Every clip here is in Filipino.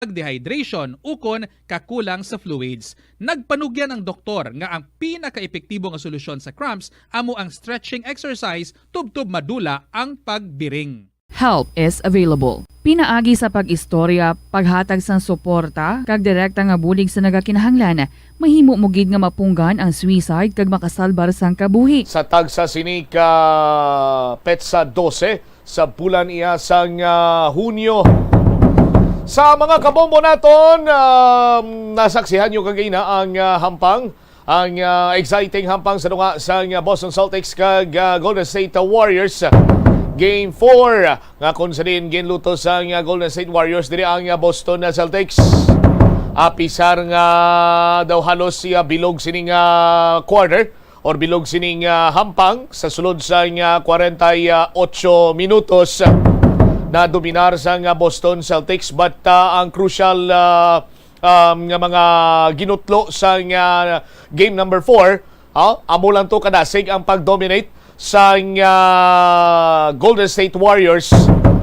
dehydration ukon kakulang sa fluids. Nagpanugyan ang doktor nga ang pinaka-epektibo nga solusyon sa cramps amo ang stretching exercise tubtob madula ang pagbiring. Help is available. Pinaagi sa pag-istorya, paghatag sang suporta, kag direkta nga bulig sa nagakinahanglan, mahimo mugid nga mapunggan ang suicide kag makasalbar sang kabuhi. Sa tagsa sinika petsa 12 sa bulan iya sang Hunyo. Sa mga kabombo naton, nasaksihan nyo kagina ang hampang, ang exciting hampang sa dunga sa Boston Celtics kag Golden State Warriors. Game 4 nga kung sa din ginluto sa Golden State Warriors diri ang Boston Celtics. Apisar nga daw halos siya bilog sining quarter or bilog sining hampang sa sulod sa 48 minutos na dominar sa Boston Celtics, but ang crucial nga mga ginutlo sa game number 4, amo lang to kadasig ang pag-dominate sa Golden State Warriors,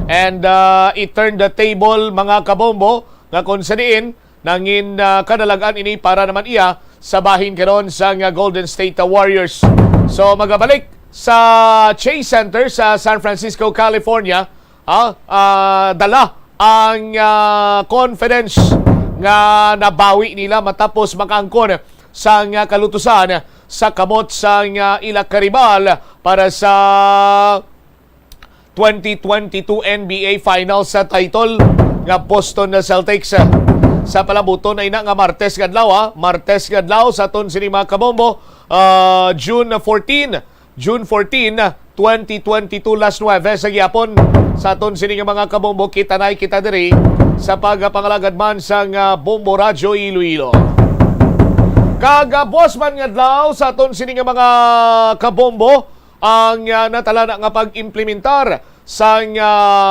and it turned the table mga kabombo nga kung sa diin nangin kadalagan ini para naman iya sa bahin karon sa Golden State Warriors. So magabalik sa Chase Center sa San Francisco, California, dala ang confidence nga nabawi nila matapos makaangkon sa kalutusan sa kamot sa ila karibal para sa 2022 NBA Finals sa title nga Boston Celtics. Sa palabuton ay na nga Martes kadlaw, Martes kadlaw sa ton sini mga kabombo, June 14, 2022 last 9 sa gihapon. Sa aton sini nga mga kabombo, kita diri sa pagpangalagad man sa Bombo Radyo Iloilo. Boss man nga daw sa aton sini nga mga kabombo ang natala na nga pag-implementar sa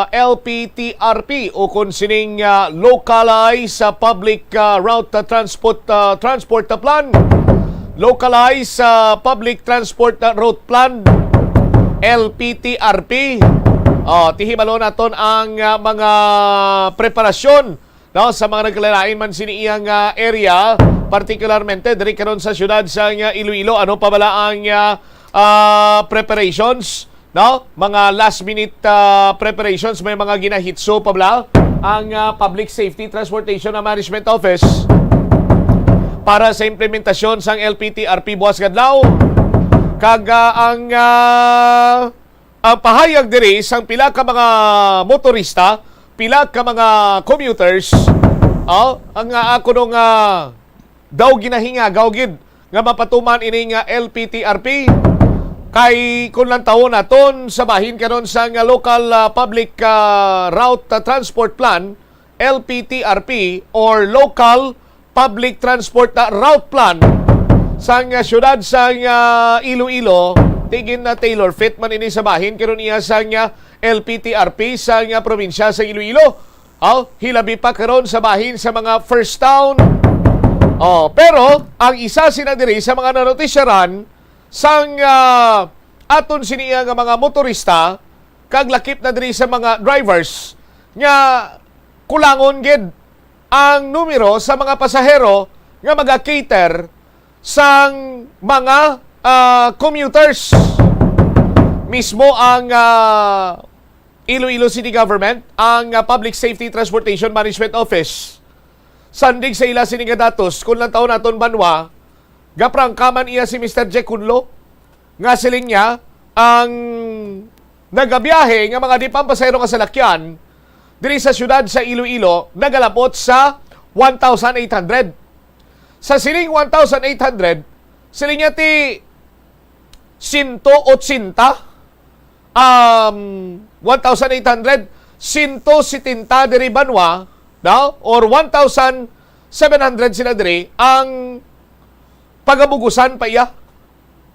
LPTRP o kung sining localized public route transport plan. Localized public transport route plan, LPTRP. Tihibalo naton ang mga preparasyon sa mga nagkalalain man siniyang area, partikularmente diri karon sa syudad sa Iloilo. Ano pa bala ang preparations? Mga last minute preparations, may mga ginahitso pa bala ang Public Safety Transportation Management Office para sa implementasyon sang LPTRP buwas kadlaw. Ang pahayag diri sang pila ka mga motorista, pila ka mga commuters, ang ako nung daw ginahinga gawgid nga mapatuman ini nga LPTRP kay kun lang taon naton sa bahin karon sa local public route transport plan, LPTRP or local public transport route plan sa syudad sa Iloilo. Tigin na tailor fit man ini sa bahin karon iya sa LPTRP sa probinsya sa Iloilo. Hilabi pa karon sa bahin sa mga first town. Pero ang isa sina diri sa mga nanotisyaran sang aton siniya nga mga motorista kag lakip na diri sa mga drivers nga kulangon gid ang numero sa mga pasahero nga maga-cater sang mga commuters. Mismo ang Iloilo City Government, ang Public Safety Transportation Management Office, sandig sa ila sininga datos kung lang taon naton banwa, gaprangkaman iya si Mr. Jack Kunlo nga siling niya ang nagabiyahe nga mga di pampasayro nga salakyan diri sa syudad sa Iloilo nagalapot sa 1,800. Sa siling 1,800, siling niya ti 180, 1,800, 170 diri banwa, or 1,700 sila diri ang pagabugusan pa iya,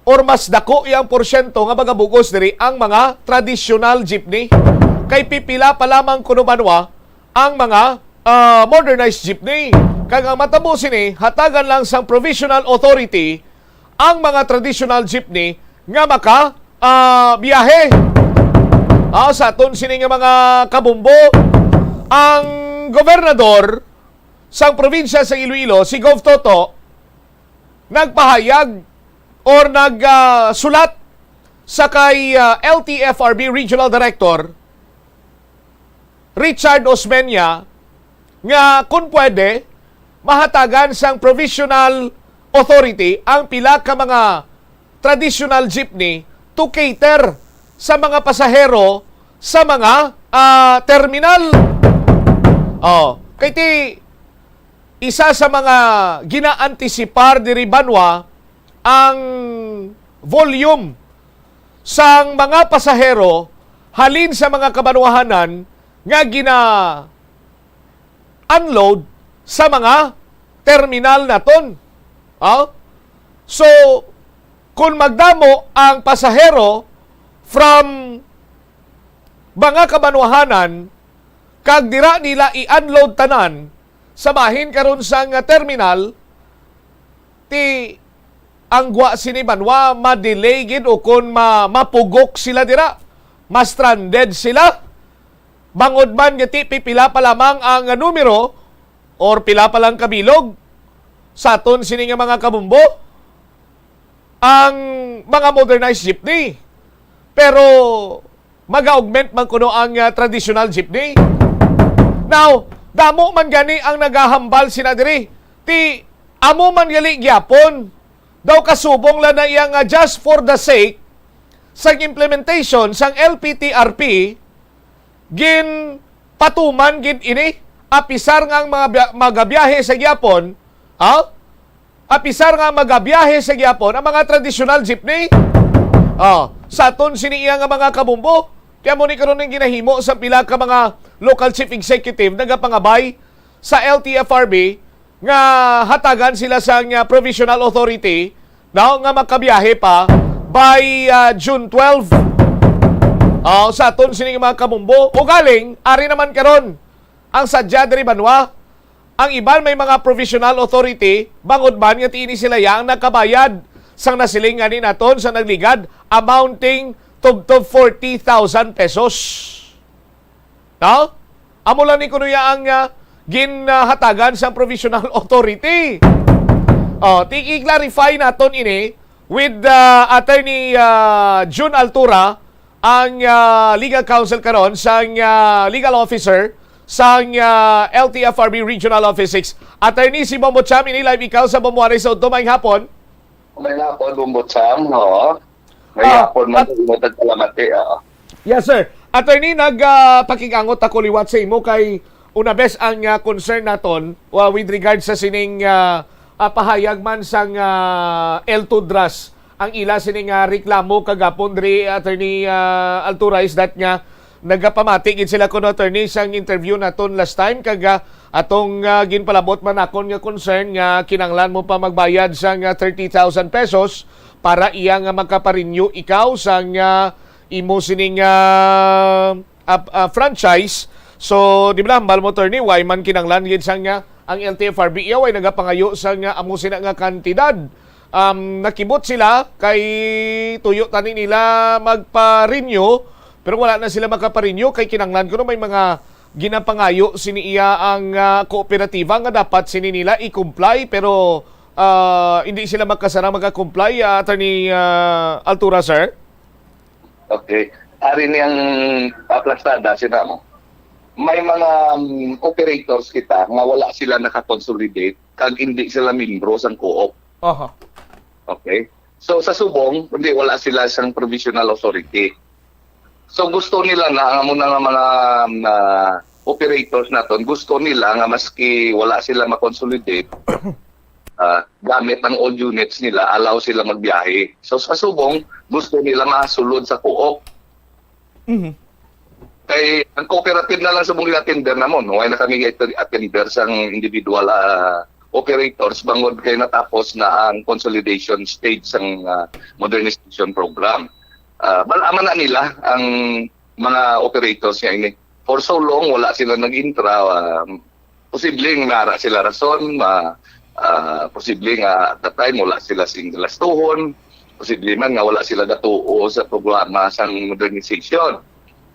or mas dako iyang porsyento nga pagabugos diri ang mga traditional jeepney. Kay pipila pa lamang kuno banwa ang mga modernized jeepney. Kag ang matabo sini, hatagan lang sang provisional authority ang mga traditional jeepney nga maka biyahe. Sa aton sini nga mga kabumbo, ang gobernador sa probinsya sa Iloilo, si Gov Toto, nagpahayag or nagsulat sa kay LTFRB Regional Director Richard Osmeña nga kung pwede mahatagan sang provisional authority ang pila ka mga traditional jeepney to cater sa mga pasahero sa mga terminal. Kay ti isa sa mga ginaantisipar diri Banwa ang volume sang mga pasahero halin sa mga kabanwahanan nga unload sa mga terminal naton. So, kung magdamo ang pasahero from mga kabanwahanan, kag dira nila i-unload tanan sa bahin karon sa terminal, ti ang gwa sini Banwa ma-delay gid o kung mapugok sila dira, ma-stranded sila. Bangod man nga ti pipila pa lamang ang numero or pila pa lang kabilog sa aton sini nga mga kabumbo ang mga modernized jeepney. Pero mag-augment man kuno ang traditional jeepney. Now, damo man gani ang nagahambal sina diri. Ti amo man gali gyapon daw kasubong la na iyang just for the sake sang implementation sang LPTRP gin patuman gid ini apisar nga ang mga magabiyahe sa gyapon, apisar nga magabiyahe sa gyapon ang mga traditional jeepney. Sa aton siniya nga mga kabumbo, kaya mo ni karon ning ginahimo sa pila ka mga local chief executive nagapangabay sa LTFRB nga hatagan sila sa provisional authority nga makabiyahe pa by June 12. Sa aton sini mga kabumbo o galing ari naman karon ang sadya diri Banwa. Ang iban may mga provisional authority bangod man nga tiini sila yang nakabayad sang nasiling ani naton sa nagligad amounting to 40,000 pesos. Amo lang ni kuno ang ginhatagan sa provisional authority. I-clarify naton ini with Attorney June Altura, ang legal counsel karon sang legal officer sang LTFRB Regional Office 6. Attorney si Bombo Cham, ini live ikaw sa Bombuaray sa Uto, mayong hapon. Mayong hapon, Bombo Cham, no? Mayong hapon, matagmutag kalamati, Yes, sir. Attorney, nagpakikangot ako liwat sa imo kay una bes ang concern naton with regard sa sining pahayag man sang L2 DRAS. Ang ila sining reklamo kagapon diri Attorney Altura is that nga nagapamati gid sila kuno attorney sang interview naton last time kag atong ginpalabot man akon nga concern nga kinanglan mo pa magbayad sang 30,000 pesos para iya nga magkaparenew ikaw sang imo sining franchise. So di ba hambal mo attorney why man kinanglan gid sang ang LTFRB iya way nagapangayo sang amo sina nga kantidad. Nakibot sila kay tuyo tani nila magpa-renew pero wala na sila makaparenew kay kinanglan ko may mga ginapangayo sini iya ang kooperatiba nga dapat sini nila i-comply pero hindi sila magkasara magka-comply. Attorney Altura, sir. Okay. Ari niyang paplastada sila mo. May mga operators kita nga wala sila nakakonsolidate kag hindi sila membro sang co-op. Okay? So sa subong, hindi wala sila sang provisional authority. So gusto nila na ang mga operators naton, gusto nila nga maski wala sila makonsolidate, gamit ang old units nila, allow sila magbiyahe. So sa subong, gusto nila masulod sa co-op. Mm-hmm. Kay ang cooperative na lang subong attender namon, no? Ay na kami attender sang individual operators bangod kay natapos na ang consolidation stage sang modernization program. Malaman na nila ang mga operators nga ini. For so long wala sila nag-intra, posibleng nara sila rason, posible nga at that time wala sila singlastuhon, posible man nga wala sila datuo sa programa sang modernization.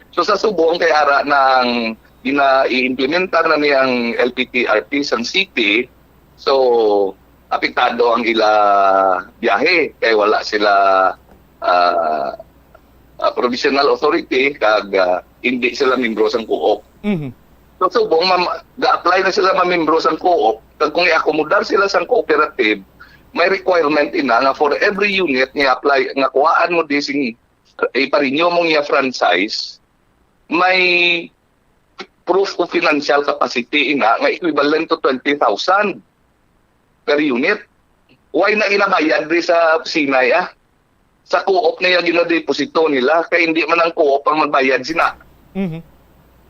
So sa subong kay ara ng i-implementar na niyang LPTRP sa city, so apektado ang ila biyahe kay wala sila provisional authority kag hindi sila membro sa co-op. Mhm. So subong ga-apply na sila mamembro sa co-op, kag kung i-accommodar sila sa cooperative, may requirement ina nga for every unit nga apply nga kuhaan mo dising iparinyo mo nga franchise, may proof of financial capacity ina nga equivalent to 20,000 per unit. Why na inabayad di sa Sinay sa co-op na yung ginadeposito nila kaya hindi man ang co-op ang magbayad sina. Mhm.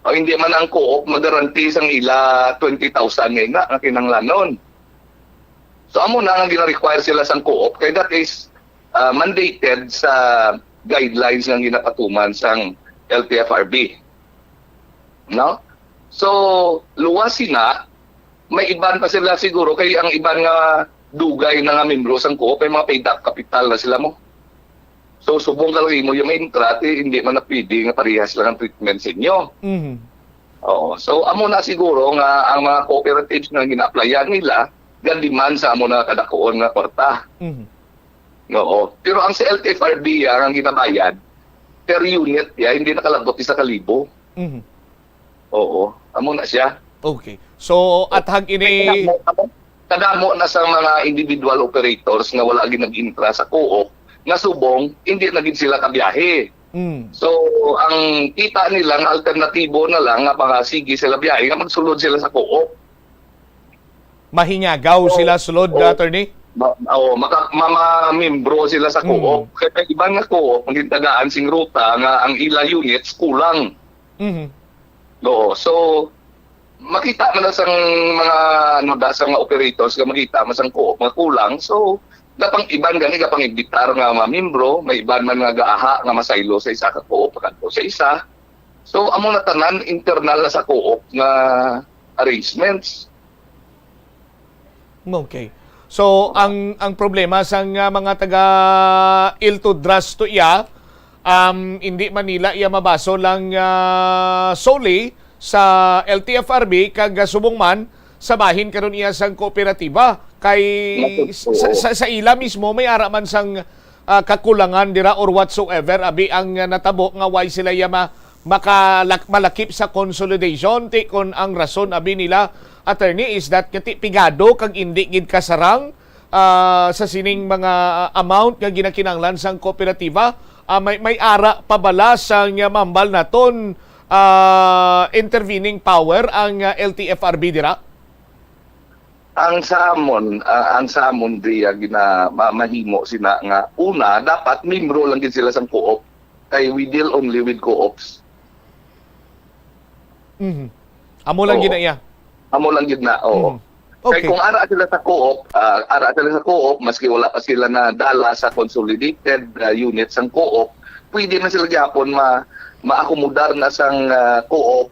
O hindi man ang co-op magaranti sang ila 20,000 ngayon nga kinanglanon. So amo na nga gina-require sila sang co-op kaya that is mandated sa guidelines ng ginapatuman sang LTFRB. No? So luwas sina, may iban pa sila siguro kay ang iban nga dugay na nga membro sang co-op ay mga paid up capital na sila mo. So subong kalagi mo yung intrate, hindi man na pwede nga parehas lang ang treatment sa inyo. Mhm. Oo. So amo na siguro nga ang mga cooperatives na gina-applyan nila gandiman sa amo na kadakuon nga kwarta. Mhm. Oo. Pero ang sa LTFRB ang ginabayad per unit hindi nakalabot 1,000. Mhm. Oo. Amo na siya. Okay. So at hag ini Kadamo na sa mga individual operators nga wala ginag-intra sa co-op nga subong hindi na gid sila kabiyahe. mm. So ang kita nila nga alternatibo na lang nga baka sige sila biyahe nga magsulod sila sa co-op. Mahinyagaw sila sulod, attorney? Membro sila sa co-op. Kaya ibang nga co-op, ang tagaan sing ruta nga ang ila units kulang. Mhm. Oo. So makita man sa mga sa mga operators nga makita man sa co-op nga kulang. So gapang iban gani gapang ibitar nga membro, may iban man nga gaaha nga masaylo sa isa ka co-op kadto sa isa. So amo na tanan internal na sa co-op nga arrangements. Okay. So ang problema sa mga taga Iltodras to hindi Manila iya mabaso lang solely sa LTFRB kag subong man sa bahin karon iya sang kooperatiba kay sa ila mismo may ara man sang kakulangan dira or whatsoever abi ang natabo nga why sila iya malakip sa consolidation ti kon ang rason abi nila, attorney, is that kati pigado kag indi gid kasarang sa sining mga amount nga ginakinanglan sang kooperatiba. May ara pabala sang mambal naton intervening power ang LTFRB dira? Ang samon diya mahimo sina nga una dapat membro lang gid sila sa co-op kay we deal only with co-ops. Mhm. Amo lang gid na iya. Amo lang gid na. Oo. Okay. Kaya kung ara sila sa co-op, maski wala pa sila na dala sa consolidated units ng co-op, pwede na sila gyapon ma-accommodar na sang co-op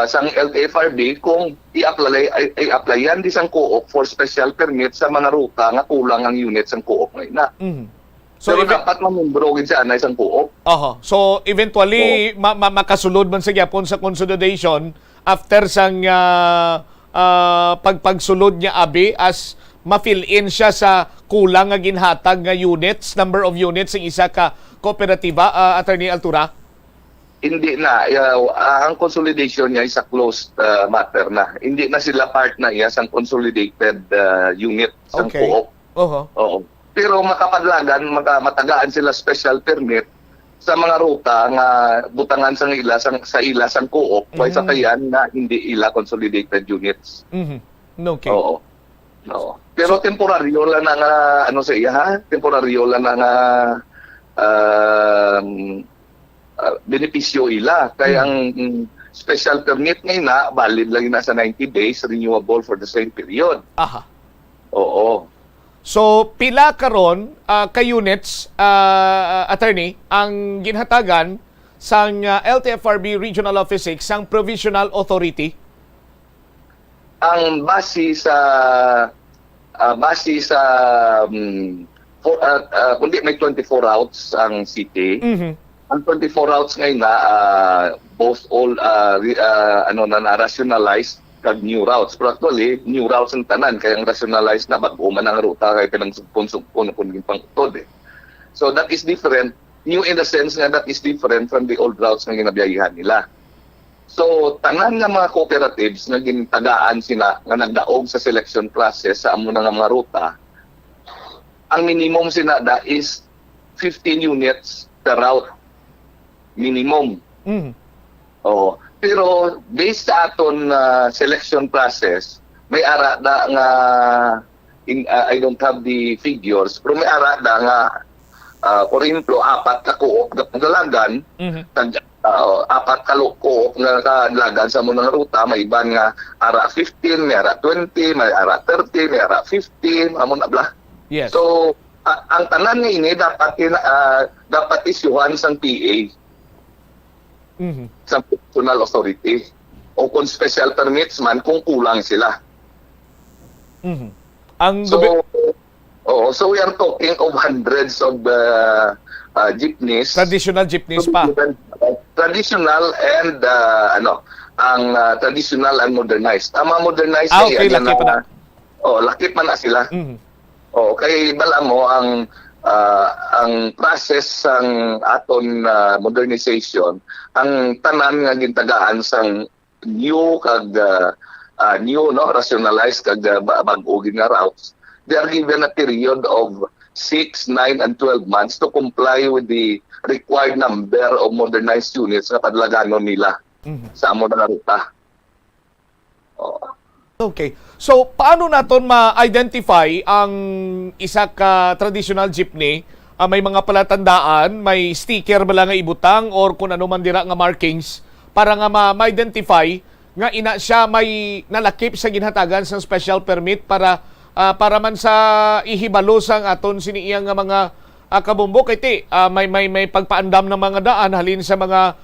sang LTFRB kung i-applyan di sang co-op for special permit sa mga ruta nga kulang ang units ng co-op ngayon na. Mhm. So dapat mamembro gid sa anay sang co-op. So eventually makasulod man sa gyapon sa consolidation after sang pagsulod niya abi as ma-fill in siya sa kulang nga ginhatag nga units, number of units ng isa ka kooperatiba, Attorney Altura? Hindi na. Ang consolidation niya is a closed matter na. Hindi na sila part na iya sang consolidated unit sang co-op. Oo. Pero makapadlagan, matagaan sila special permit sa mga ruta nga butangan sa ila sang co-op sa kayan na hindi ila consolidated units. Mhm. Okay. Oo. Pero temporaryo lang na nga sa iya temporaryo lang na nga benepisyo ila kaya ang special permit ngayon na valid lang na sa 90 days, renewable for the same period. Aha. Oo. So pila karon ka units, attorney, ang ginhatagan sang LTFRB Regional Office 6 sang Provisional Authority? Ang base sa kundi may 24 routes ang city. Mhm. ang 24 routes ngayon na both all na rationalized kag new routes. Pero actually, new routes ang tanan kaya ang rationalized na bago man ang ruta kay pinang-sugpon kung pangutod eh. So that is different. New in the sense nga that is different from the old routes na ginabiyahihan nila. So tanan nga mga cooperatives nga gintagaan sila nga nagdaog sa selection process sa amo nga mga ruta, ang minimum sinada is 15 units per route. Minimum. Oh, pero based sa aton selection process, may ara da nga I don't have the figures, pero may ara da nga for example, 4 ka co-op na dalagan, apat ka co-op na dalagan sa munang ruta, may iban nga ara 15, may ara 20, may ara 30, may ara 15, amo na bla. Yes. So ang tanan nga ini dapat isyuhan sang PA. Sa personal authority o kung special permits man kung kulang sila. Ang So we are talking of hundreds of jeepneys. traditional jeepneys pa. Traditional and ang traditional and modernized. Ang mga modernized Okay, laki pa na. Laki pa na sila. Kay bala mo ang process sang aton modernization, ang tanan nga gintagaan sang new kag rationalized kag bag-o nga routes. They are given a period of 6, 9, and 12 months to comply with the required number of modernized units na padlaganon nila sa amo nga ruta. Okay. So, paano naton ma-identify ang isa ka traditional jeepney? May mga palatandaan, may sticker ba lang nga ibutang or kung ano man dira nga markings para nga ma-identify nga ina siya may nalakip sa ginhatagan sa special permit para man sa ihibalo sang aton siniiyang nga mga kabumbok iti may pagpaandam ng mga daan halin sa mga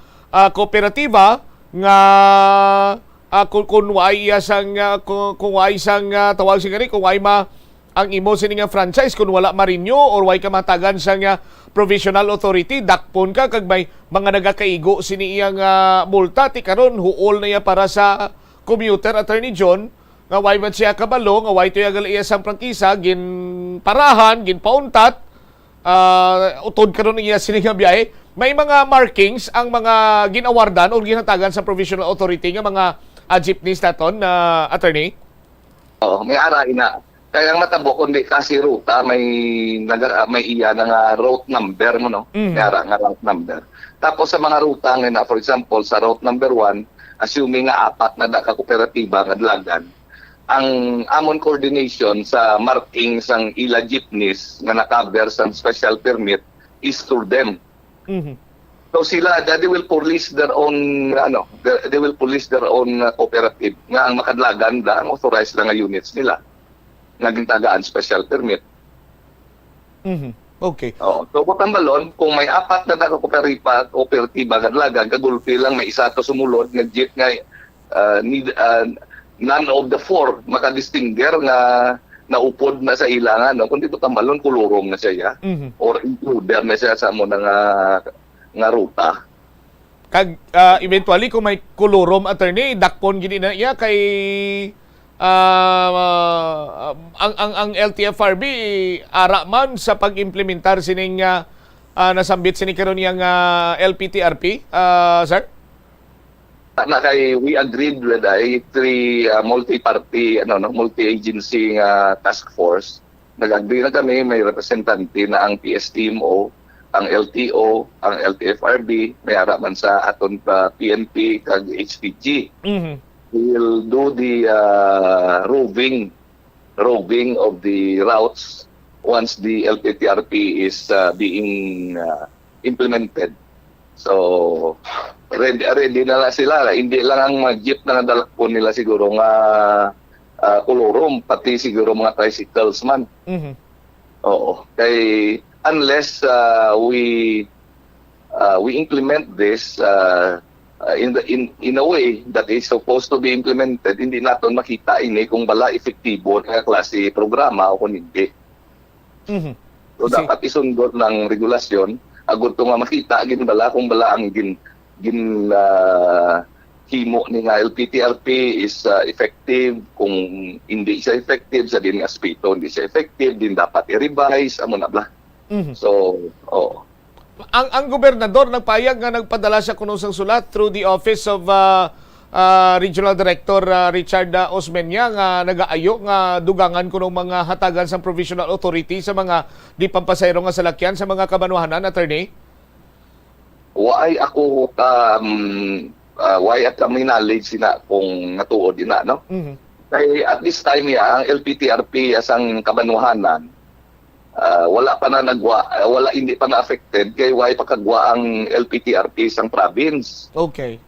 kooperatiba nga kung why sang tawag sigari kung why ang imo sini nga franchise kung wala ma-renew or why ka matagan sa nga provisional authority dakpon ka kag may mga nagakaigo sini iyang multa ti karon huol na iya para sa commuter Attorney John nga why man siya kabalo nga why to yagal iya sang prangkisa gin parahan gin pauntat utod karon iya sini nga biyahe may mga markings ang mga ginawardan o ginatagan sa provisional authority nga mga jeepneys naton na attorney? May ara ina. Kaya ang matabo kundi kasi ruta may iya nga route number mo no. May ara nga route number. Tapos sa mga ruta nga for example sa route number 1, assuming nga 4 na da ka kooperatiba nga dalagan, ang amon coordination sa marking sang ila jeepneys nga nakaber sa special permit is through them. So sila, they will police their own cooperative nga ang makadlagan ang authorized lang nga units nila nga gintagaan special permit. Okay. So kung balon, kung may 4 na kooperatiba kadlagan, kagulpi lang may isa to sumulod nga jeep nga none of the 4 makadistinguer nga naupod na sa ilangan no kundi to tambalon kulurong na siya or includer na siya sa mo nga ruta. Kag eventually kung may kolorom attorney dakpon gini na iya kay ang LTFRB ara man sa pag-implementar sining nasambit sini karon yang LPTRP sir? Na kay we agreed with three multi-party multi-agency task force. Nag-agree na kami may representante na ang PSTMO, ang LTO, ang LTFRB, may harapan sa aton PNP kag HPG. We'll do the roving of the routes once the LPTRP is being implemented. So ready na lang sila. Hindi lang ang mga jeep na nadalakpon nila siguro nga kolorom, pati siguro mga tricycles man. Oo. Kay unless we implement this in a way that is supposed to be implemented, hindi natin makita ini kung bala epektibo na klase programa o kung hindi. So dapat isundot ng regulasyon agud to nga makita gin bala kung bala ang himo ni nga LPTRP is effective. Kung hindi siya effective sa din aspeto hindi siya effective, din dapat i-revise amo na bla. So Ang gobernador nagpayag nga nagpadala siya kuno sang sulat through the office of Regional Director Richard Osmeña nga nagaayo nga dugangan kuno mga hatagan sa provisional authority sa mga di pampasayro nga salakyan sa mga kabanuhanan, attorney. why ako why at kami knowledge sina kung natuod ina no. Kay at this time ang LPTRP asang kabanuhanan wala pa na wala hindi pa na affected kay why pakagwa ang LPTRP sang province. Okay.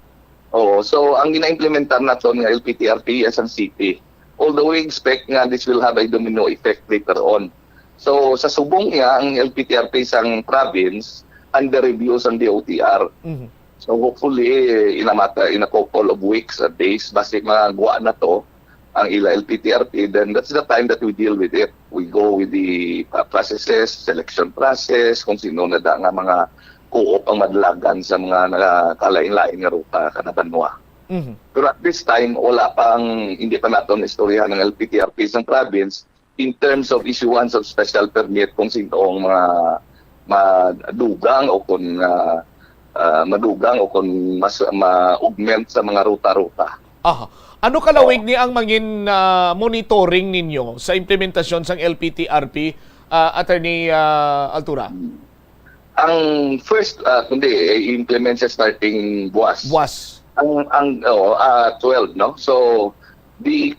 So ang gina-implementar naton nga LPTRP asang city. Although we expect nga this will have a domino effect later on. So sa subong niya ang LPTRP sang province under review sang DOTR. So hopefully in a couple of weeks or days basi magwa na to ang ila LPTRP, then that's the time that we deal with it. We go with the processes, selection process, kung sino na da nga mga co-op ang madlagan sa mga nakalain-lain nga ruta kana Banwa. Pero at this time wala pang hindi pa naton istorya ng LPTRP sa province in terms of issuance of special permit kung sino ang mga madugang o kung madugang o kung mas ma-augment sa mga ruta-ruta. Ano kalawig ni ang mangin monitoring ninyo sa implementasyon sang LPTRP, Attorney Altura? Ang first kundi i-implement sa starting buwas. Ang 12 no. So the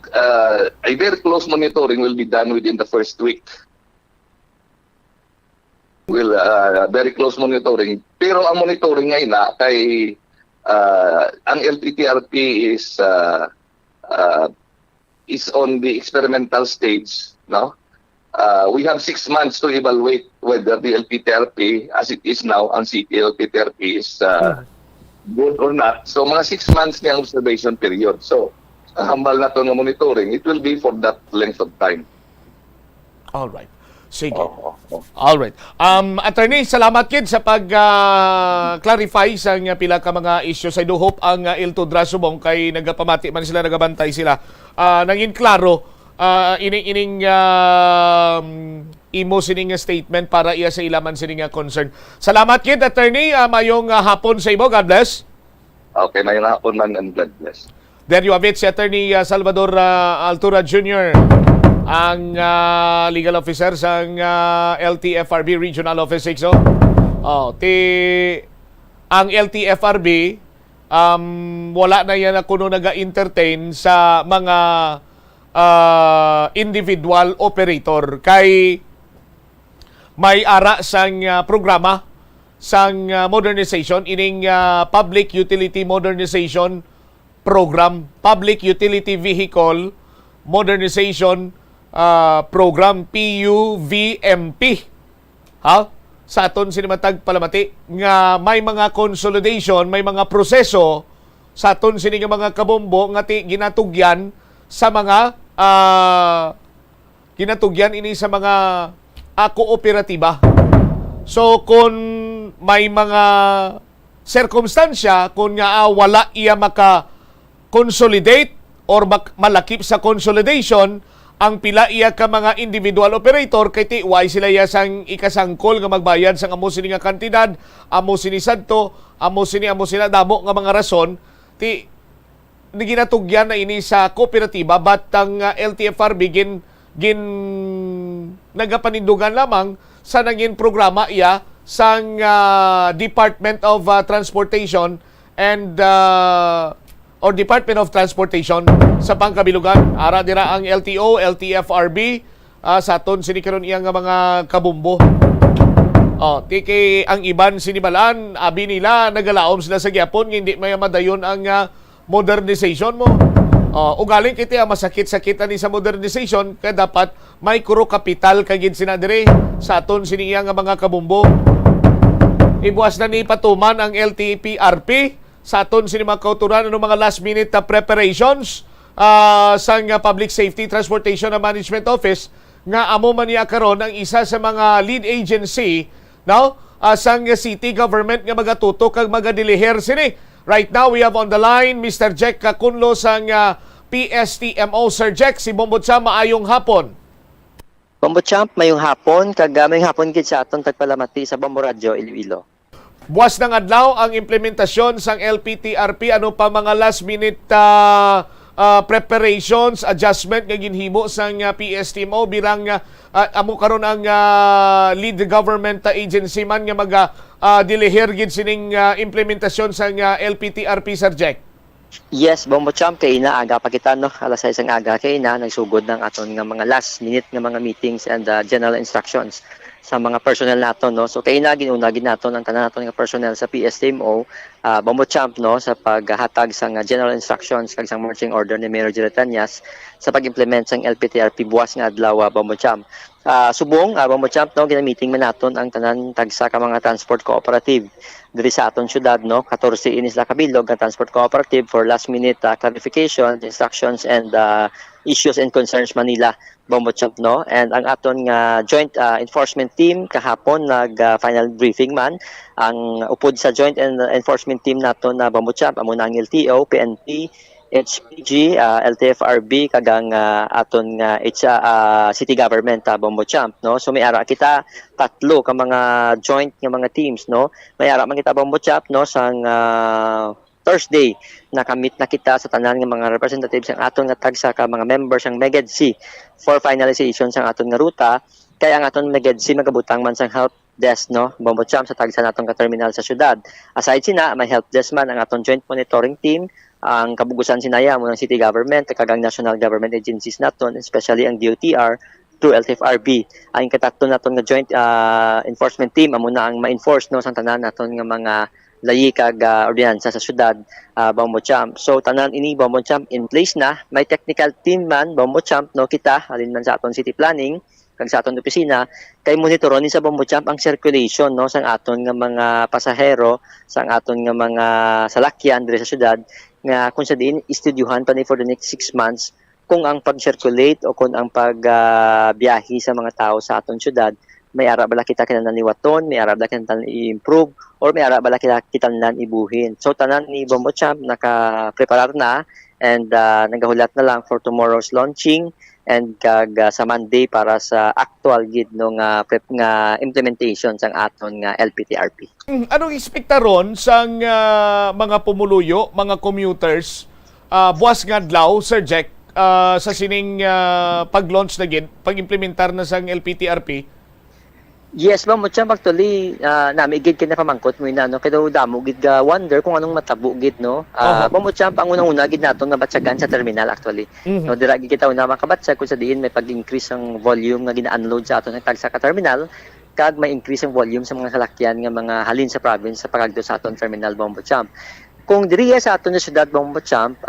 a very close monitoring will be done within the first week. Very close monitoring. Pero ang monitoring ngayon na kay ang LPTRP is on the experimental stage, no? We have 6 months to evaluate whether the LPTRP as it is now, ang city LPTRP is good or not. So mga 6 months niya observation period. So hambal na to ng monitoring, it will be for that length of time. All right. Sige. All right. Attorney, salamat kid sa pag-clarify sa pila ka mga issues. I do hope ang Ilto Drasubong kay nagapamati man sila, nagabantay sila. Nangin klaro ining imo sining statement para iya sa ilaman sining concern. Salamat kid, Attorney. Mayong hapon sa imo. God bless. Okay, mayong hapon man and God bless. There you have it, si Attorney Salvador Altura Jr., ang legal officer sa LTFRB Regional Office 6. Ang LTFRB wala na yan na kuno naga-entertain sa mga individual operator kay may ara sang programa sang modernization ining Public Utility Modernization Program, Public Utility Vehicle Modernization Program, PUVMP. Sa aton sinimatag palamati nga may mga consolidation, may mga proseso sa aton sini nga mga kabombo nga ginatugyan sa mga ginatugyan ini sa mga kooperatiba. So kung may mga sirkumstansya kung nga wala iya maka consolidate or malakip sa consolidation ang pila iya ka mga individual operator kay tiway sila iya sang ikasangkol nga magbayad sang amo sini nga kantidad, amo sini sadto, amo sini damo nga mga rason ginatugyan na ini sa kooperatiba but ang LTFRB gin nagapanindugan lamang sa naging programa iya sang Department of Transportation and or Department of Transportation sa pangkabilugan. Ara dira ang LTO, LTFRB sa aton sinikaron iya nga mga kabumbo. Tiki ang iban sinibalaan, abi nila nagalaom sila sa gyapon nga hindi may madayon ang modernization mo. Ugaling kiti masakit-sakit ani sa modernization kaya dapat may kuro kapital kagid sinadire sa aton siniya nga mga kabumbo. Ibuas na ni patuman ang LTPRP sa aton sini mga kauturan ano mga last minute preparations sa Public Safety Transportation and Management Office nga amo man niya karon ang isa sa mga lead agency now sang city government nga magatutok kag magadiliher sini. Right now we have on the line Mr. Jack Kakunlo sang PSTMO. Sir Jack, si Bombotsa, maayong hapon. Bombo Champ, mayong hapon, mayong hapon gid sa aton tagpalamati sa Bombo Radio Iloilo. Buwas ng adlaw ang implementasyon sang LPTRP. Ano pa mga last minute preparations, adjustment nga ginhimo sang PSTMO bilang amo karon ang lead government agency man nga mag-deliver gid sining implementasyon sang LPTRP, Sir Jack? Yes, Bombo Champ, kay na aga pa kita no, alas 6 ang aga kay na nagsugod ng aton nga mga last minute nga mga meetings and general instructions sa mga personnel nato no. So kay na ginunagin nato ang tanan nato nga personnel sa PSTMO, Bombo Champ no, sa paghatag sang general instructions kag sang marching order ni Mayor Giratanyas sa pag-implement sang LPTRP buwas nga adlaw, Bombo Champ. Subong Bombo Champ no, gina-meeting man naton ang tanan tagsa ka mga transport cooperative diri sa aton syudad no, 14 inis la kabilog nga transport cooperative for last minute clarification, instructions and issues and concerns Manila, Bombo Champ no. And ang aton nga joint enforcement team kahapon nag final briefing man ang upod sa joint enforcement team nato na Bombo Champ amo na ang LTO, PNP, HPG, LTFRB kagang aton nga city government Bombo Champ no. So may ara kita tatlo ka mga joint nga mga teams no. May ara man kita Bombo Champ no sang Thursday nakamit na kita sa tanan nga mga representatives ang aton nga tagsa ka mga members ang MEGEDC for finalization sang aton nga ruta. Kaya ang aton MEGEDC magabutang man sang help desk no, Bombo Champ sa tagsa naton ka terminal sa syudad. Aside sina may help desk man ang aton joint monitoring team, ang kabugusan sinaya mo ng city government kagang national government agencies naton, especially ang DOTR through LTFRB. Ang katakton naton nga joint enforcement team amo na ang ma-enforce no sang tanan naton nga mga layi kag ordinansa sa syudad, Bombo Champ. So tanan ini Bombo Champ in place na. May technical team man Bombo Champ no, kita alin man sa aton city planning kag sa aton opisina kay monitoron ni sa Bombo Champ ang circulation no sang aton nga mga pasahero, sang aton nga mga salakyan diri sa syudad nga kung sa diin istudyuhan pa ni for the next 6 months kung ang pag-circulate o kung ang pagbiyahe sa mga tao sa aton syudad may ara bala kita kinahanglan iwaton, may ara bala kinahanglan i-improve, or may ara bala kita kinahanglan ibuhin. So tanan ni Bombo Champ naka-preparar na and nagahulat na lang for tomorrow's launching and sa Monday para sa actual gid no nga implementation sang aton nga LPTRP. Anong ekspektaron sang mga pumuluyo, mga commuters buwas nga adlaw, Sir Jack, sa sining pag-launch na gid, pag-implementar na sang LPTRP? Yes, Bombo Champ, actually, nami gid kina pamangkot mo ina no, kay daw damo gid wonder kung anong matabo gid no. Bombo Champ, ang unang-una gid nato nga batsagan sa terminal actually. No, dira gid kita una makabatsag kung sa diin may pag-increase ang volume nga gina-unload sa aton tagsa ka terminal kag may increase ang volume sa mga salakyan nga mga halin sa province sa pagagdo sa aton terminal, Bombo Champ. Kung diriya sa aton na syudad, Bombo Champ,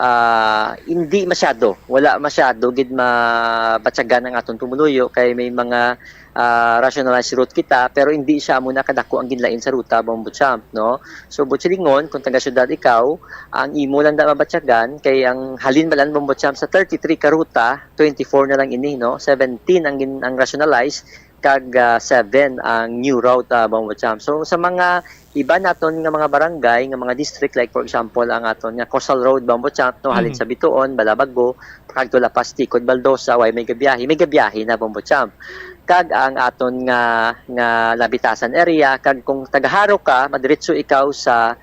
hindi masyado, wala masyado gid mabatsagan ang aton tumuluyo kay may mga rationalized route kita pero hindi siya muna kadako ang ginlain sa ruta, Bombo Champ no. So butsilingon kung taga syudad ikaw, ang imo lang da mabatsagan kay ang halin balan, Bombo Champ, sa 33 ka ruta, 24 na lang ini no, 17 ang rationalized kag 7 ang new route, Bombo Champ. So sa mga iba naton nga mga barangay nga mga district like for example ang aton nga Coastal Road, Bombo Champ no, halin sa Bituon, Balabago, kagto La Paz, Ticod, Baldosa, way may gabiyahe na, Bombo Champ. Kag ang aton nga Labitasan area kag kung tagaharo ka madiretso ikaw sa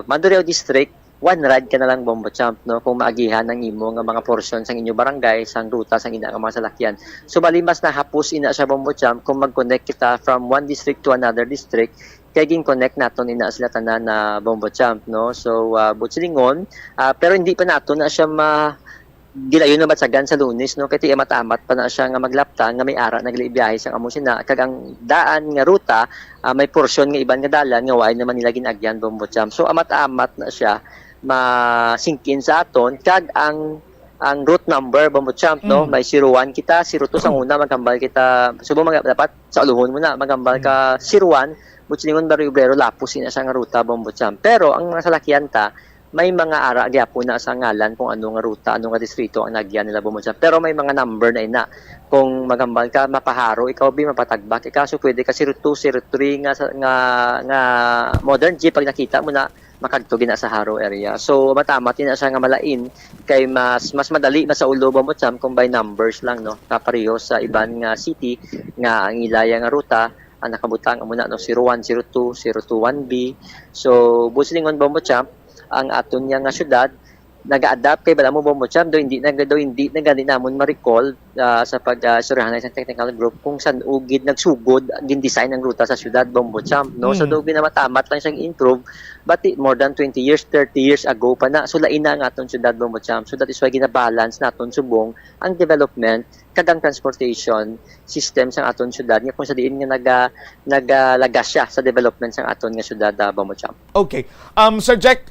Mandurriao District, one ride ka na lang, Bombo Champ no, kung maagihan ang imo nga mga portion sang inyo barangay sang ruta sang ina nga mga salakyan. So bali mas nahapos ina siya, Bombo Champ, kung mag-connect kita from one district to another district kay gin-connect naton ina sila tanan na, Bombo Champ no. So butsilingon pero hindi pa nato na siya gilayon na batsagan sa Lunes no, kay matamat pa na siya nga maglapta nga may ara naglibiyahe sang amo sina kag ang daan nga ruta may porsyon nga iban nga dalan nga way naman nila ginagyan, Bombo Champ. So amat-amat na siya masingkin sa aton kag ang route number, Bombo Champ no, may 01 kita, 02 sang una magambal kita, subo dapat sa uluhon mo na magambal ka 01 butsingon Barrio Obrero, lapos ina siya nga ruta, Bombo Champ. Pero ang nasalakyan ta may mga ara gyapon na sa ngalan kung ano nga ruta, ano nga distrito ang nagyan nila Bombo Champ. Pero may mga number na ina. Kung magambal ka mapaharo, ikaw bi mapatagbak, ikaw so pwede ka 02, 03 nga modern jeep pag nakita mo na makagtugi na sa Haro area. So matama na siya nga malain kay mas madali na sa ulo Bombo Champ kung by numbers lang no. Kapareho sa iban nga city nga ang ilaya nga ruta ang nakabutang amo na no 01, 02, 021B. So busilingon Bombo Champ ang aton niya nga syudad nag-adapt kay bala mo Bombo Champ do hindi na gani namon ma-recall sa pag-istoryahan ng isang technical group kung saan ugid nagsugod din design ng ruta sa syudad Bombo Champ no so do matamat lang siyang improve but more than 20 years 30 years ago pa na so lain na ang aton syudad Bombo Champ so that is why gina-balance naton subong ang development kadang transportation system sa aton syudad nga kung sa diin nga nagalagas siya sa development sa aton nga syudad Bombo Champ. Okay. Sir Jack,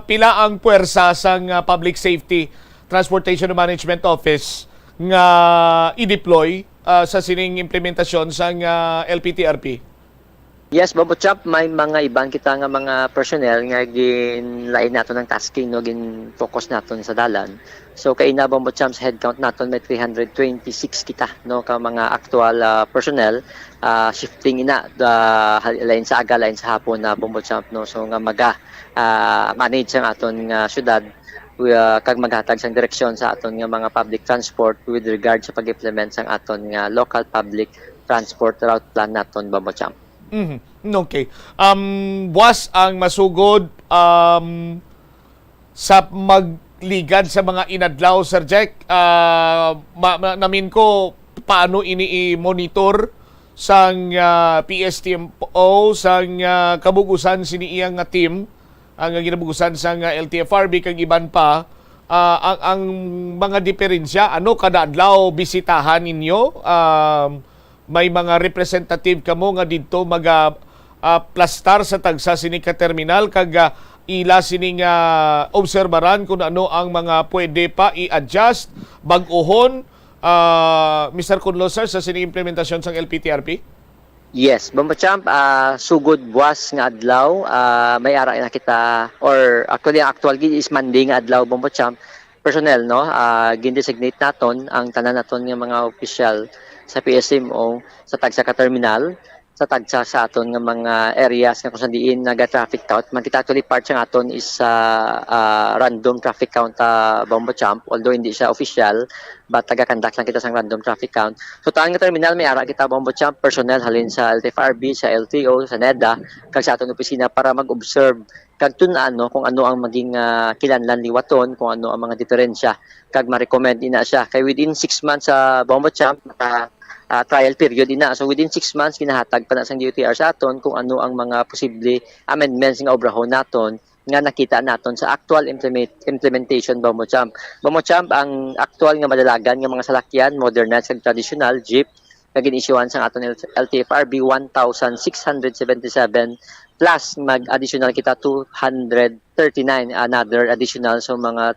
pila ang puwersa sang Public Safety Transportation Management Office nga i-deploy sa sining implementasyon sang LPTRP? Yes, Bombo Champ, may mga ibang kita nga mga personnel nga ginlain nato ng tasking no gin focus naton sa dalan. So kay na Bombo Champ sa headcount naton may 326 kita no ka mga actual personnel shifting ina lain sa aga lain sa hapon na Bombo Champ no so nga manage ang aton nga syudad kag maghatag sang direksyon sa aton nga mga public transport with regard sa pag-implement sang aton nga local public transport route plan naton Bombo Champ. Okay. Was ang masugod sa magligad sa mga inadlaw, Sir Jack. Namin ko paano ini-monitor sang PSTMO, sang kabugusan siniyang nga team, ang ginabugusan sang LTFRB kag iban pa, ang mga diferensya, ano kada adlaw bisitahan ninyo? May mga representative kamo nga didto plastar sa tagsa sini ka terminal kag ila sini nga obserbaran kung ano ang mga pwede pa i-adjust bag-ohon Mr. Kunloser sa sini implementasyon sang LPTRP? Yes, Bombo Champ, sugod buwas nga adlaw, may ara na kita or actually ang actual gid is Monday nga adlaw Bombo Champ. Personnel no, gin-designate naton ang tanan naton nga mga official sa PSMO sa tagsa ka terminal sa tagsa sa aton nga mga areas nga kung saan diin naga-traffic count. Makita actually part sa aton is random traffic count Bombo Champ although hindi siya official but taga-conduct lang kita sa random traffic count. So taan nga terminal may ara kita Bombo Champ personnel halin sa LTFRB, sa LTO, sa NEDA kag sa aton opisina para mag-observe kag tun-an no kung ano ang maging kilanlan liwaton, kung ano ang mga diferensya kag ma-recommend ina siya kay within 6 months sa Bombo Champ trial period ina so within 6 months kinahatag pa na sang DOTR sa aton kung ano ang mga posible amendments nga obrahon naton nga nakita naton sa actual implementation Bombo Champ. Bombo Champ ang actual nga madalagan nga mga salakyan modernized kag traditional jeep nga gin-issuean sa aton LTFRB 1,677 plus mag-additional kita 239 another additional so mga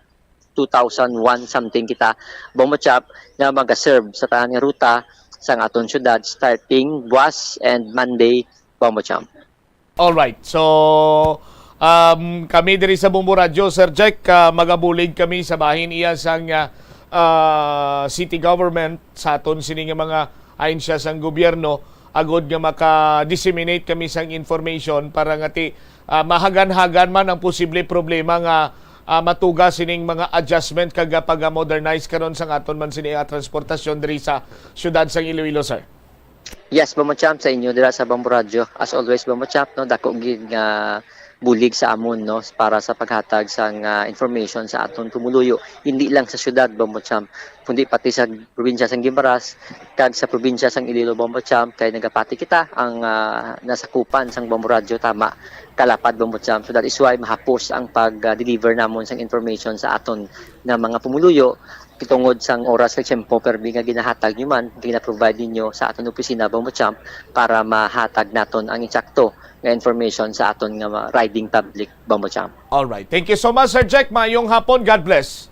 2001 something kita Bombo Champ na mag-serve sa tanan nga ruta sa aton syudad starting buwas and Monday Bombo Champ. All right. So kami diri sa Bombo Radio, Sir Jack, magabulig kami sa bahin iya sang city government sa aton sini nga mga ahensya sang gobyerno agod nga maka-disseminate kami sang information para ngati mahagan-hagan man ang posible problema nga matuga sining mga adjustment kag pag-modernize karon sang aton man sini transportasyon diri sa syudad sang Iloilo, sir. Yes, Bombo Champ sa inyo dira sa Bombo Radio. As always Bombo Champ no dako gid nga bulig sa amon no para sa paghatag sang information sa aton tumuluyo hindi lang sa syudad Bombo Champ kundi pati sa probinsya sang Guimaras kag sa probinsya sang Iloilo Bombo Champ kay nagapati kita ang nasakupan sang Bombo Radio tama kalapad Bombo Champ so that is why mahapos ang pag-deliver namon sang information sa aton na mga pumuluyo kitungod sang oras kag tiyempo permi nga ginahatag nyo man gina-provide ninyo sa aton opisina Bombo Champ para mahatag naton ang eksakto nga information sa aton nga riding public Bombo Champ. All right. Thank you so much, Sir Jack. Mayong hapon. God bless.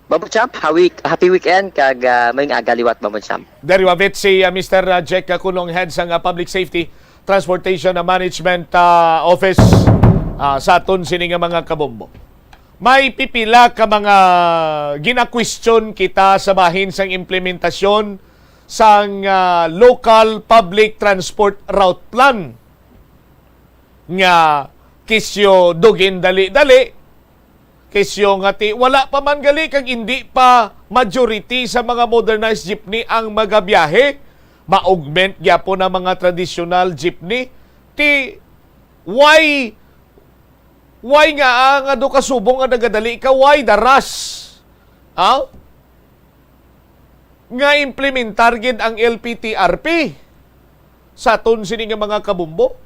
Bombo Champ, happy weekend kag may agaliwat Bombo Champ. Dari wabit si Mr. Jack Kulong, head sang Public Safety Transportation Management Office sa aton sini nga mga kabombo. may pipila ka mga gina-question kita sa bahin sang implementasyon sang local public transport route plan nga kisyo dugin dali-dali, kisyo nga ti wala pa man gali kag hindi pa majority sa mga modernized jeepney ang magabiyahe, ma-augment gyapon ang mga traditional jeepney. Ti why nga nga do kasubong nga nagadali ka, why the rush? Nga implementar gid ang LPTRP sa aton sini nga mga kabumbo.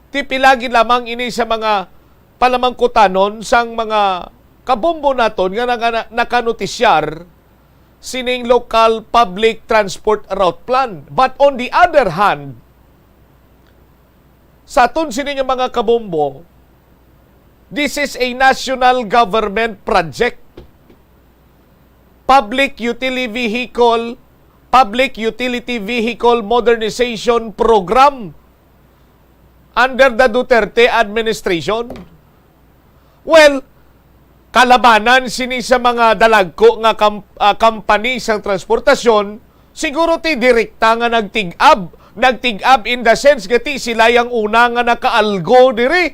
Ti pilagi lamang ini sa mga palamangkutanon sang mga kabumbo naton nga nakanotisyar sining local public transport route plan. But on the other hand, sa aton sini nga mga kabumbo, this is a national government project. Public Utility Vehicle Modernization Program under the Duterte administration. Well, kalabanan sini sa mga dalagko nga company sang transportasyon, siguro ti direkta nga nagtig-ab in the sense gati sila yang una nga nakaalgo diri.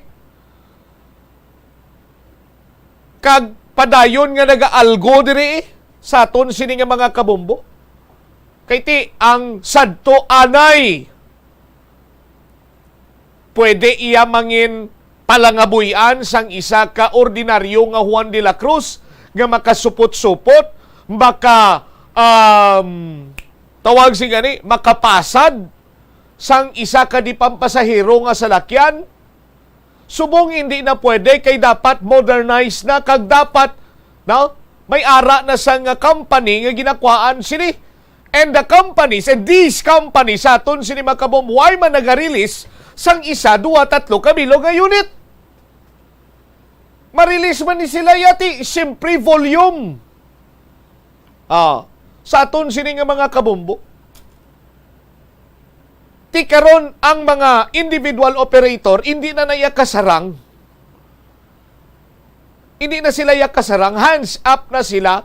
Kag padayon nga nagaalgo diri sa aton sini nga mga kabumbo. Kay ti ang sadto anay pwede iya mangin palangabuyan sang isa ka ordinaryo nga Juan de la Cruz nga makasupot-supot, maka tawag si gani, makapasad sang isa ka di pampasahero nga salakyan. Subong hindi na pwede kay dapat modernize na kag dapat may ara na sang company nga ginakwaan sini. And the companies, and these companies aton sini makabom, why man naga-release sang isa, duwa, tatlo kabilo nga unit. Marilis man ni sila yati, siyempre volume. Sa aton sini nga mga kabumbo. Ti karon ang mga individual operator, hindi na naya kasarang. Hindi na sila yakasarang, hands up na sila.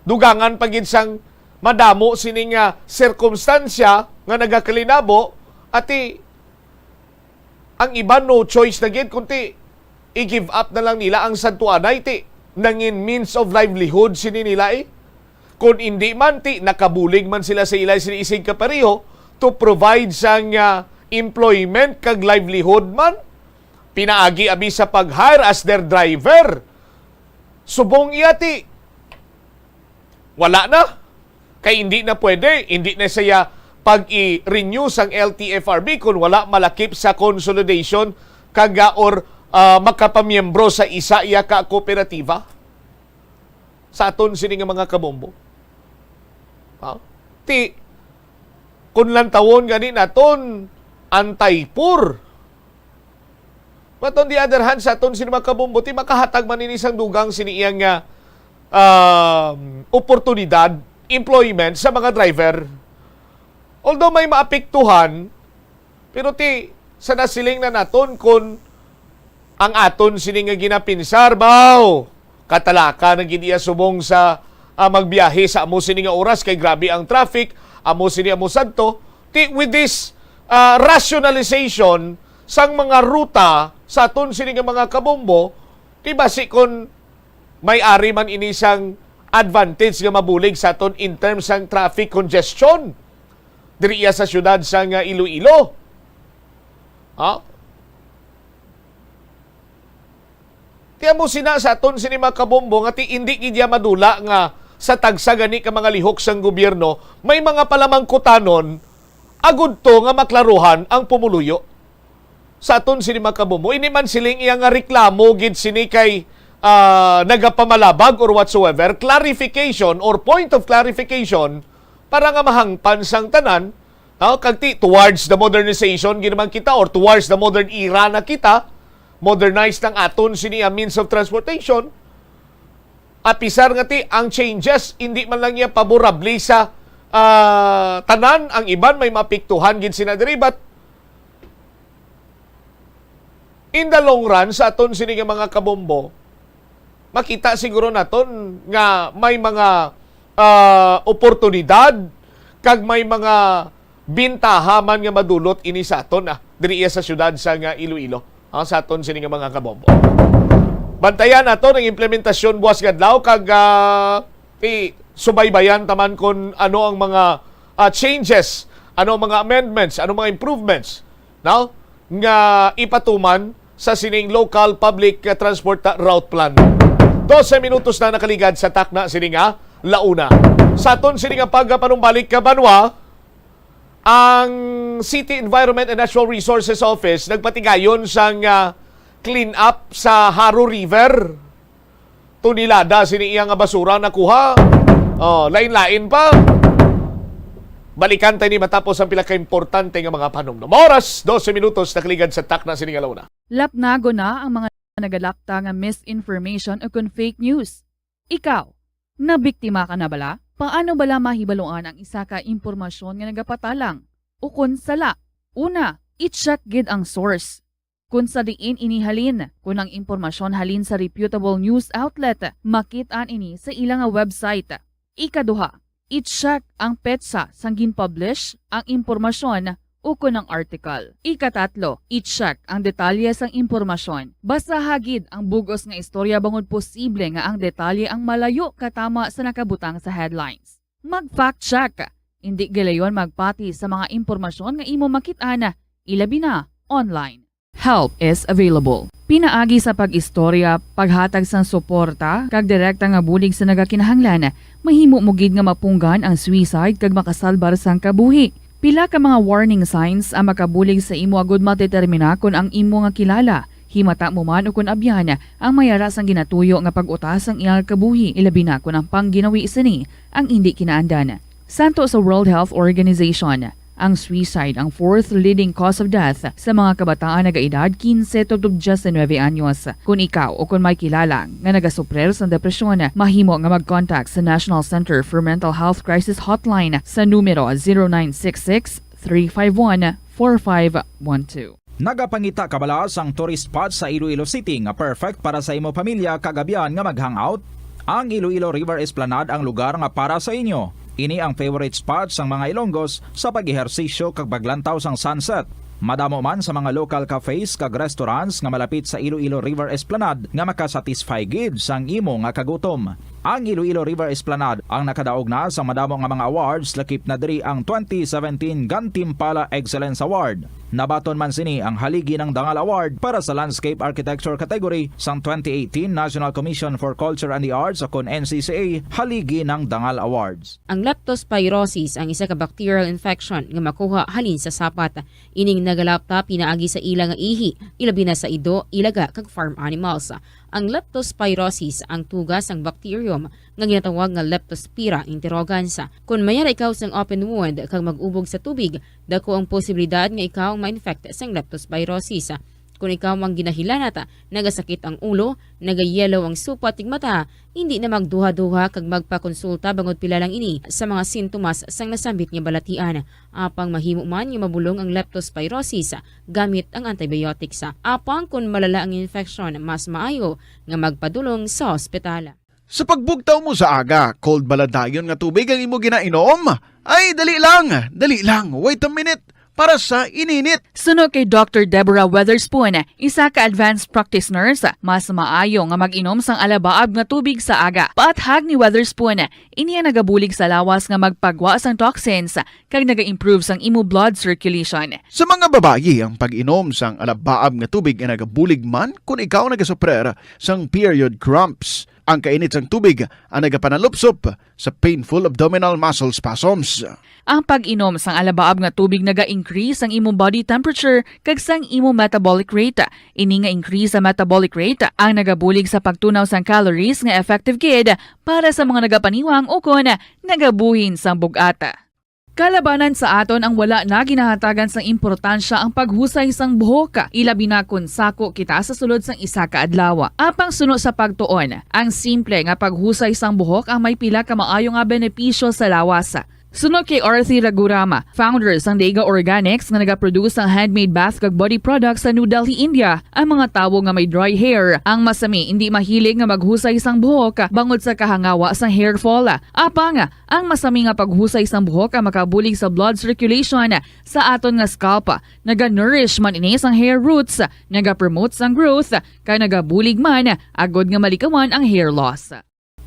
Dugangan pagid sang madamo sining sirkumstansya nga nagakalinabo, ati ang iba no choice na gid kundi i-give up na lang nila ang santuanay ti nangin means of livelihood sini nila Kung hindi man ti nakabulig man sila sa ilay sinisig kapareho to provide sang employment kag livelihood man, pinaagi abi sa pag-hire as their driver. Subong iyati, wala na. Kay hindi na pwede, hindi na siya pag-i-renew sang LTFRB kung wala malakip sa consolidation kaga or makapamiyembro sa isa iya ka kooperatiba. Sa aton sini nga mga kabombo. Kung lang tawon gani naton anti-poor. But on the other hand, sa aton sini mga kabombo, makahatag man ini sang dugang sini iyang oportunidad, employment sa mga driver. Although may maapektuhan, pero sa nasiling na naton kung ang aton sini nga ginapinsar, katalaka na giniya subong sa magbiyahe sa amo sini nga oras kay grabe ang traffic, amo sini amo sadto. With this rationalization sang mga ruta sa aton sini nga mga kabombo, basi kung may-ari man ini sang advantage nga mabulig sa aton in terms sang traffic congestion diri sa syudad sang Iloilo. Tiya mo sina sa aton sini mga kabombo nga hindi gidya madula nga sa tagsa gani ka mga lihok sang gobyerno, may mga palamangkutanon agud to nga maklaruhan ang pumuluyo. Sa aton sini mga kabombo, ini man siling iyang reklamo gid sini kay nagapamalabag or whatsoever, clarification or point of clarification para nga mahangpan sang tanan, kagti towards the modernization ginaman kita or towards the modern era na kita, modernize ng aton sini means of transportation. Apisar nga ang changes hindi man lang niya paborable sa tanan, ang iban may mapiktuhan gid sina diri, but in the long run sa aton sini nga mga kabombo, makita siguro naton nga may mga oportunidad kag may mga bintahaman nga madulot ini sa aton diri sa syudad sa nga Iloilo, sa aton sini nga mga kabombo. Bantayan naton ang implementasyon buwas kadlaw kag subaybayan taman kon ano ang mga changes, ano ang mga amendments, ano mga improvements now nga ipatuman sa sining local public transport route plan. 12 minutos na nakaligad sa takna sini nga launa. Sa aton sini nga pagpanumbalik ka Banwa, ang City Environment and Natural Resources Office nagpatigayon sang clean up sa Haro River. Tunilada sini iyang nga basura nakuha. Lain-lain pa. Balikan tayo ni matapos ang pila ka-importante nga mga panumdum. Oras, 12 minutos nakaligad sa takna sini nga launa. Lapnago na ang mga nagalapta nga misinformation o kung fake news. Ikaw, nabiktima ka na bala? Paano bala mahibaluan ang isa ka impormasyon nga nagapatalang? O kung sala? Una, i-check gid ang source. Kung sa diin inihalin, kung ang impormasyon halin sa reputable news outlet, makitaan ini sa ilang nga website. Ikaduha, i-check ang petsa sang gin-publish ang impormasyon o kung ang article. Ikatatlo, i-check ang detalye sang impormasyon. Basta hagid ang bugos nga istorya bangod posible nga ang detalye ang malayo katama sa nakabutang sa headlines. Mag-fact check. Hindi gilayon magpati sa mga impormasyon nga imo makit-ana, ilabi na online. Help is available. Pinaagi sa pag-istorya, paghatag sang suporta, kag direkta nga bulig sa nagakinahanglan, mahimo mo gid nga mapunggan ang suicide kag makasalbar sang kabuhi. Pila ka mga warning signs ang makabulig sa imo agud matetermina kung ang imo nga kilala, himata mo man o kung abyan ang mayara sang ginatuyo nga pag-utas ang iyang kabuhi, ilabi na kung ang pangginawi sini ang hindi kinaandan. Santo sa World Health Organization, ang suicide ang fourth leading cause of death sa mga kabataan na gaedad 15 to 19 anyos. Kung ikaw o kung may kilala nga nagasuprer sa depresyon, mahimo nga mag-contact sa National Center for Mental Health Crisis Hotline sa numero 0966-351-4512. Nagapangita kabalas ang tourist spot sa Iloilo City nga perfect para sa imo pamilya kagabihan nga mag-hangout. Ang Iloilo River Esplanade ang lugar nga para sa inyo. Ini ang favorite spot sang mga Ilonggos sa pag-ehersisyo kag paglantaw sang sunset. Madamo man sa mga local cafes kag restaurants nga malapit sa Iloilo River Esplanade nga makasatisfy gid sang imo nga kagutom. Ang Iloilo River Esplanade ang nakadaog na sa madamo nga mga awards, lakip na diri ang 2017 Gantimpala Excellence Award. Nabaton man sini ang haligi ng Dangal Award para sa Landscape Architecture category sang 2018 National Commission for Culture and the Arts o kon NCCA haligi ng Dangal Awards. Ang leptospirosis ang isa ka bacterial infection nga makuha halin sa sapat. Ining nagalapta pinaagi sa ilang nga ihi, ilabi na sa ido, ilaga kag farm animals. Ang leptospirosis ang tugas ang bacterium nga ginatawag nga Leptospira interrogans. Kung mayara ikaw sang open wound kag mag-ubog sa tubig, dako ang posibilidad nga ikaw ma-infect sang leptospirosis. Kung ikaw mang ginahilanata, nagasakit ang ulo, nagayelo ang supat tig mata, hindi na magduha-duha kag magpakonsulta bangod pila lang ini sa mga sintomas sang nasambit nga balatian. Apang mahimo man nga mabulong ang leptospirosis gamit ang antibiotics. Apang kung malala ang infection, mas maayo nga magpadulong sa ospital. Sa pagbugtaw mo sa aga, cold baladayon nga tubig ang imo ginainom? Ay, dali lang, wait a minute. Para sa ininit. Suno kay Dr. Deborah Weatherspoon, isa ka advanced practice nurse, mas maayo nga mag-inom sang alabaab nga tubig sa aga. Paathag ni Weatherspoon, iniya nagabulig sa lawas nga magpagwa sang toxins kag naga-improve sang imo blood circulation. Sa mga babayi, ang pag-inom sang alabaab nga tubig ay nagabulig man kung ikaw nagasuprer sang period cramps. Ang kainit sang tubig ang nagapanalupsop sa painful abdominal muscle spasms. Ang pag-inom sang alabaab nga tubig naga-increase ang imong body temperature kag sang imong metabolic rate. Ini nga increase sa metabolic rate ang nagabulig sa pagtunaw sang calories nga effective gid para sa mga nagapaniwang o kon nagabuhin sang bugata. Kalabanan sa aton ang wala na ginahatagan sang importansya ang paghusay sang buhok, ilabi na kun sako kita sa sulod sang isa ka adlaw. Apang suno sa pagtuon, ang simple nga paghusay sang buhok ang may pila ka maayo nga benepisyo sa lawas. Sunod kay Arthi Ragurama, founder sang Dega Organics nga nagaproduce ng handmade bath kag body products sa New Delhi, India. Ang mga tawo nga may dry hair, ang masami hindi mahilig nga maghusay sang buhok bangod sa kahangawa sang hair fall. Apang ang masami nga paghusay sang buhok ang makabulig sa blood circulation sa aton nga scalp. Naga-nourish man ini sang hair roots, naga-promote sang growth, kay nagabulig man agod nga malikawan ang hair loss.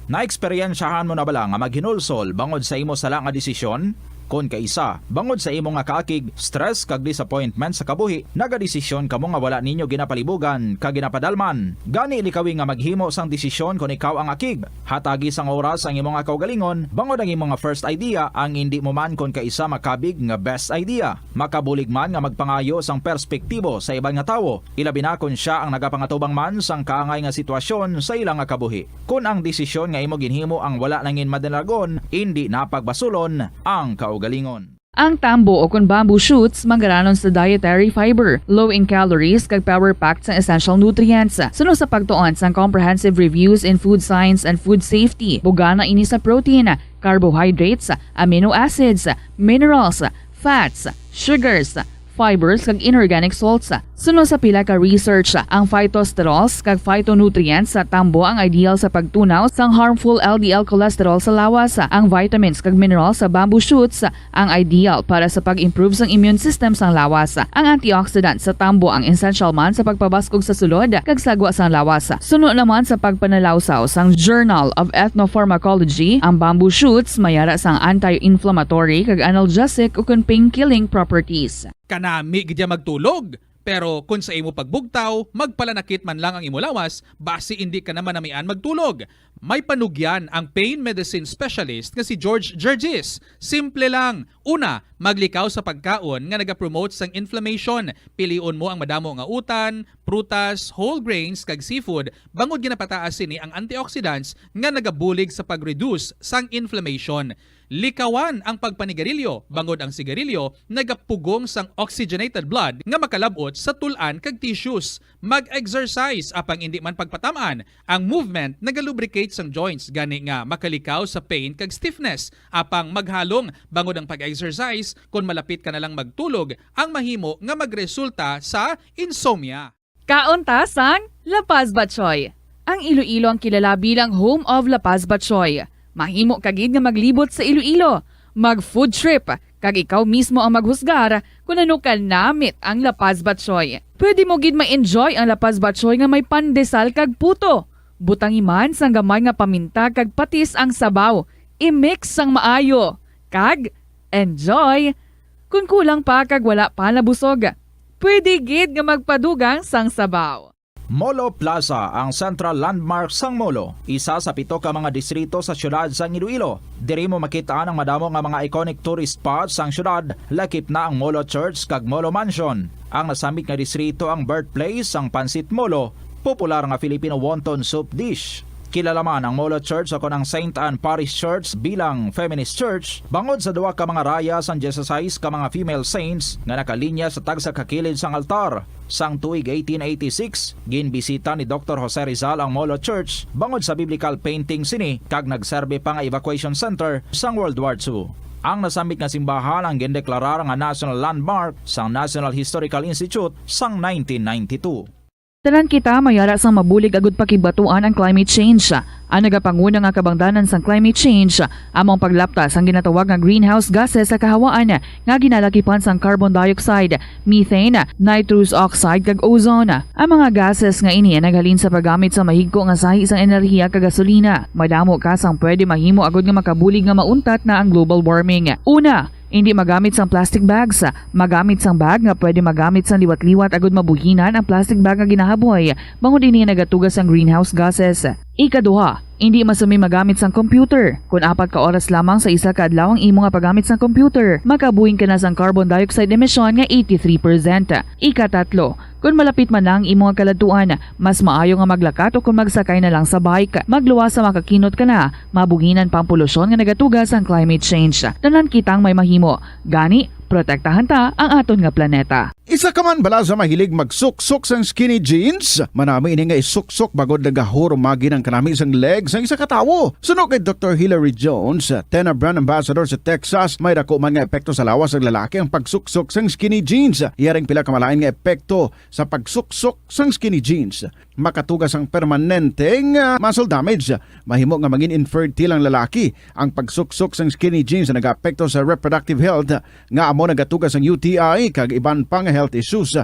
Naeksperyensyahan mo na bala nga maghinulsol bangod sa imo sala nga desisyon? Kon kaisa, bangod sa imo nga kaakig, stress kag disappointment sa kabuhi, nagadesisyon kamo nga wala ninyo ginapalibugan kag ginapadalman. Gani likawi nga maghimo sang desisyon kon ikaw ang akig. Hatagi sang oras ang imo nga kaugalingon, bangod ang imo nga first idea ang hindi mo man kon kaisa makabig nga best idea. Makabulig man nga magpangayo sang perspektibo sa ibang nga tawo, ilabi na kon siya ang nagapangatubang man sang kaangay nga sitwasyon sa ilang nga kabuhi. Kun ang desisyon nga imo ginhimo ang wala nangin madalagon, hindi napagbasulon ang kaugalingon. Ang tambo o kun bamboo shoots manggaranon sa dietary fiber, low in calories kag power-packed sa essential nutrients. Sunod sa pagtuon sang comprehensive reviews in food science and food safety, bugana ini sa protein, carbohydrates, amino acids, minerals, fats, sugars, fibers kag inorganic salts. Sunod sa pila ka research, ang phytosterols kag phytonutrients sa tambo ang ideal sa pagtunaw sang harmful LDL cholesterol sa lawas. Ang vitamins kag minerals sa bamboo shoots ang ideal para sa pag-improve sang immune system sang lawas. Ang antioxidants sa tambo ang essential man sa pagpabaskog sa sulod kag sagwa sang lawas. Sunod naman sa pagpanalawsaw sang Journal of Ethnopharmacology, ang bamboo shoots mayara sang anti-inflammatory kag analgesic ug pain-killing properties. Kanami gidya magtulog. Pero kung sa imo pagbugtaw, magpalanakit man lang ang imo lawas, base hindi ka naman namian magtulog. May panugyan ang pain medicine specialist nga si George Gergis. Simple lang. Una, maglikaw sa pagkaon nga nagapromote sang inflammation. Piliun mo ang madamo nga utan, prutas, whole grains kag seafood bangod ginapataas sini ang antioxidants nga nagabulig sa pag-reduce sang inflammation. Likawan ang pagpanigarilyo, bangod ang sigarilyo nagapugong sang oxygenated blood nga makalabot sa tulan kag tissues. Mag-exercise apang hindi man pagpatamaan. Ang movement nagalubricate sang joints gani nga makalikaw sa pain kag stiffness. Apang maghalong bangod ang pag-exercise kung malapit ka na lang magtulog ang mahimo nga magresulta sa insomnia. Kauntasan, La Paz Batchoy. Ang Iloilo ang kilala bilang home of La Paz Batchoy. Mahimo kagid nga maglibot sa Iloilo, mag-food trip, kag ikaw mismo ang maghusgar kung ano ka namit ang La Paz Batchoy. Pwede mo gid ma-enjoy ang La Paz Batchoy nga may pandesal kag puto. Butangi man sang gamay nga paminta kag patis ang sabaw. I-mix sang maayo. Kag enjoy. Kung kulang pa kag wala pa nabusog, pwede gid nga magpadugang sang sabaw. Molo Plaza ang central landmark sang Molo, isa sa 7 ka mga distrito sa syudad sang Iloilo. Diri mo makitaan ang madamo nga mga iconic tourist spots sang syudad, lakip na ang Molo Church kag Molo Mansion. Ang nasamit nga distrito ang birthplace sang Pansit Molo, popular nga Filipino wonton soup dish. Kilala man ang Molo Church o ang St. Anne Parish Church bilang feminist church bangod sa duwa ka mga raya sang 16 ka mga female saints nga nakalinya sa tagsa kakilid sang altar. Sang tuig 1886, ginbisita ni Dr. Jose Rizal ang Molo Church bangod sa biblical painting sini kag nagserbe pa nga evacuation center sang World War II. Ang nasamit nga simbahan ang gindeklarar nga national landmark sang National Historical Institute sang 1992. Tanan kita mayara sang mabulig agud pakibatuan ang climate change. Ang nagapanguna nga kabangdanan sang climate change among paglaptas ang ginatawag nga greenhouse gases sa kahawaan nga ginalakipan sang carbon dioxide, methane, nitrous oxide kag ozone. Ang mga gases nga ini naghalin sa paggamit sa mahigko nga sahi sang enerhiya kag gasolina. Madamo ka sang pwede mahimo agud nga makabulig nga mauntat na ang global warming. Una, hindi magamit sang plastic bags. Magamit sang bag nga pwede magamit sang liwat-liwat agud mabuhinan ang plastic bag nga ginahaboy bangod ini nagatugas sang greenhouse gases. Ikaduha, hindi masumi magamit sang computer. Kung 4 ka oras lamang sa isa ka adlaw ang imo nga paggamit sang computer, makabuhing ka na sang carbon dioxide emission nga 83%. Ikatatlo, kung malapit man lang imo nga kaladuan, mas maayo nga maglakat o kung magsakay na lang sa bike. Magluwas sa makakinot ka na, mabuhinan pang polusyon nga nagatugas ang climate change. Tanan kitang may mahimo. Gani, Protektahan ta ang aton nga planeta. Isa ka man bala sa mahilig magsuksok sang skinny jeans? Manami ini nga isuksok bagod nagahurumagi ng kanami sang legs ang isa ka tawo. Suno kay Dr. Hilary Jones, Tena Brand Ambassador sa Texas, may dako man nga epekto sa lawas ng lalaki ang pagsuksok sang skinny jeans. Iyaring pila kamalain nga epekto sa pagsuksok sang skinny jeans. Makatugas ang permanenteng muscle damage. Mahimo nga maging infertile ang lalaki. Ang pagsuksok sang skinny jeans na nag-apekto sa reproductive health nga amo nagatugas ang UTI kag iban pang health issues.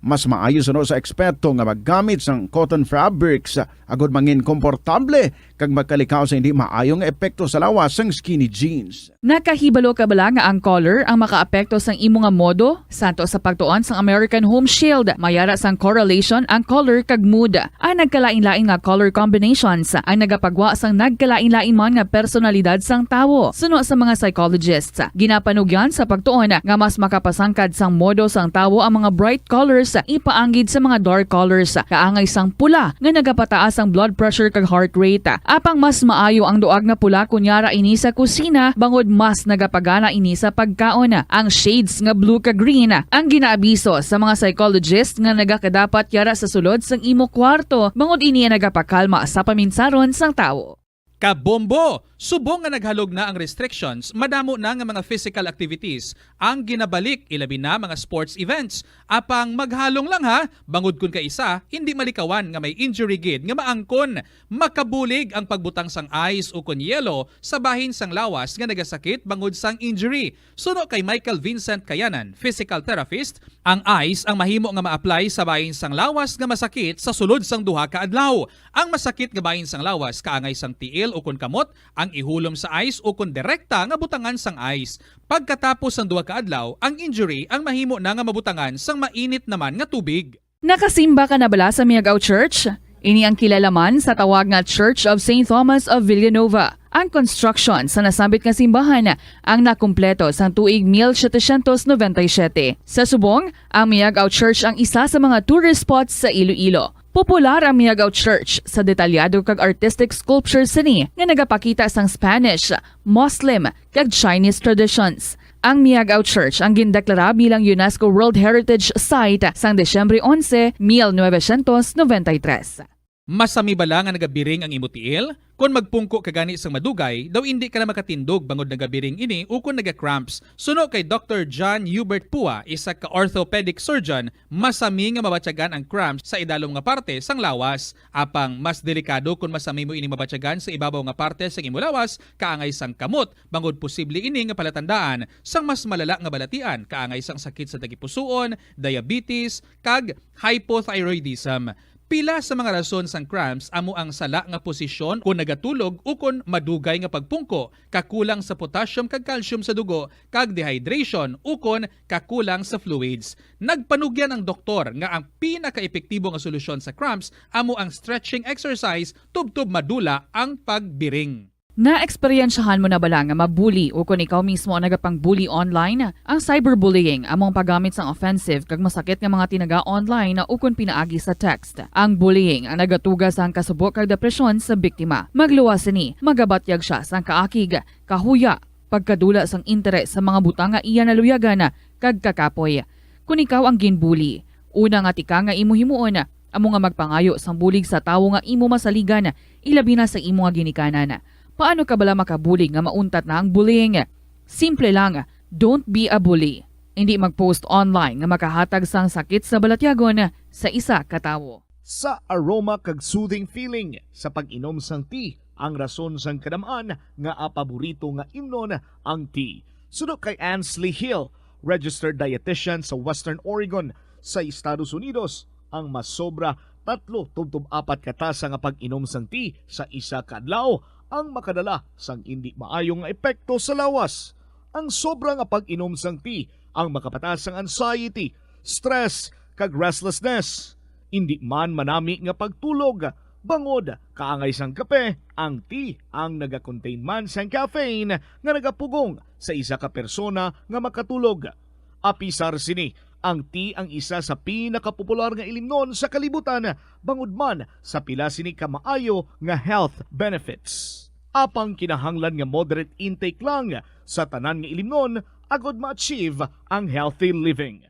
Mas maayo suno sa eksperto nga maggamit sang cotton fabrics agud mangin komportable kag magkalikaw sa hindi maayong epekto sa lawas sang skinny jeans. Nakahibalo ka bala nga ang color ang makaapekto sang imo nga modo? Santo sa pagtuon sang American Home Shield, mayara sang correlation ang color kag mood. Ang nagkalain-lain nga color combinations ang nagapagwa sang nagkalain-lain man nga personalidad sang tawo. Suno sa mga psychologists, ginapanugyan sa pagtuon nga mas makapasangkad sang modo sang tawo ang mga bright colors ipaanggid sa mga dark colors. Kaangay sang pula nga nagapataas ang blood pressure kag heart rate. Apang mas maayo ang duag nga pula kunyara ini sa kusina bangod mas nagapagana ini sa pagkaon. Ang shades nga blue kag green ang ginaabiso sa mga psychologist nga nagakadapat yara sa sulod sang imo kwarto bangod ini nagapakalma sa paminsaron sang tawo. Kabombo! Subong nga naghalog na ang restrictions, madamo na nga mga physical activities ang ginabalik, ilabi na mga sports events. Apang maghalong lang ha, bangod kun ka isa, hindi malikawan nga may injury gid nga maangkon. Makabulig ang pagbutang sang ice o kun yelo sa bahin sang lawas nga nagasakit bangod sang injury. Suno kay Michael Vincent Kayanan, physical therapist, ang ice ang mahimo nga ma-apply sa bahin sang lawas nga masakit sa sulod sang duha ka adlaw. Ang masakit nga bahin sang lawas kaangay sang tiil o kun kamot, ang ihulom sa ice o kun direkta nga butangan sang ice. Pagkatapos ng duha ka adlaw, ang injury ang mahimo na nga mabutangan sang mainit naman nga tubig. Nakasimba ka na bala sa Miagao Church? Ini ang kilalaman sa tawag nga Church of St. Thomas of Villanova. Ang construction sa nasambit nga simbahan ang nakumpleto sa tuig 1797. Sa subong, ang Miagao Church ang isa sa mga tourist spots sa Iloilo. Popular ang Miagao Church sa detalyado kag artistic sculpture sini nga nagapakita sang Spanish, Muslim kag Chinese traditions. Ang Miagao Church ang gindeklara bilang UNESCO World Heritage Site sang Desyembre 11, 1993. Masami bala nga nagabiring ang imo tiil? Kung magpungko ka gani sang madugay, daw hindi ka na makatindog bangod nagabiring ini o kung naga-cramps. Suno kay Dr. John Hubert Pua, isa ka orthopedic surgeon, masami nga mabatyagan ang cramps sa idalom nga parte sang lawas. Apang mas delikado kung masami mo ini mabatyagan sa ibabaw nga parte sang imo lawas, kaangay sang kamot, bangod posible ini nga palatandaan sang mas malala nga balatian, kaangay sang sakit sa tagipusoon, diabetes, kag hypothyroidism. Pila sa mga rason sang cramps amo ang sala nga posisyon kung nagatulog o kung madugay nga pagpungko, kakulang sa potassium kag calcium sa dugo, kag dehydration o kung kakulang sa fluids. Nagpanugyan ang doktor nga ang pinaka-epektibo nga solusyon sa cramps amo ang stretching exercise tubtob madula ang pagbiring. Na-eksperyensyahan mo na bala nga mabuli o kung ikaw mismo ang nagapang-bully online? Ang cyberbullying among paggamit sang offensive kag masakit nga mga tinaga online na ukon pinaagi sa text. Ang bullying ang nagatugas sang kasubok kag depresyon sa biktima. Magluwas ni, magabatyag siya sang kaakig, kahuya, pagkadula sang interes sa mga butang nga iya naluyagan kag kakapoy. Kung ikaw ang ginbully, una nga tika nga imo himuon, amo nga magpangayo sang bulig sa tawo nga imo masaligan, ilabi na sa imo nga ginikanan. Paano ka bala makabuli nga mauntat na ang bullying? Simple lang, don't be a bully. Hindi mag-post online nga makahatag sang sakit sa balatyagon sa isa ka tawo. Sa aroma kag soothing feeling sa pag-inom sang tea, ang rason sang kadamaan nga paborito nga imnon ang tea. Sunod kay Ansley Hill, registered dietitian sa Western Oregon sa Estados Unidos, ang mas sobra 3-4 katasa nga pag-inom sang tea sa isa ka adlaw ang makadala sang hindi maayong epekto sa lawas. Ang sobra nga pag-inom sang tea ang makapataas sang anxiety, stress, kag restlessness. Hindi man manami nga pagtulog, bangod kaangay sang kape, ang tea ang naga-contain man sang caffeine nga nagapugong sa isa ka persona nga makatulog. Apisar sini, ang tea ang isa sa pinakapopular nga ilimnon sa kalibutan, bangod man sa pila sini ka maayo nga health benefits. apang kinahanglan nga moderate intake lang sa tanan nga ilimnon agod ma-achieve ang healthy living.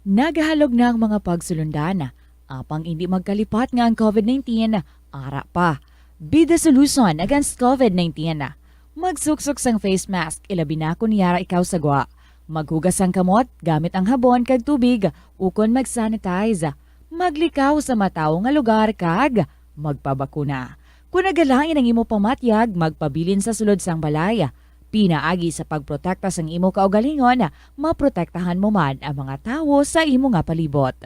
Nagahalog na ang mga pagsulundan, apang hindi magkalipat nga ang COVID-19, ara pa. Be the solution against COVID-19. Magsuksok sang face mask, ilabi na kung niyara ikaw sagwa. Maghugas ang kamot gamit ang habon kag tubig, ukon mag-sanitize. Maglikaw sa mataw nga lugar kag magpabakuna. Kung nagalain ang imo pamatyag, magpabilin sa sulod sang balay. Pinaagi sa pagprotekta sang imo kaugalingon, maprotektahan mo man ang mga tawo sa imo nga palibot.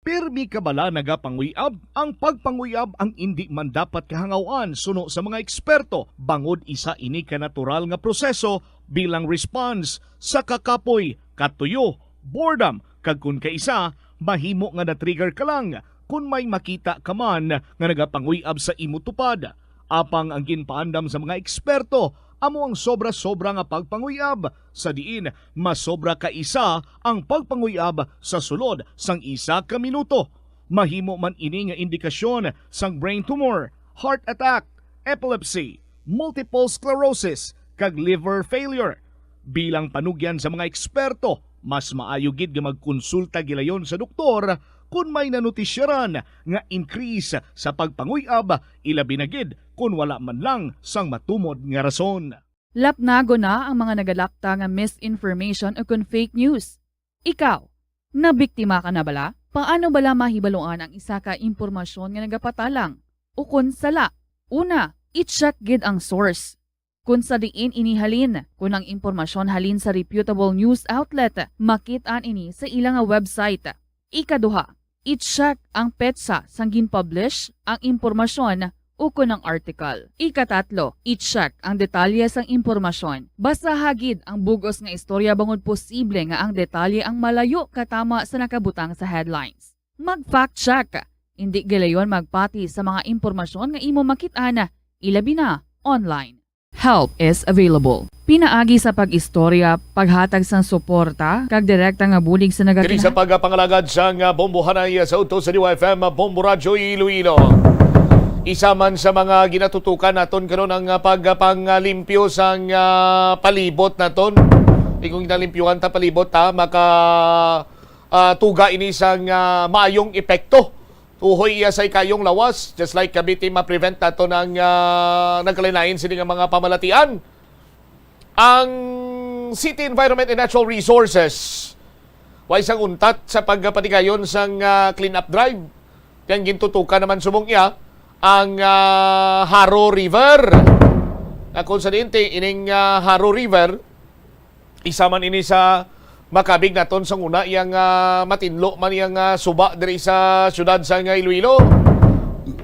Pirmi kabala nagapanguyab, ang pagpanguyab ang hindi man dapat kahangawan suno sa mga eksperto bangod isa ini ka natural nga proseso bilang response sa kakapoy, katuyo, boredom, kag kun kaisa mahimo nga na-trigger ka lang kung may makita ka man nga nagapanguyab sa imo tupad. Apang ang ginpaandam sa mga eksperto amo ang sobra-sobra nga pagpanguyab sa diin masobra ka isa ang pagpanguyab sa sulod sang isa ka minuto. Mahimo man ini nga indikasyon sang brain tumor, heart attack, epilepsy, multiple sclerosis kag liver failure. Bilang panugyan sa mga eksperto, mas maayo gid nga magkonsulta gilayon sa doktor kung may nanutisyaran nga increase sa pagpanguyab, ilabi na gid kung wala man lang sang matumod nga rason. Lapnago na ang mga nagalakta nga misinformation o kung fake news. Ikaw, nabiktima ka na bala? Paano bala mahibaluan ang isa ka impormasyon nga nagapatalang? O kung sala? Una, i-check gid ang source. Kung sa diin inihalin, kung ang impormasyon halin sa reputable news outlet, makit-an ini sa ilang nga website. Ikaduha, i-check ang petsa sang gin-publish ang impormasyon o kung ang article. Ikatatlo, i-check ang detalye sang impormasyon. Basta hagid ang bugos nga istorya bangod posible nga ang detalye ang malayo katama sa nakabutang sa headlines. Mag-fact check. Hindi gilayon magpati sa mga impormasyon nga imo makit-ana, ilabi na online. Help is available. Pinaagi sa pag-istorya, paghatag sang suporta, kag direkta nga bulig sa Kini sa nagakinahanglan. pagpangalagad sang bombohanay sa uto sa Diwa FM Bombo Radyo Iloilo. Isa man sa mga ginatutukan naton karon ang pagpanglimpyo sang palibot naton. Kung nalimpyuhan ta palibot ta maka tuga ini sang maayong epekto. Uhoy iya sa ikayong lawas, just like Cavite ma-prevent nato ng nagkalinain sila ng mga pamalatian. Ang City Environment and Natural Resources way isang untat sa pagpatigayon sang clean-up drive. Kaya gintutukan naman sumong iya ang Haro River. Kung sa diinte, ining Haro River, isa man ini sa makabig naton sang una yang matinlo man yang suba diri sa syudad sa Iloilo.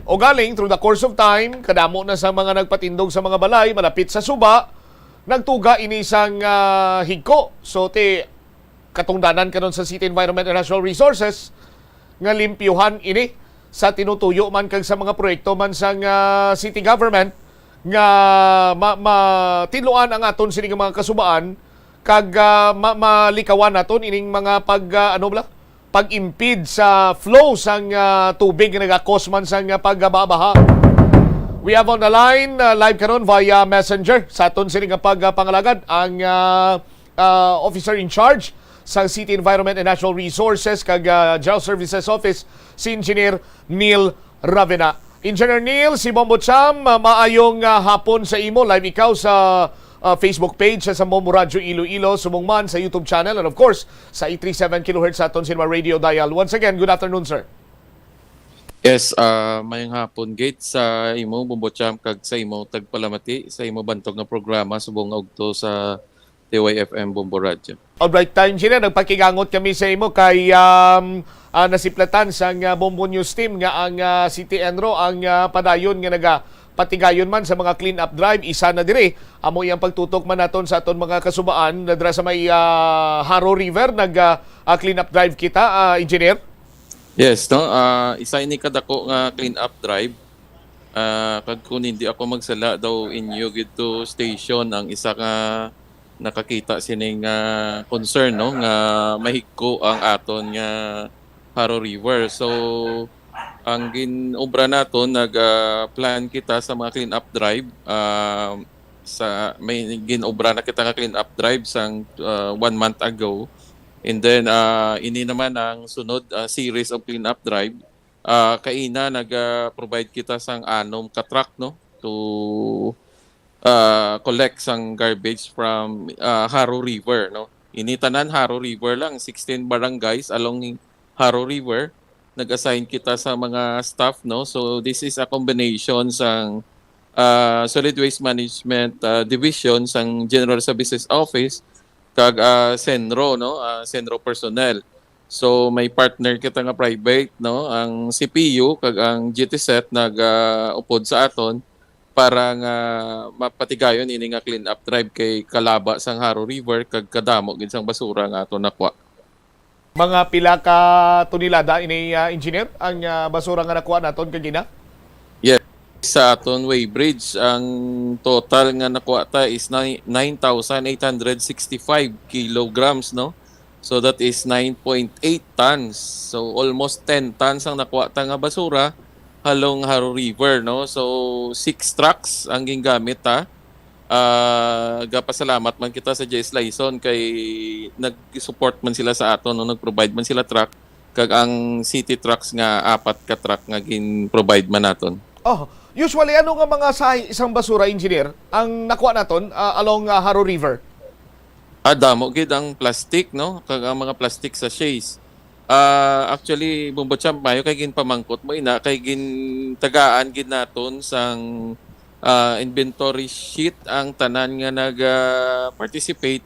O galing through the course of time, kadamo na sa mga nagpatindog sa mga balay malapit sa suba, nagtuga ini sang higko. So katungdanan kanon sa City Environment and Natural Resources nga limpyuhan ini sa tinutuyo man kag sa mga proyekto man sang city government nga matinluan ang aton sining mga kasubaan kag malikawan naton ining mga pag-impede sa flow sang tubig nga nagakos man sang pagbabaha. We have on the line live karon via Messenger sa aton sining pagpangalagad ang officer in charge sa City Environment and Natural Resources kag General Services Office si Engineer Neil Ravena. Engineer Neil, si Bombo Cham, maayong hapon sa imo. Live ikaw sa Facebook page sa Bombo Radyo Iloilo, sumungman sa YouTube channel, and of course, sa 837 kHz sa aton Cinema Radio Dial. Once again, good afternoon, sir. Yes, mayang hapon gate sa imo Bombo Cham kag sa imo tagpalamati sa imo bantog nga programa subong ugto sa TYFM Bombo Radyo. Alright, time Engineer, nagpakigangot kami sa imo kay nasiplatan sa Bombo News team nga ang City Enro ang padayon nga nagapatigayon man sa mga clean up drive. Isa na dire amo iyang pagtutok man naton sa aton mga kasubaan na dira sa may Haro River nag clean up drive kita, Engineer. Yes, no. Isa ini kadako nga clean up drive. Kag kun hindi ako magsala daw inyo gito station ang isa ka nakakita sining concern no nga mahigko ang aton nga Haro River. So ang ginobra naton nag-plan kita sa mga clean up drive sa may ginobra na kita nga clean up drive sang 1 month ago. And then ini naman ang sunod series of clean up drive. Kaina nag-provide kita sang anom ka truck no to collect sang garbage from Haro River no. Ini tanan Haro River lang, 16 barangays along Haro River. Nag-assign kita sa mga staff no. So this is a combination sang Solid Waste Management Division sang General Services Office kag Senro no, Senro personnel. So may partner kita nga private no, ang CPU kag ang GTSET nag-upod sa aton para nga mapatigayon ini nga clean up drive kay kalaba sang Haro River kag kadamo gid sang basura nga aton nakuha. Mga pila ka tonelada ini engineer ang basura nga nakuha naton kagina? Yes, sa aton weighbridge ang total nga nakuha ta is 9,865 kilograms no. So that is 9.8 tons. So almost 10 tons ang nakuha ta nga basura halong Haro River no. So 6 trucks ang gingamit ta. Gapasalamat man kita sa Jess Lyson kay nag-support man sila sa aton no, nag-provide man sila truck kag ang city trucks nga 4 ka truck nga gin-provide man naton. Oh, usually ano nga mga sa isang basura engineer ang nakuha naton along Haro River? Damo gid ang plastic no, kag ang mga plastic sa sachets. Actually Bumbo Champ mayo kay gin pamangkot mo ina kay gin tagaan gid naton sang inventory sheet ang tanan nga nag-participate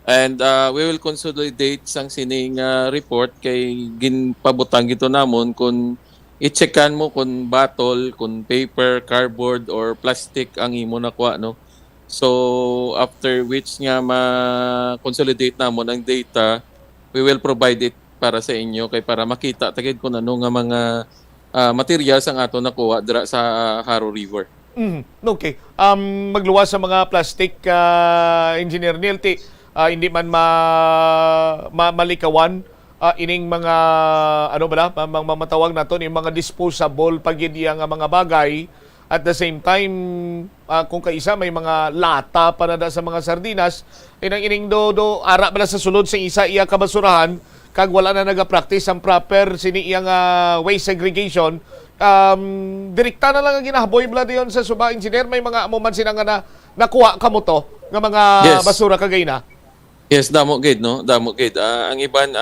and we will consolidate sang sining report kay ginpabutang gito namon kung i-checkan mo kung bottle, kung paper, cardboard or plastic ang imo nakuha no. So after which nga ma-consolidate namon ang data, we will provide it para sa inyo kay para makita tagid kung ano nga mga materials ang ato nakuha dira sa Haro River. Okay. Magluwas sa mga plastic engineer Nilti, hindi man malikawan ining mga ano bala matawag nato ni mga disposable pagid nga mga bagay. At the same time kung kaisa may mga lata para na sa mga sardinas ining do ara bala sa sulod sa isa iya kabasurahan kag wala na naga-practice ang proper sini iyang waste segregation. Direkta na lang ang ginahaboy bala diyon sa suba engineer, may mga amuman sila nga nakuha kamo to nga mga basura kagay na. Yes, damo gid no, damo gid. Ang iban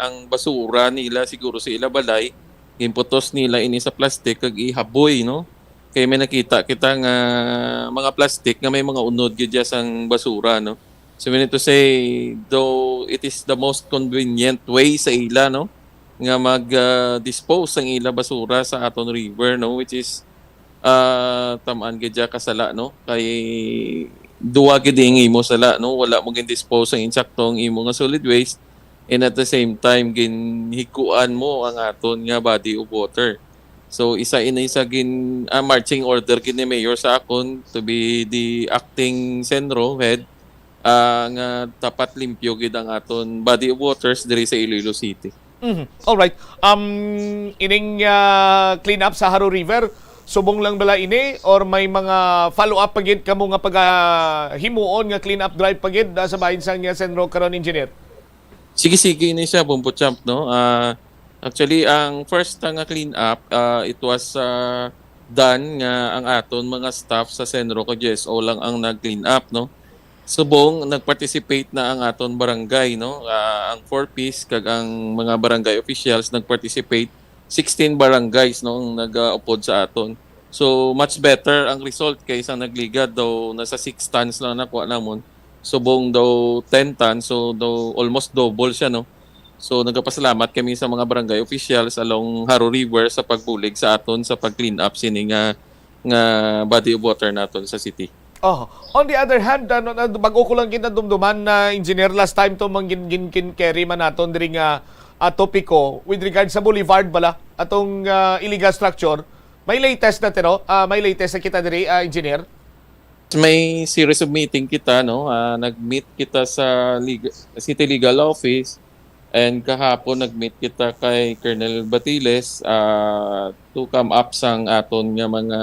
ang basura nila siguro sa ila balay ginputos nila ini sa plastic kag ihaboy no. Kay may nakita kita nga mga plastic nga may mga unod gid sang basura no. So we need to say though it is the most convenient way sa ila no nga mag-dispose ang ila basura sa aton river no, which is tamaan gid kasala no kay duwa gid imo sala no, wala mo gin-dispose ang insaktong imo nga solid waste and at the same time ginhikuan mo ang aton nga body of water. So isa gin marching order gid ni Mayor sa akon to be the acting Senro head nga tapat limpyo gid ang aton body of waters diri sa Iloilo City. All right. Ining clean up sa Haro River, subong lang bala ini or may mga follow up pagid kamo nga himuon nga clean up drive pagid sa bahin sang Senro karon engineer? Sige ni siya Bumbo Champ no. Actually ang first nga clean up it was done nga ang aton mga staff sa Senro ko GSO lang ang nag-clean up no. Subong nag-participate na ang aton barangay no, ang 4Ps kag ang mga barangay officials nag-participate, 16 barangays no ang nag-upod sa aton. So much better ang result kaysa nagligad daw nasa 6 tons lang nakuha namon. Subong daw 10 tons, so daw almost double siya no. So nagpasalamat kami sa mga barangay officials along Haro River sa pagbulig sa aton sa pag-clean up sini nga body of water naton sa city. On the other hand, bago ko lang kinadumduman na engineer last time to carry man naton diri nga topiko with regard sa boulevard bala atong illegal structure. May latest na tino, may latest na kita diri engineer. May series of meeting kita no, nag-meet kita sa City Legal Office And kahapon nag-meet kita kay Colonel Batiles to come up sang aton nga mga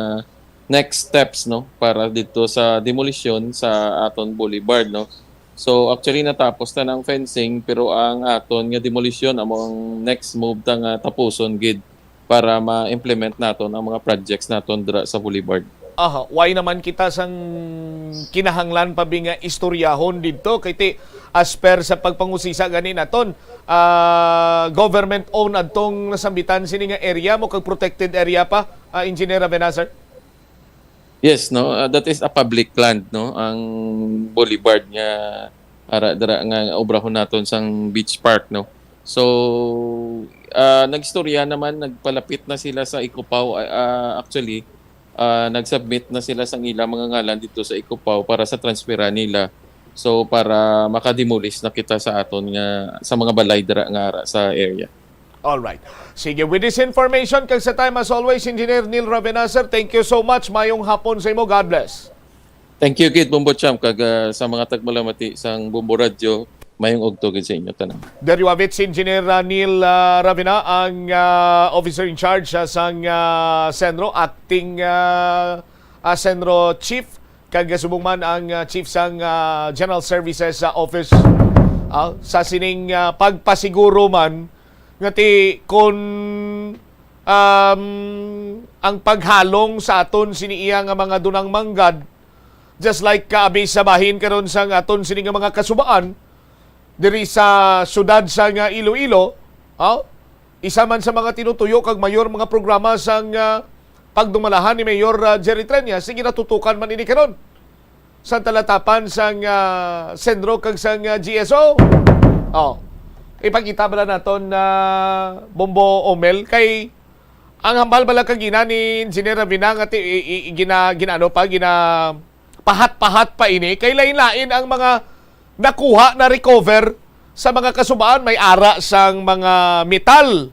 next steps no para dito sa demolition sa aton boulevard no. So actually natapos na ng fencing pero ang aton nga demolition among next move ta nga tapuson gid para ma-implement naton ang mga projects naton dira sa boulevard. Aha, why naman kita sang kinahanglan pa nga istoryahon dito kay ti as per sa pagpangusisa gani naton government owned adtong nasambitan sini nga area mo kag protected area pa, Engineer Abenazar? Yes, no, that is a public land, no, ang boulevard nga ara dara nga obrahon naton sang beach park, no. So, nagstorya naman, nagpalapit na sila sa Ikupaw, actually, nagsubmit na sila sa ilang mga ngalan dito sa Ikupaw para sa transferan nila. So, para makademolish na kita sa aton nga sa mga balay dara nga ara sa area. All right. Sige, with this information, kag sa time as always, Engineer Neil Rabenazar, thank you so much. Mayong hapon sa imo. God bless. Thank you, Kid Bumbo Champ, kag sa mga tagmalamati sang Bumbo Radio, mayong ugto gid sa inyo tanan. There you have it, si Engineer Neil Ravena, ang officer in charge sang Senro, acting Senro Chief, kag subong man ang Chief sang General Services Office. Sa sining pagpasiguro man, ngati kung ang paghalong sa aton siniiya nga mga dunang manggad, just like kaabi sa bahin karon sang aton sini nga mga kasubaan, diri sa syudad sa nga Iloilo, isa man sa mga tinutuyo kag mayor mga programa sang pagdumalahan ni Mayor Jerry Treñas, sige natutukan man ini karon sa talatapan sang Senro kag sang GSO. Ipakita bala naton na Bombo Omel kay ang hambal bala kag gina ni Engineer Ravena nga gina pahat-pahat pa ini kay lain-lain ang mga nakuha na recover sa mga kasubaan. May ara sang mga metal,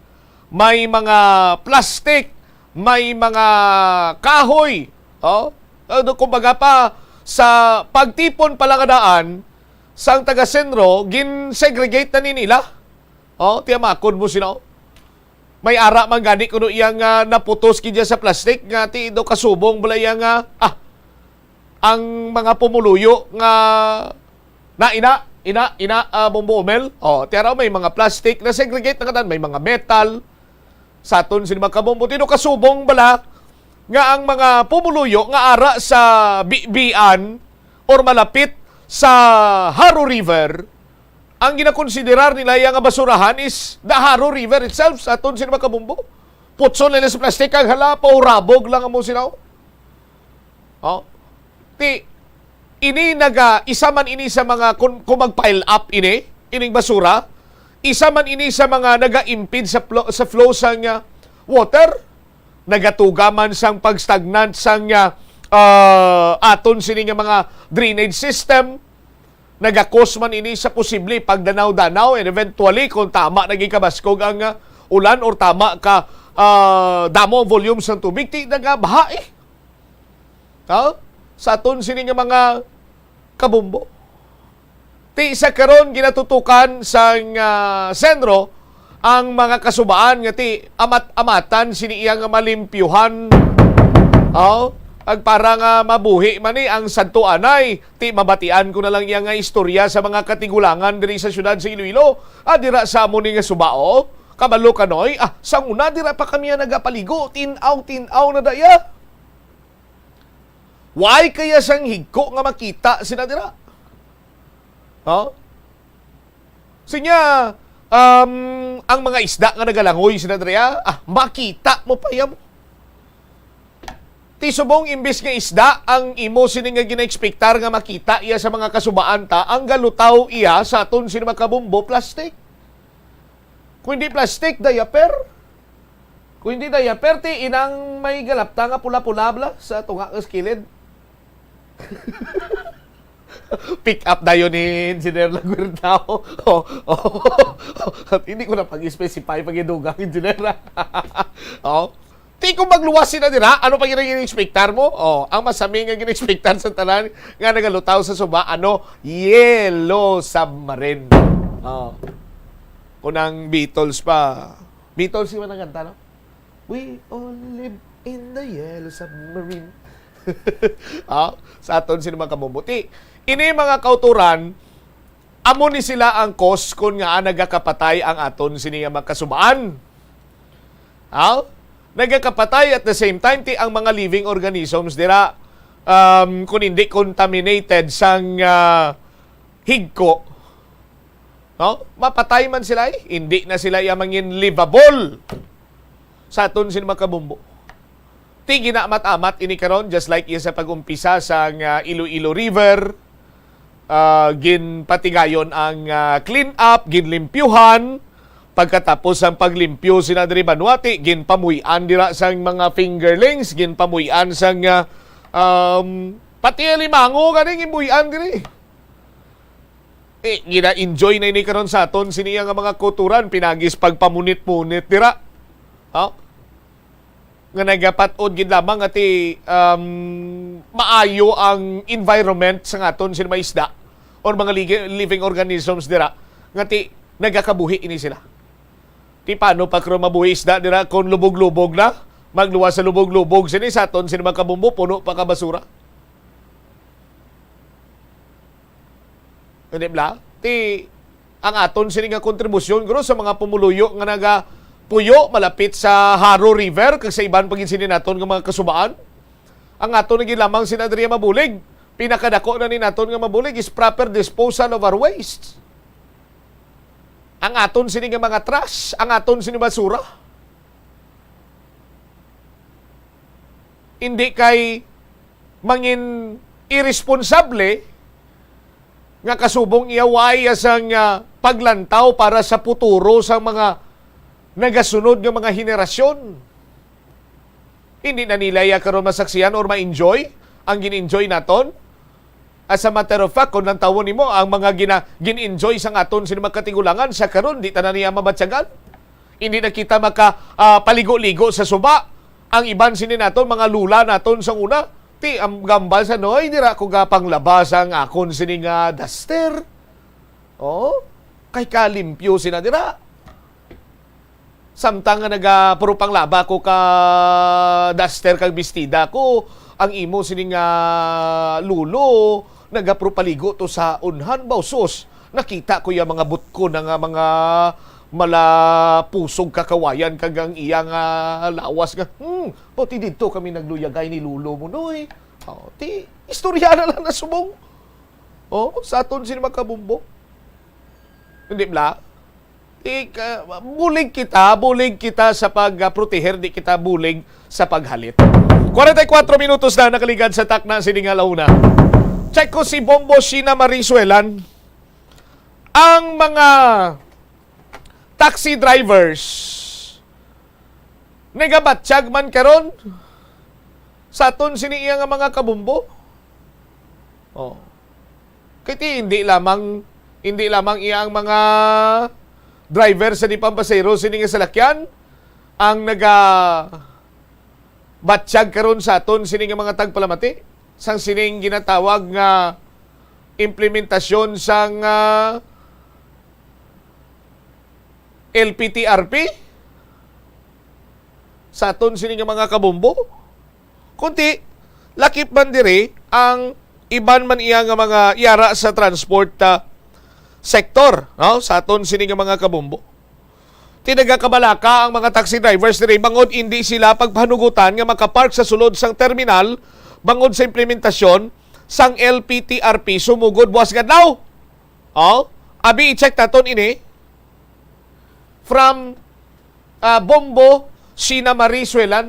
may mga plastic, may mga kahoy. Kumbaga pa sa pagtipon palangadaan sang taga Senro, gin-segregate na nila. Tiyamakon mo sila. May ara man gani kuno iyang naputos kidya sa plastic nga ti do kasubong bala iyang ang mga pumuluyo nga na ina Bombo Omel. Tiyara may mga plastic na segregate na kadan, may mga metal. Sa aton sini makabombo tino kasubong bala nga ang mga pumuluyo nga ara sa bian or malapit sa Haro River, ang ginakonsiderar nila yung basurahan is the Haro River itself. Sa aton sini makabombo, putson nila sa plastic kag hala pa urabog lang mo sila. Ini isa man ini sa mga kung mag-pile up ining basura, isa man ini sa mga naga-impede sa flow sang water, nagatuga man sang pagstagnant sang aton sini nga mga drainage system, nagakos man ini sa posible pagdanaw-danaw, and eventually kung tama naging kabaskog ang ulan or tama ka damo volume sang tubig, ti nagabaha sa aton sini nga mga kabumbo. Ti isa karon ginatutukan sang Senro ang mga kasubaan nga ti amat-amatan sini iyang malimpyuhan. Ag para nga mabuhi man ang Santo Anay, ti mabatian ko na lang iyang istorya sa mga katigulangan diri sa syudad sa Iloilo. Dira sa amo ni nga subao, kabalo kanoy, sang una dira pa kami nagapaligo, tinaw na daya. Why kaya sang higko nga makita sina dira? Sinya, ang mga isda nga nagalangoy sina dira, makita mo pa yan. Ti subong imbis nga isda, ang imo sini nga gina-expectar nga makita iya sa mga kasubaan ta, ang galutaw iya sa aton sini makabumbo, plastic. Kung hindi plastic, diaper. Kung hindi diaper, ti inang may galapta nga pula-pula bla sa tunga ng skilid. Pick up na yun ni Engineer Laguirtao. Hindi ko na pag-specify pag-idugang Engineer. Di kung magluwasin na nila, ano pa gina-expectar mo? Ang masami nga gina-expectar sa tanan nga nagalutaw sa suba, yellow submarine. Kunang Beatles pa. Beatles yung nagkanta, no? We all live in the yellow submarine. Sa aton sino mga kabumbuti. Ini mga kauturan, amo ni sila ang cause kung nga nagakapatay ang aton siniya makasubaan. Nagakapatay at the same time ti ang mga living organisms dira kung hindi contaminated sang higko. Mapatay man sila hindi na sila yamangin livable sa aton sin makabumbo. Ti ginaamat-amat ini karon just like sa pag-umpisa sa Iloilo River, ginpatigayon ang clean up, ginlimpyuhan. Pagkatapos ang paglimpyo sina diri Banuati, ginpamuy-an dira sang mga fingerlings, ginpamuy-an sang pati limango kaning imuy-an diri. Gina-enjoy na ini karon sa aton siniya nga mga kulturan, pinagis pagpamunit-munit dira. Nga nagapat-od gid lamang ati maayo ang environment sa aton sila mga isda or mga living organisms dira nga ti nagakabuhi ini sila. Ti paano pa kro mabuhi isda dira kung lubog-lubog na magluwas sa lubog-lubog sini sa aton sila mga kabumbo puno pa ka basura. Hindi ba? Ang aton sini nga kontribusyon guro sa mga pumuluyo nga puyo malapit sa Haro River kag sa iban pagin sini naton nga mga kasubaan. Ang aton naging lamang sinadriya mabulig. Pinakadako na ni naton nga mabulig is proper disposal of our waste. Ang aton sini nga mga trash, ang aton sini basura. Hindi kay mangin irresponsable nga kasubong iyaway sang paglantaw para sa puturo sa mga nagasunod ng mga henerasyon. Hindi na nila karon masaksiyan or ma-enjoy ang gin-enjoy naton. As a matter of fact, kung nantawon nimo ang mga gin-enjoy sang aton sino magkatigulangan sa karon di ta na niya mabatyagan. Hindi na kita paligo-ligo sa suba. Ang iban sini naton mga lula naton sang una. Ti ang gambal sa noy dira ko gapang labas ang akon sini nga duster. Kay kalimpyo sina dira. Samtang nga puro pang laba ko ka duster kag bestida ko, ang imo sini nga lulo nagapro paligo to sa unhan bawsos. Nakita ko ya mga butko na nga mga malapusog kakawayan kag ang iyang lawas nga pati dito kami nagluyagay ni lulo mo noy. Ti istorya na lang na subong. Sa aton sini makabumbo. Hindi bla? Bulig kita sa pagproteher, di kita bulig sa paghalit. 44 minutos na nakaligad sa takna sini nga launa. Check ko si Bombo Sheena Marisuelan. Ang mga taxi drivers nagabatsyag man karon sa aton sini iya nga mga kabumbo. Kaya hindi lamang iya ang mga driver sa di pampasero sini nga salakyan ang batsyag karon sa aton sini nga mga tagpalamati sang sining ginatawag nga implementasyon sang LPTRP sa aton sini nga mga kabumbo. Kunti lakip man diri ang iban man iya nga mga yara sa transport sector, sa aton sini nga mga kabumbo. Tinagakabalaka ang mga taxi drivers diri bangod hindi sila pagpanugutan nga makapark sa sulod sang terminal bangod sa implementasyon sang LPTRP sumugod buwas gadlaw. Abi i-check naton ini from Bombo Sheena Marisuelan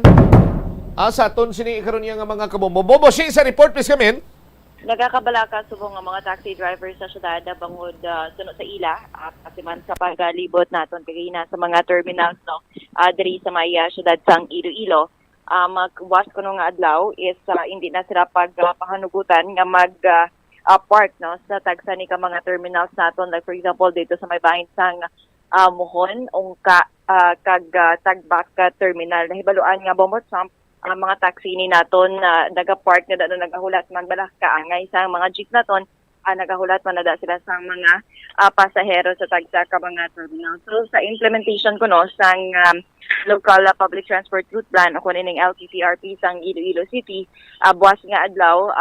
sa aton sini karon nga mga kabombo. Bombo, sa report please come in. Nagakabalaka subong nga mga taxi drivers sa syudad bangod sunod sa ila kasi man sa paglibot naton kagina sa mga terminals diri sa may syudad sang Iloilo. Magwas kuno nga adlaw is hindi na sila pagpahanugutan nga mag park sa tagsa ni ka mga terminals naton, like for example dito sa may bahin sang Muhon ungka kag Tagbak terminal. Nahibaluan nga Bombo Trump ang mga taxi ni naton na nagapark na nagahulat man bala kaangay sa mga jeep naton nagahulat man na sila sa mga pasahero sa tagsa ka mga terminal. So sa implementation ko no sang local public transport route plan ako ning LTTRP sang Iloilo City, buwas nga adlaw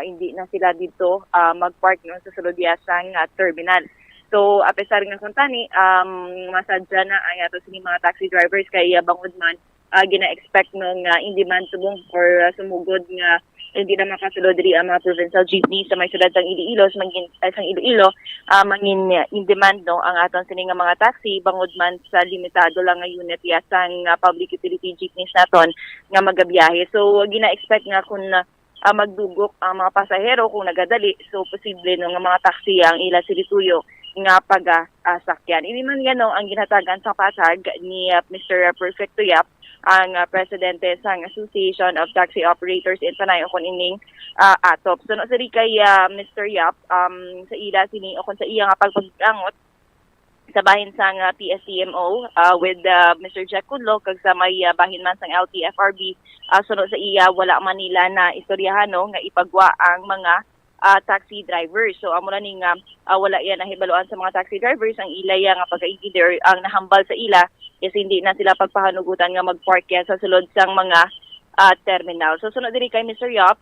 hindi na sila dito magpark no sa sulod sang terminal. So, apesar nga kung tani, masadya na ang ato sini mga taxi drivers kay bangod man gina-expect nung in-demand subong for sumugod nga hindi na makasulod diri ang mga provincial jeepney sa may sudad sang Iloilo, sang Iloilo, mangin in-demand no ang aton sini nga mga taxi bangod man sa limitado lang nga unit ya sang public utility jeepneys naton nga magabiyahe. So, gina-expect nga kung magdugok ang mga pasahero kung nagadali, so posible no nga mga taxi ang ila silituyo nga pagasakyan. Ini man yan no, ang ginatagan sa pasag ni Mr. Perfecto Yap, ang presidente sang Association of Taxi Operators in Panay okon ining atop. So no siri kay Mr. Yap sa ila sini okon sa iya nga pagpagangot sa bahin sang PSCMO with Mr. Jack Kudlo kag sa may bahin man sang LTFRB sunod sa iya wala man nila na istoryahan no nga ipagwa ang mga taxi drivers. So amo na ning wala yan nahibaluan sa mga taxi drivers ang ilaya nga pagka-either ang nahambal sa ila is hindi na sila pagpahanugutan nga mag-park yan sa sulod sang mga terminal. So sunod diri kay Mr. Yap,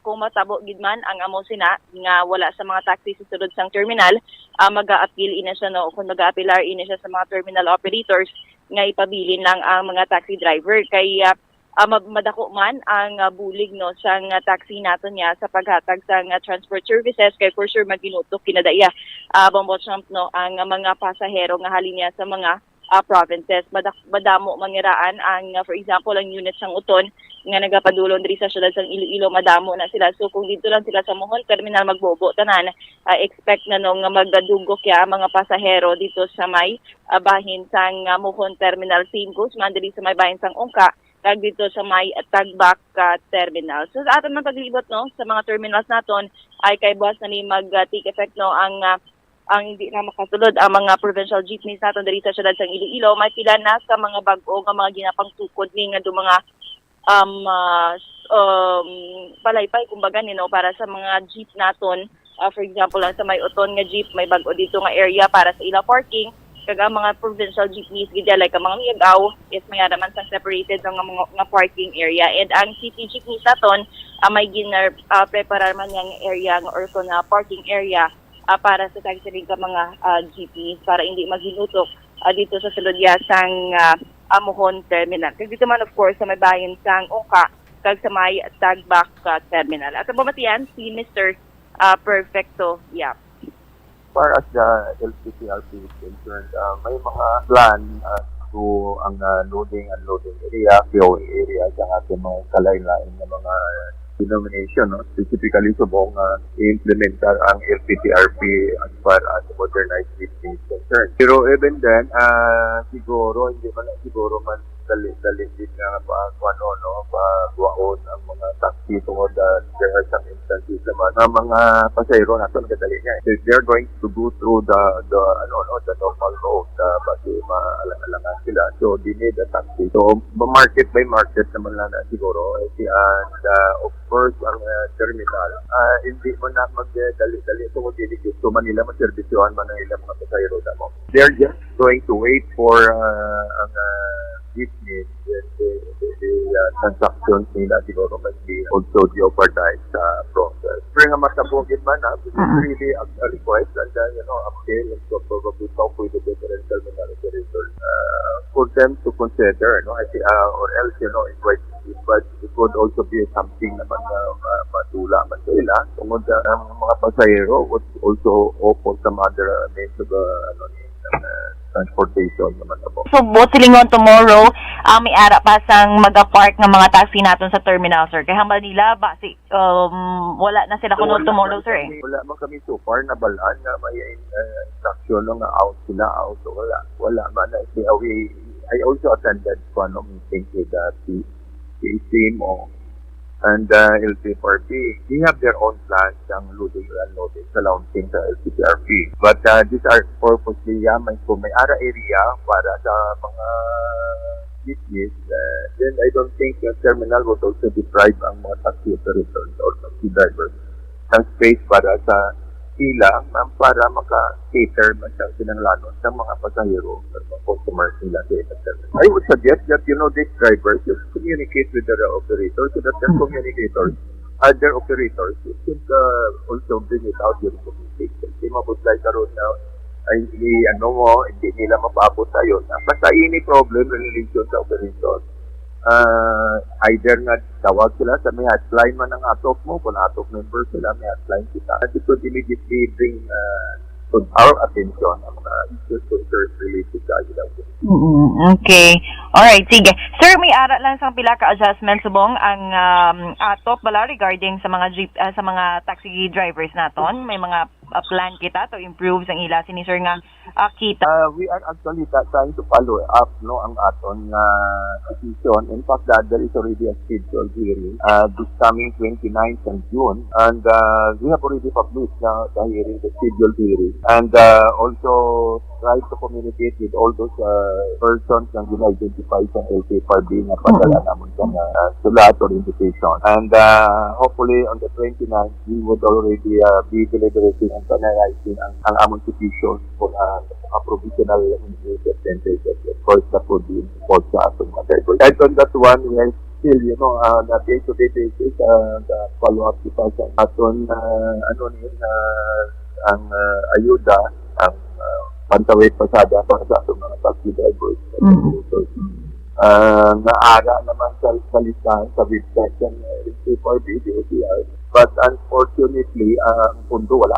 kung matabo gid man ang amo sina nga wala sa mga taxi sa sulod sang terminal, maga-appeal ina siya no kung maga-appealar ina siya sa mga terminal operators nga ipabilin lang ang mga taxi driver kay madako man ang bulig no sang taxi naton niya sa paghatag sang transport services kay for sure maginutok kinadaya bombochamp no ang mga pasahero nga halin niya sa mga provinces. Madamo mangiraan ang for example ang unit sang Uton nga nagapadulon diri sa syudad sang Iloilo, madamo na sila. So kung dito lang sila sa Mohon terminal magbobo tanan, expect na no nga magdugok ya mga pasahero dito sa may bahin sang Mohon terminal, same goes man diri sa may bahin sang Ongka kag dito sa may Tagbak terminal. So sa aton man paglibot no sa mga terminals naton ay kay buwas na ni mag-take effect no ang hindi na makasulod ang mga provincial jeepneys naton diri sa syudad sang Iloilo. May pila na sa mga bag-o nga mga ginapangtukod ni nga do mga palaypay kumbaga ni no para sa mga jeep naton. For example lang sa may Uton nga jeep may bag-o dito nga area para sa ila parking. Kag ang mga provincial jeepneys gidya like ang mga Miagaw is may naman sang separated nga parking area, and ang city jeepneys naton may preparar man yang area or so na parking area para sa tagsiring ka mga jeepneys para hindi maginutok dito sa sulodya sang Mohon terminal. Kag dito man of course sa may bahin sang Ongka kag sa may Tagbak terminal. At ang bumatian si Mr. Perfecto Yap. Far as the LTTRP is concerned, may mga plan to ang loading and unloading area, POA area sa ating mga kalain-lain na mga denomination, no? Specifically subong i-implementar ang LTTRP as far as modernized business is concerned. Pero even then, siguro dali din nga pagwaon ang mga taxi tungod there are some instances naman na mga pasahero natin kadali niya. They're going to go through the normal road basi maalang-alangan sila. So they need a taxi. So market by market naman lang na siguro. And of course ang terminal hindi mo na magdali-dali tungod dili gusto man nila maservisyohan man nila mga pasahero damo. They're just going to wait for ang business and the transactions nila siguro must be also jeopardized process. Pero nga masabugin man it's really a request and appeal and so probably talk with the differential operator for them to consider, I think, or else, it would also be something naman na matula man sila. Tungod ang mga pasahero would also offer some other means of transportation naman na po. So, silingon tomorrow, may ara pa sang mag-park ng mga taxi natin sa terminal, sir. Kaya hambal nila, basi, wala na sila kuno tomorrow, sir. Wala man kami so far na balaan na may instruction na out sila out. So, wala man. I also attended one meeting with the PCMO and LTFRB. They have their own plans ng loading and unloading sa launching sa LTFRB. But these are purposely may ara area para sa mga business. Then I don't think the terminal would also deprive ang mga taxi operators or taxi drivers ng space para sa ila para maka-cater man siyang sinanglanon ng mga pasahero at mga customers nila sa internet. I would suggest that, these drivers just communicate with their operators so that their communicators, other operators, should also bring it out during communication. Hindi mabudlay karoon na ay hindi nila mapabot tayo na basta ini problem in relation sa operator. Either nga tawag sila sa may hotline man ang atop mo, kung atop member sila, may hotline kita. And it could immediately bring to our attention ang mga issues concerns related sa agila. Okay. Alright, sige. Sir, may ara lang sa pila ka adjustment subong ang atop bala regarding sa mga sa mga taxi drivers naton. May mga plan kita to improve ang ila sini sir nga kita. We are actually trying to follow up ang aton decision. In fact, there is already a scheduled hearing this coming 29th of June, and we have already published the hearing, the scheduled hearing, and also try to communicate with all those persons na gina-identify sa LTFRB na padala naman sa sulat or invitation. And hopefully on the 29th, we would already be deliberating and finalizing ang among petition for a provisional initiative center. Of course, that would be enforced sa atong mga. And on that one, we are still, on a day-to-day basis, the follow-up kita sa aton, ang ayuda, ang pantawid pasada para sa atong mga taxi drivers. Naara naman sa listahan sa website ng LTFRB, DOTR. But unfortunately, ang pundo wala.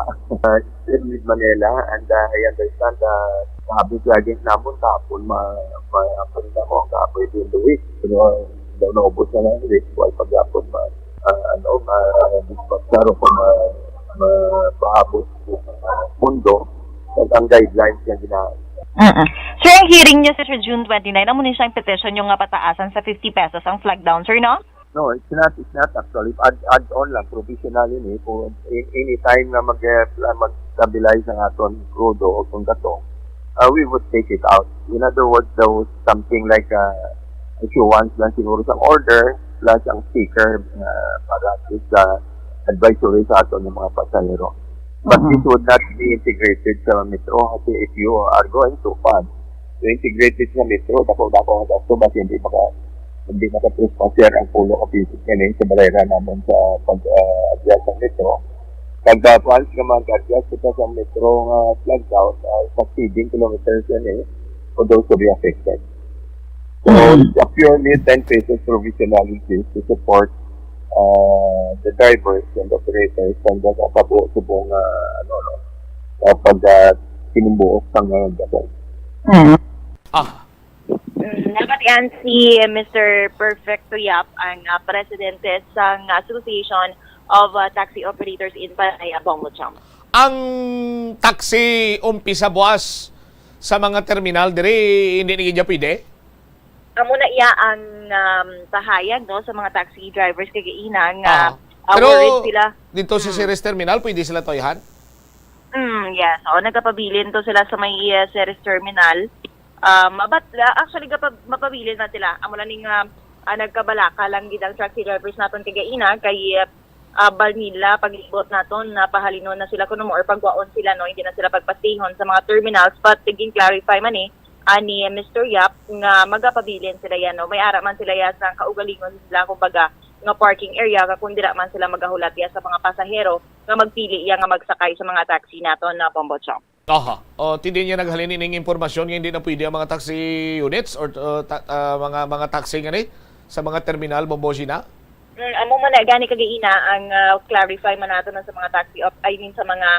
Still with Manila, and I understand sabi lagi namon tapon ma-apanda ko ang kapoy din the week. Pero daw naubos na lang week while pag-apon dispatcharo ko mapaabot pundo at ang guidelines niya ginaan. Sir, ang hearing niya sa June 29, amo ni siyang petition yung nga pataasan sa 50 pesos ang flag down, sir, no? No, it's not actually. Add on lang, provisionally ni. Kung any time na mag-stabilize ang aton crudo o kung gato, we would take it out. In other words, there was something like issuance lang siguro sa order plus ang sticker para sa advisory sa aton ng mga pasahero. But this would not be integrated sa metro kasi if you are going to fund to integrate it sa metro, dako basta hindi maka-trespasser ang pulo of visit ngayon sa barera naman sa pag-adjust ng metro. Pag-once ka mag-adjust kita sa metro flagged out, succeeding kilometers for those to be affected. So, it's a purely 10 pesos provisional increase to support the drivers and operators and subong pinumbuok ng gabay. Nabatian si Mr. Perfecto Yap, ang presidente sa Association of Taxi Operators in Panay, Bongbong. Ang taxi umpisa buwas sa mga terminal dire hindi niya pwede? Amo na iya ang pahayag sa mga taxi drivers kagaina nga pero worried sila. Dito sa Ceres Terminal pwede sila toyhan? Yes. Nagkapabilin to sila sa may Ceres Terminal. Actually mapabilin na sila. Amo lang ning nagkabalaka lang gid ang taxi drivers naton kagaina kay Balnila paglibot naton napahalinon na sila kuno or pagwaon sila hindi na sila pagpastihon sa mga terminals, but tiging clarify man ani Mr. Yap nga magapabilin sila yan may ara man sila ya sa kaugalingon sila kumbaga nga parking area kundi man sila magahulat ya sa mga pasahero nga magpili ya nga magsakay sa mga taxi naton na Pombochong. Aha. Hindi niya naghalin ng impormasyon nga hindi na pwede ang mga taxi units or mga taxi nga sa mga terminal Bombosi na? Amo man gani kagaina ang clarify man nato sa mga taxi sa mga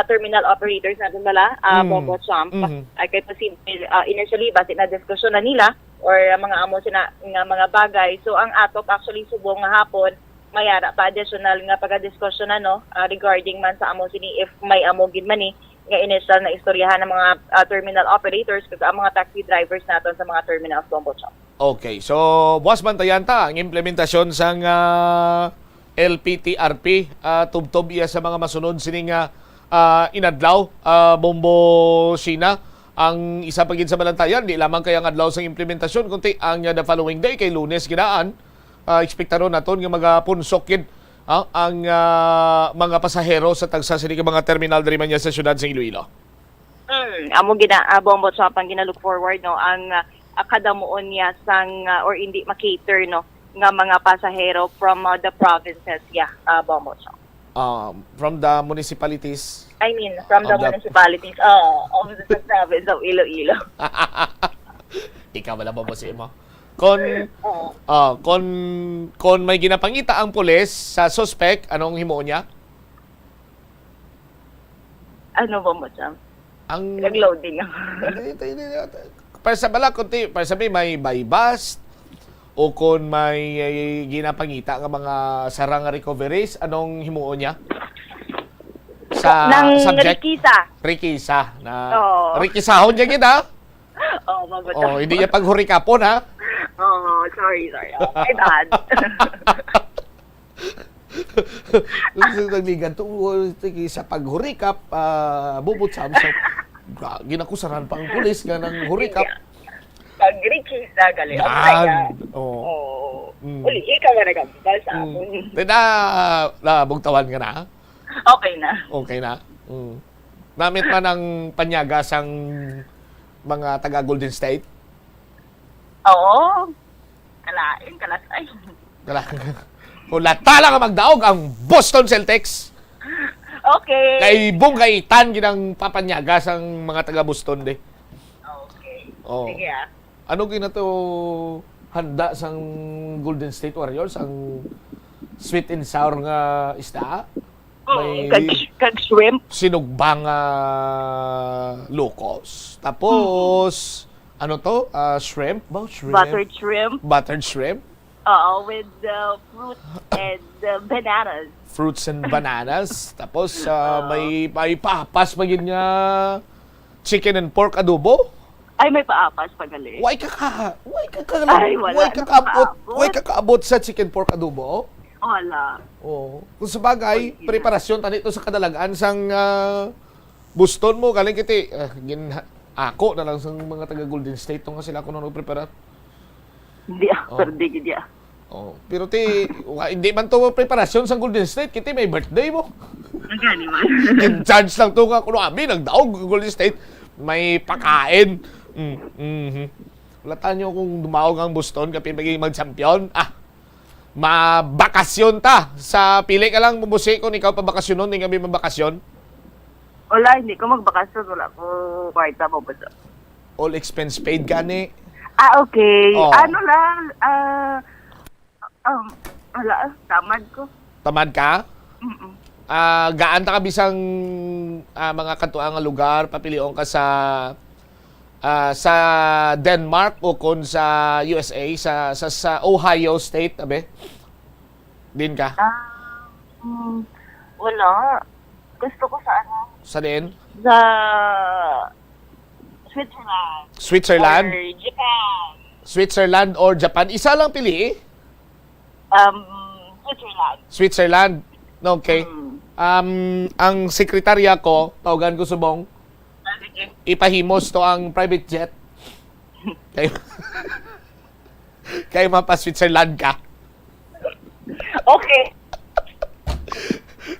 terminal operators natin bala, Bobo Champ, ay kay posible initially base na diskusyon na nila or mga amo sina nga mga bagay. So ang atop actually subong nga hapon mayara pa additional nga pagka-diskusyon regarding man sa amo sini if may amo gid man nga initial na istoryahan ng mga terminal operators kag ang mga taxi drivers naton sa mga terminals Bobo Champ. Okay. So buwas bantayan ta ang implementasyon sang LPTRP tubtob iya sa mga masunod sining inadlaw Bombo Sina ang isa pagin sa balantayan di lamang kay ang adlaw sang implementasyon kundi ang the following day kay Lunes ginaan ekspektaron naton nga magapunsok gid ang mga pasahero sa tagsa sa mga terminal diri man niya sa syudad sa Iloilo. Amo bombot sa pang gina-look forward no ang akadamuon niya sang or hindi makater no nga mga pasahero from the provinces bombot sa. From the municipalities. I mean from the municipalities of the province of Iloilo. Ikaw wala ba si mo? Kon may ginapangita ang pulis sa suspect, anong himo niya? Ano bombot sa? Ang Nag-loading ako. para sa bala kunti, para sabi may bypass o kung may ginapangita nga mga sarang recoveries, anong himuon niya? Sa Nang subject? Rikisa. Rikisahon niya gid ha? Hindi niya paghurikapon ha? Sorry. My bad. Nagligan to sa paghurikap, bubot sa ginakusaran pang pulis nga ng hurikap. Pag-rikisa gali. Uli, ikaw na nagambal sa amin. Bugtawan ka na? Okay na. Namit man ang panyagas ang mga taga Golden State? Oo. Kalasay. Hulata lang ang magdaog ang Boston Celtics. Okay. Kay Bungay Tan ginang papanyagas ang mga taga Boston de. Okay. Sige Ano ginato handa sang Golden State Warriors ang sweet and sour nga isda? May kag shrimp. Sinugbang locos. Tapos ano to? Shrimp? Buttered shrimp. With fruit and bananas. Fruits and bananas. Tapos may papas pa yun nga chicken and pork adobo. Ay, may paapas pagali. Why kakaabot sa chicken pork adobo? Wala. Kung sa bagay, preparasyon tanito sa kadalagaan sang Boston mo galing kiti ako na lang sa mga taga Golden State nga sila kuno nagprepara. Hindi perdi gid pero hindi man to preparasyon sa Golden State kiti may birthday mo. Gani man. In charge lang to nga kuno abi nagdaog Golden State may pakain. Wala tanyo kung dumawag ang Boston kapag magiging mag-champion. Mabakasyon ta. Sa pili ka lang bumusi kung ikaw pa bakasyon nun, hindi kami mabakasyon. Wala, hindi ko magbakasyon. Wala ko kwarta mo ba? All expense paid gani. Okay. Ano lang, wala, tamad ko. Tamad ka? Gaan ta ka bisang mga katuang lugar, papilion ka sa Denmark o kung sa USA, sa Ohio State, abe? Din ka? Wala. Gusto ko sa ano? Sa din? Sa Switzerland? Or Japan. Switzerland or Japan? Isa lang pili? Switzerland. Okay. Ang sekretarya ko, tawagan ko subong, ipahimos to ang private jet. Kaya mapa Switzerland ka. Okay.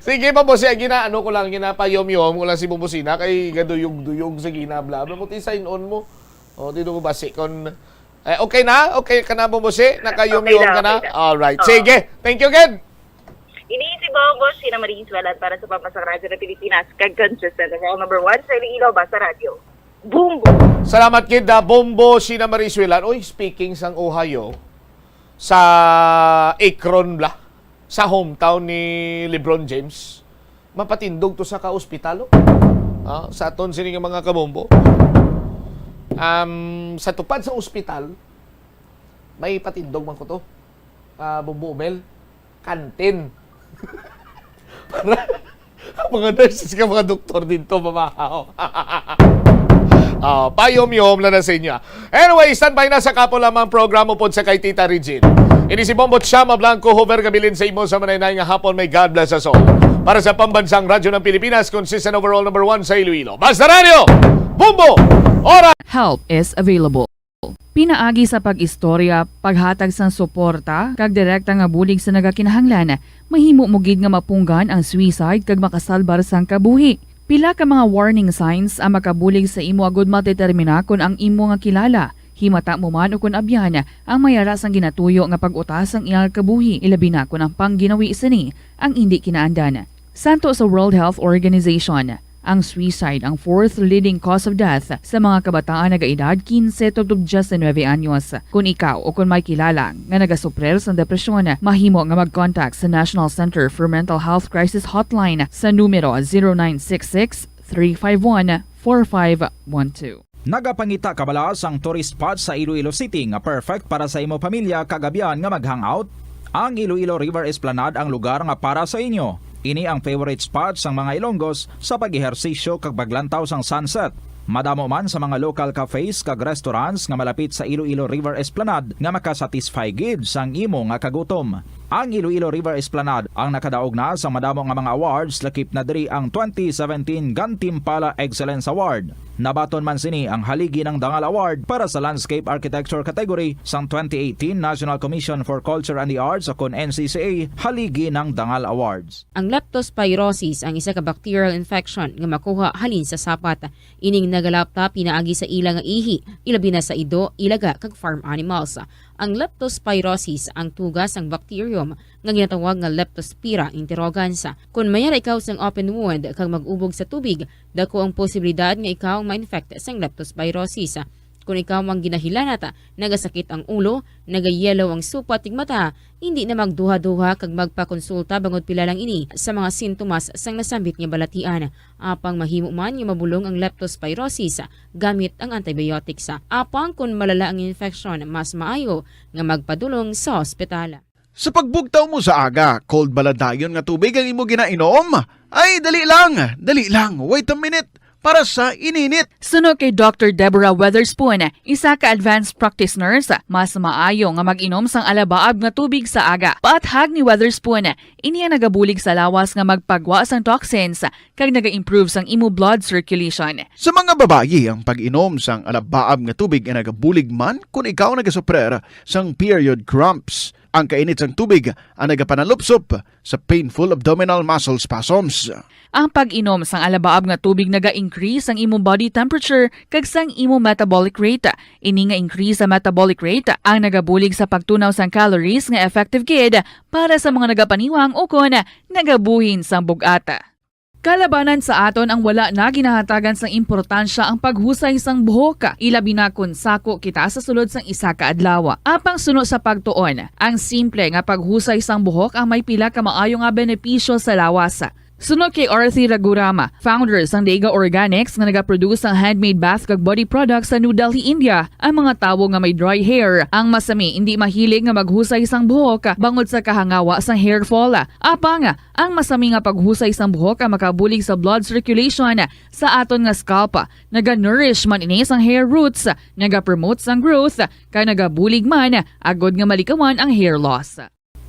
Sige pa po siya, ano ko lang, ginapayom-yom ko lang si Bumusina kay gaduyog-duyog sa ginabla. Buti sign on mo. Dito ko basi kon okay na? Okay ka na Bumusi? Nakayom-yom ka na? Alright. Sige. Thank you again. Iniisip mo, boss, sina Marie Suelat para sa Pampasang Radyo ng Pilipinas. Kag-consistent ng number 1 sa Iloilo, Basta Radio. Bumbo! Salamat kid, Bombo, sina Marie Suelat. Speaking sang Ohio, sa Akron bla, sa hometown ni LeBron James, mapatindog to sa ka-ospitalo. Sa aton sini nga mga kabombo. Sa tupad sa ospital, may patindog man ko to. Bombo Mel, kantin. Para mga nurses ka, mga doktor dito, mamahaw. Payom-yom na sa inyo. Anyway, standby na sa kapo lamang programa po sa kay Tita Regine. Ini si Bombot Shama Blanco, Hover Gabilin sa imo sa manaynay nga hapon. May God bless us all. Para sa Pambansang Radyo ng Pilipinas, consistent overall number 1 sa Iloilo. Basta Radio! Bumbo! Ora! Help is available. Pinaagi sa pag-istorya, paghatag sang suporta, kag direkta nga bulig sa nagakinahanglan, mahimo mo gid nga mapunggan ang suicide kag makasalbar sang kabuhi. Pila ka mga warning signs ang makabulig sa imo agud matetermina kung ang imo nga kilala. Himata mo man o kung abyan ang mayara sang ginatuyo nga pag-utas ang iyang kabuhi, ilabi na kung ang pangginawi sini ang hindi kinaandan. Santo sa World Health Organization, ang suicide ang fourth leading cause of death sa mga kabataan nagaedad 15 to 19 anyos. Kung ikaw o kung may kilala nga nagasuprer sa depresyon, mahimo nga mag-contact sa National Center for Mental Health Crisis Hotline sa numero 0966-351-4512. Nagapangita kabalas ang tourist spot sa Iloilo City nga perfect para sa imo pamilya kagabihan nga mag-hangout. Ang Iloilo River Esplanade ang lugar nga para sa inyo. Ini ang favorite spot sang mga Ilonggos sa pag-ehersisyo kag paglantaw sang sunset. Madamo man sa mga local cafes kag restaurants nga malapit sa Iloilo River Esplanade nga makasatisfy gid sang imo nga kagutom. Ang Iloilo River Esplanade ang nakadaog na sa madamo nga mga awards lakip na diri ang 2017 Gantimpala Excellence Award. Nabaton man sini ang haligi ng Dangal Award para sa Landscape Architecture category sang 2018 National Commission for Culture and the Arts o kon NCCA haligi ng Dangal Awards. Ang leptospirosis ang isa ka bacterial infection nga makuha halin sa sapat. Ining nagalapta pinaagi sa ila nga ihi, ilabi na sa ido, ilaga kag farm animals. Ang leptospirosis ang tugas ng bacterium nga ginatawag nga Leptospira interrogans. Kung mayara ikaw sang open wound kag mag-ubog sa tubig, dako ang posibilidad nga ikaw ma-infect sang leptospirosis. Kung ikaw mang ginahilanata, nagasakit ang ulo, nagayelaw ang supa tig mata, hindi na magduha-duha kag magpakonsulta bangod pila lang ini sa mga sintomas sang nasambit nga balatian. Apang mahimo man nga mabulong ang leptospirosis gamit ang antibiotics. Apang kung malala ang infection, mas maayo nga magpadulong sa ospital. Sa pagbugtaw mo sa aga, cold baladayon nga tubig ang imo ginainom? Ay, dali lang, wait a minute. Para sa ininit. Suno kay Dr. Deborah Weatherspoon, isa ka advanced practice nurse, mas maayo nga mag-inom sang alabaab nga tubig sa aga. Paathag ni Weatherspoon, iniya nagabulig sa lawas nga magpagwa sang toxins kag naga-improve sang imo blood circulation. Sa mga babayi, ang pag-inom sang alabaab nga tubig ay nagabulig man kung ikaw nagasuprer sang period cramps. Ang kainit sang tubig ang nagapanalupsop sa painful abdominal muscle spasms. Ang pag-inom sang alabaab nga tubig naga-increase ang imong body temperature kag sang imong metabolic rate. Ini nga increase sa metabolic rate ang nagabulig sa pagtunaw sang calories nga effective gid para sa mga nagapaniwang o kon nagabuhin sang bugata. Kalabanan sa aton ang wala na ginahatagan sang importansya ang paghusay sang buhok, ilabi na kun sako kita sa sulod sang isa ka adlaw. Apang suno sa pagtuon, ang simple nga paghusay sang buhok ang may pila ka maayo nga benepisyo sa lawas. Sunod kay Arthi Ragurama, founder sang Dega Organics nga nagaproduce ng handmade bath kag body products sa New Delhi, India. Ang mga tawo nga may dry hair, ang masami hindi mahilig nga maghusay sang buhok bangod sa kahangawa sang hair fall. Apang ang masami nga paghusay sang buhok ang makabulig sa blood circulation sa aton nga scalp. Naga-nourish man ini sang hair roots, naga-promote sang growth, kay nagabulig man agod nga malikawan ang hair loss.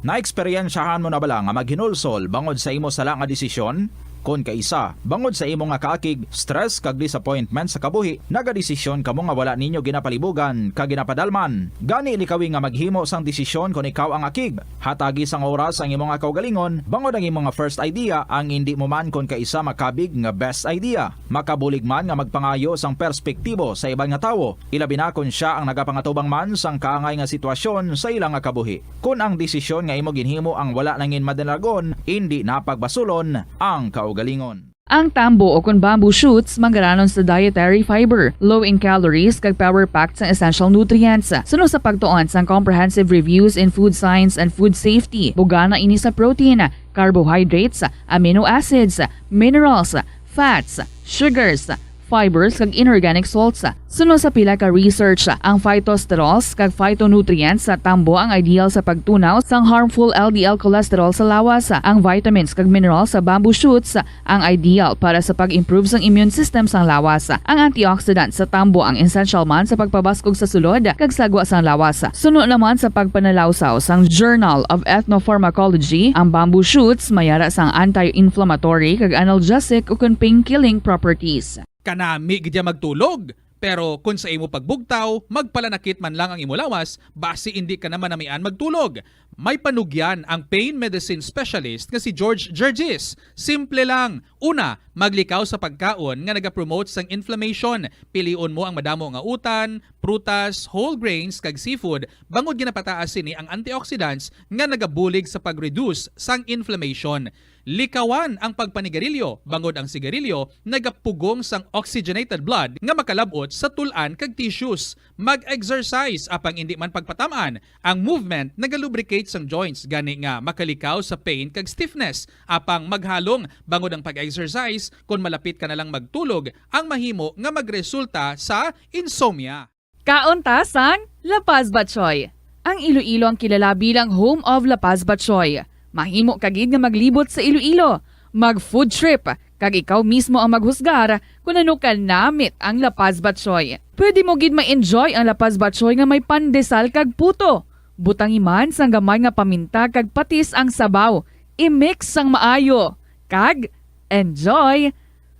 Naeksperyensyahan mo na bala nga maghinulsol bangod sa imo sala nga desisyon? Kon kaisa, bangod sa imo nga kaakig, stress kag disappointment sa kabuhi, nagadesisyon kamo nga wala ninyo ginapalibugan kag ginapadalman. Gani likawi nga maghimo sang desisyon kon ikaw ang akig. Hatagi sang oras ang imo nga kaugalingon, bangod ang imo nga first idea ang hindi mo man kon kaisa makabig nga best idea. Makabulig man nga magpangayo sang perspektibo sa ibang nga tawo, ilabi na kon siya ang nagapangatubang man sang kaangay nga sitwasyon sa ilang nga kabuhi. Kun ang desisyon nga imo ginhimo ang wala nangin madalagon, hindi napagbasulon ang kaugalingon. Ang tambo o kung bamboo shoots mangaranon sa dietary fiber, low in calories kag power-packed sa essential nutrients. Suno sa pagtuon sang comprehensive reviews in food science and food safety, bugana ini sa protein, carbohydrates, amino acids, minerals, fats, sugars, fibers kag inorganic salts. Suno sa pila ka research, ang phytosterols kag phytonutrients sa tambo ang ideal sa pagtunaw sang harmful LDL cholesterol sa lawas. Ang vitamins kag minerals sa bamboo shoots ang ideal para sa pag-improve sang immune system sang lawas. Ang antioxidants sa tambo ang essential man sa pagpabaskog sa sulod kag sagwa sang lawas. Suno naman sa pagpanalawsaw sang Journal of Ethnopharmacology, ang bamboo shoots mayara sang anti-inflammatory kag analgesic ug pain-killing properties. Kanami gidya magtulog. Pero kung sa imo pagbugtaw, magpalanakit man lang ang imo lawas, base hindi ka naman namian magtulog. May panugyan ang pain medicine specialist nga si George Gergis. Simple lang. Una, maglikaw sa pagkaon nga nagapromote sang inflammation. Piliun mo ang madamo nga utan, prutas, whole grains kag seafood bangod ginapataas sini ang antioxidants nga nagabulig sa pag-reduce sang inflammation. Likawan ang pagpanigarilyo bangod ang sigarilyo nagapugong sang oxygenated blood nga makalabot sa tulan kag tissues. Mag-exercise apang indi man pagpatamaan. Ang movement nagalubricate sang joints gani nga makalikaw sa pain kag stiffness. Apang maghalong bangod ang pag-exercise kung malapit ka na lang magtulog ang mahimo nga magresulta sa insomnia. Kauntasan, La Paz Batchoy. Ang Iloilo ang kilala bilang home of La Paz Batchoy. Mahimo kagid nga maglibot sa Iloilo, mag-food trip, kag ikaw mismo ang maghusgar kung ano ka namit ang La Paz Batchoy. Pwede mo gid ma-enjoy ang La Paz Batchoy nga may pandesal kag puto. Butang iman sang gamay nga paminta kag patis ang sabaw. I-mix sang maayo. Kag, enjoy!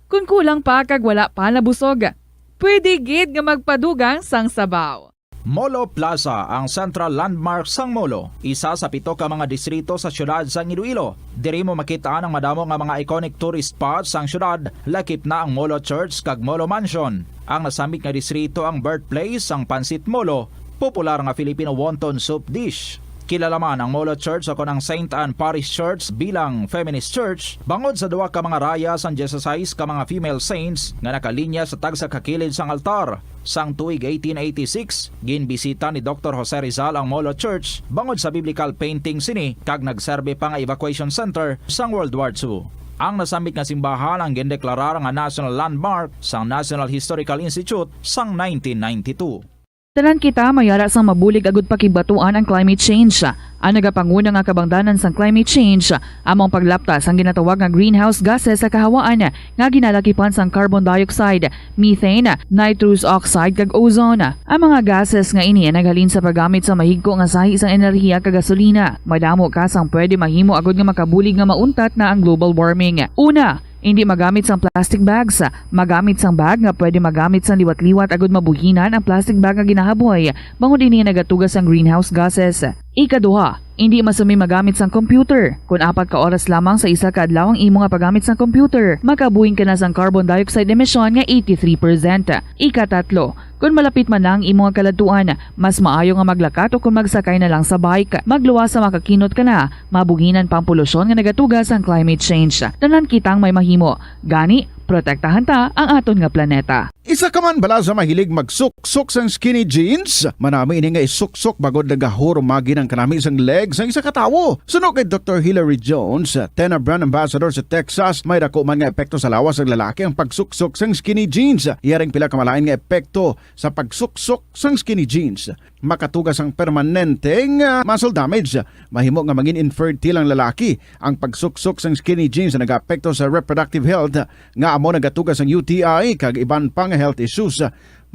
Kung kulang pa kag wala pa nabusog, pwede gid nga magpadugang sang sabaw. Molo Plaza ang central landmark sang Molo, isa sa 7 ka mga distrito sa syudad sang Iloilo. Diri mo makita ang madamo nga mga iconic tourist spots sang syudad, lakip na ang Molo Church kag Molo Mansion. Ang nasambit nga distrito ang birthplace sang Pansit Molo, popular nga Filipino wonton soup dish. Kilala man ang Molo Church ako ng St. Anne Parish Church bilang feminist church bangod sa duwa ka mga raya sang 16 ka mga female saints nga nakalinya sa tagsa kakilid sang altar. Sang tuig 1886, ginbisita ni Dr. Jose Rizal ang Molo Church bangod sa biblical painting sini kag nagserbe pa nga evacuation center sang World War II. Ang nasambit nga simbahan ang gindeklarar nga national landmark sang National Historical Institute sang 1992. Tanan kita mayara sang mabulig agud pakibatuan ang climate change. Ang nagapanguna nga kabangdanan sang climate change among paglaptas ang ginatawag nga greenhouse gases sa kahawaan nga ginalakipan sang carbon dioxide, methane, nitrous oxide kag ozone. Ang mga gases nga ini naghalin sa paggamit sa mahigko nga sahi sang enerhiya kag gasolina. Madamo ka sang pwede mahimo agud nga makabulig nga mauntat na ang global warming. Una, hindi magamit sang plastic bags. Magamit sang bag nga pwede magamit sang liwat-liwat agud mabuhinan ang plastic bag nga ginahaboy bangod ini nagatugas ang greenhouse gases. Ikaduha, hindi masumi magamit sang computer. Kung 4 ka oras lamang sa isa ka adlaw ang imo nga paggamit sang computer, makabuhing ka na sang carbon dioxide emission nga 83%. Ikatatlo, kung malapit man lang imo nga kaladtuan, mas maayo nga maglakat o kung magsakay na lang sa bike. Magluwas sa makakinot ka na, mabuhinan pang polusyon nga nagatugas ang climate change. Tanan kitang may mahimo. Gani, protektahan ta ang aton nga planeta. Isa ka man bala sa mahilig magsuksok sang skinny jeans? Manami ini nga isuksok bagod nagahurumagi ng kanami isang legs ang isa katawo. Sunog kay Dr. Hilary Jones, Tena brand ambassador sa Texas, may dako man nga epekto sa lawas ng lalaki ang pagsuksok sang skinny jeans. Iyaring pila kamalain nga epekto sa pagsuksok sang skinny jeans. Makatugas ang permanenteng muscle damage. Mahimo nga mangin infertile ang lalaki. Ang pagsuksok sang skinny jeans na nag-apekto sa reproductive health nga amo nagatugas ang UTI kag iban pang health issues.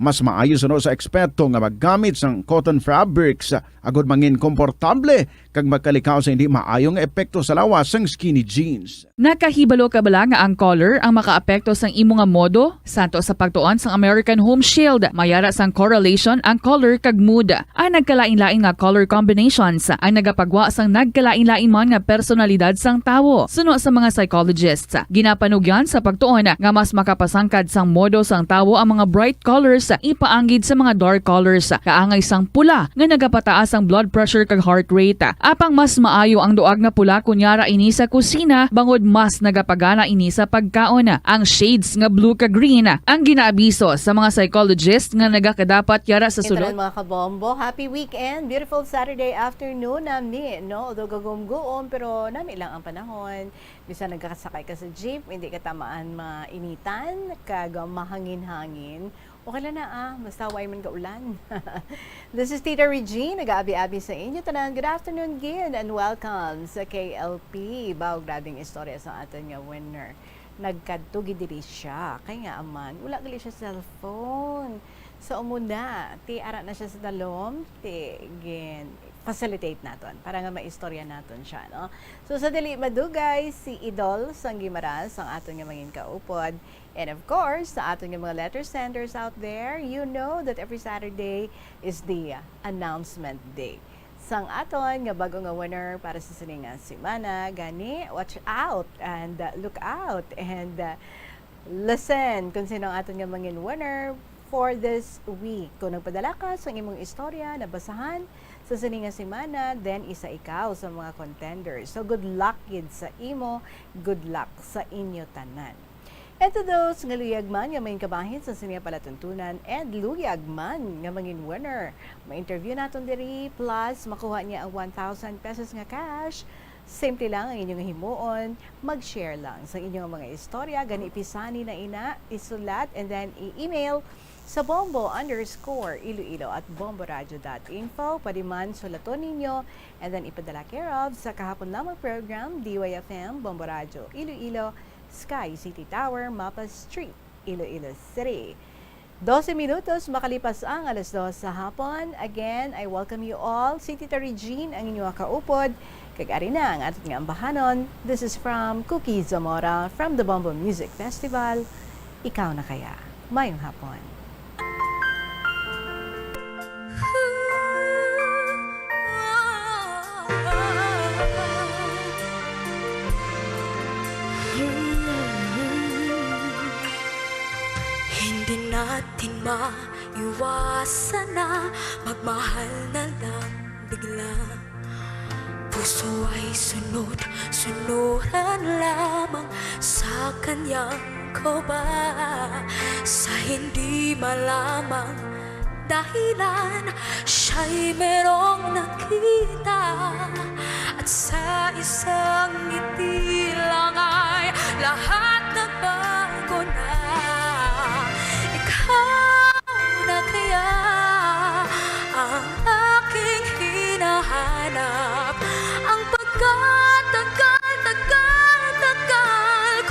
Mas maayos sa eksperto nga maggamit sang cotton fabrics agud mangin komportable kag magkalikaw sa hindi maayong epekto sa lawas sang skinny jeans. Nakahibalo ka bala nga ang color ang makaapekto sang imo nga modo? Santo sa pagtuon sang American Home Shield, mayara sang correlation ang color kag mood. Ang nagkalain-lain nga color combinations ang nagapagwa sang nagkalain-lain man nga personalidad sang tawo. Suno sa mga psychologists, ginapanugyan sa pagtuon nga mas makapasangkad sang modo sang tawo ang mga bright colors ipaanggid sa mga dark colors. Kaangay sang pula nga nagapataas ang blood pressure kag heart rate. Apang mas maayo ang duag nga pula kunyara ini sa kusina bangod mas nagapagana ini sa pagkaon. Ang shades nga blue kag green ang ginaabiso sa mga psychologists nga nagakadapat yara sa sulod. Mga kabombo, happy weekend, beautiful Saturday afternoon nami, no? Although gagom-goom pero nami lang ang panahon. Bisa nagkakasakay ka sa jeep, hindi ka tamaan mainitan, kag mahangin-hangin. Okay lang na basta way man ka ulan. This is Tita Regine, nag-aabi-abi sa inyo. Tanan, good afternoon again and welcome sa KLP. Baw, grabing istorya sa atin nga winner. Nagkadtugi diri siya. Kaya nga aman, wala gali siya cellphone. So umuna, ara na siya sa dalom, facilitate naton para nga maistorya naton siya, no? So sa dili madugay si Idol sang Gimaras ang aton nga mangin kaupod. And of course, sa aton nga mga letter senders out there, you know that every Saturday is the announcement day. sang aton nga bago nga winner para sa sining nga semana. Gani, watch out and look out and listen kung sino ang aton nga mangin winner for this week. Kung nagpadala ka sa imong istorya, nabasahan sa sining nga semana, then isa ikaw sa mga contenders. So good luck gid sa imo, good luck sa inyo tanan. And to those nga luyag man nga may kabahin sa sininga palatuntunan and luyag man nga mangin winner. Ma-interview naton diri plus makuha niya ang 1,000 pesos nga cash. Simple lang ang inyong himuon, mag-share lang sa inyong mga istorya, gani ipisani na ina, isulat and then i-email sa bombo_iloilo@bomboradio.info. Pwede man sulaton ninyo and then ipadala care of sa kahapon lamang program DYFM Bombo Radio Iloilo, Sky City Tower, Mapa Street, Iloilo City. 12 minutos makalipas ang alas 2 sa hapon. Again, I welcome you all. Si Tita Regine ang inyong kaupod. Kag-ari na ang ating ambahanon. This is from Cookie Zamora from the Bombo Music Festival. Ikaw na kaya. Mayong hapon. Hindi natin maiwasan na magmahal na lang bigla. Puso ay sunod-sunuran lamang sa kanyang koba. Sa hindi malamang dahilan, siya'y merong nakita. At sa isang ngiti lang ay lahat nagbago na. Na kaya ang aking hinahanap, ang pagkatagal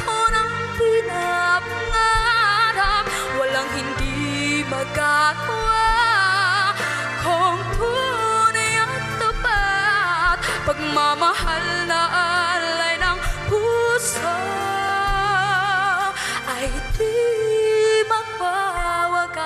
ko nang pinapangarap, walang hindi magagawa kung tunay at tapat, pagmamahal na alay ng puso ay di magwawagas.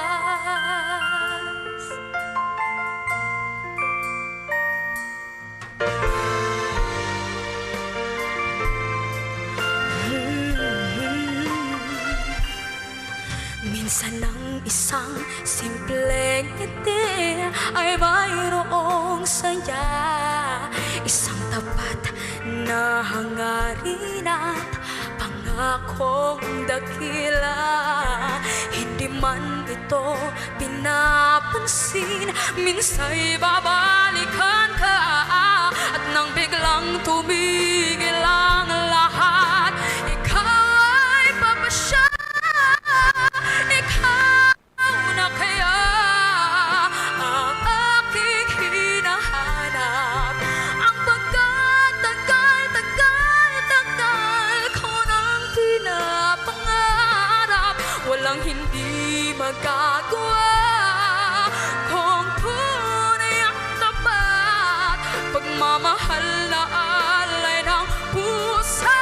Minsan ang isang simpleng ngiti ay mayroong saya, isang tapat na hangarin at pangakong dakila. Hindi man ito pinapansin, minsa'y babalikan ka. At nang biglang tumigil ang lahat, ikaw ay papasya. Ikaw na kaya ang aking hinahanap, ang pagkatagal ko nang pinapangarap, walang hindi magagawa kung tunay ang tapat, pagmamahal na alay ng puso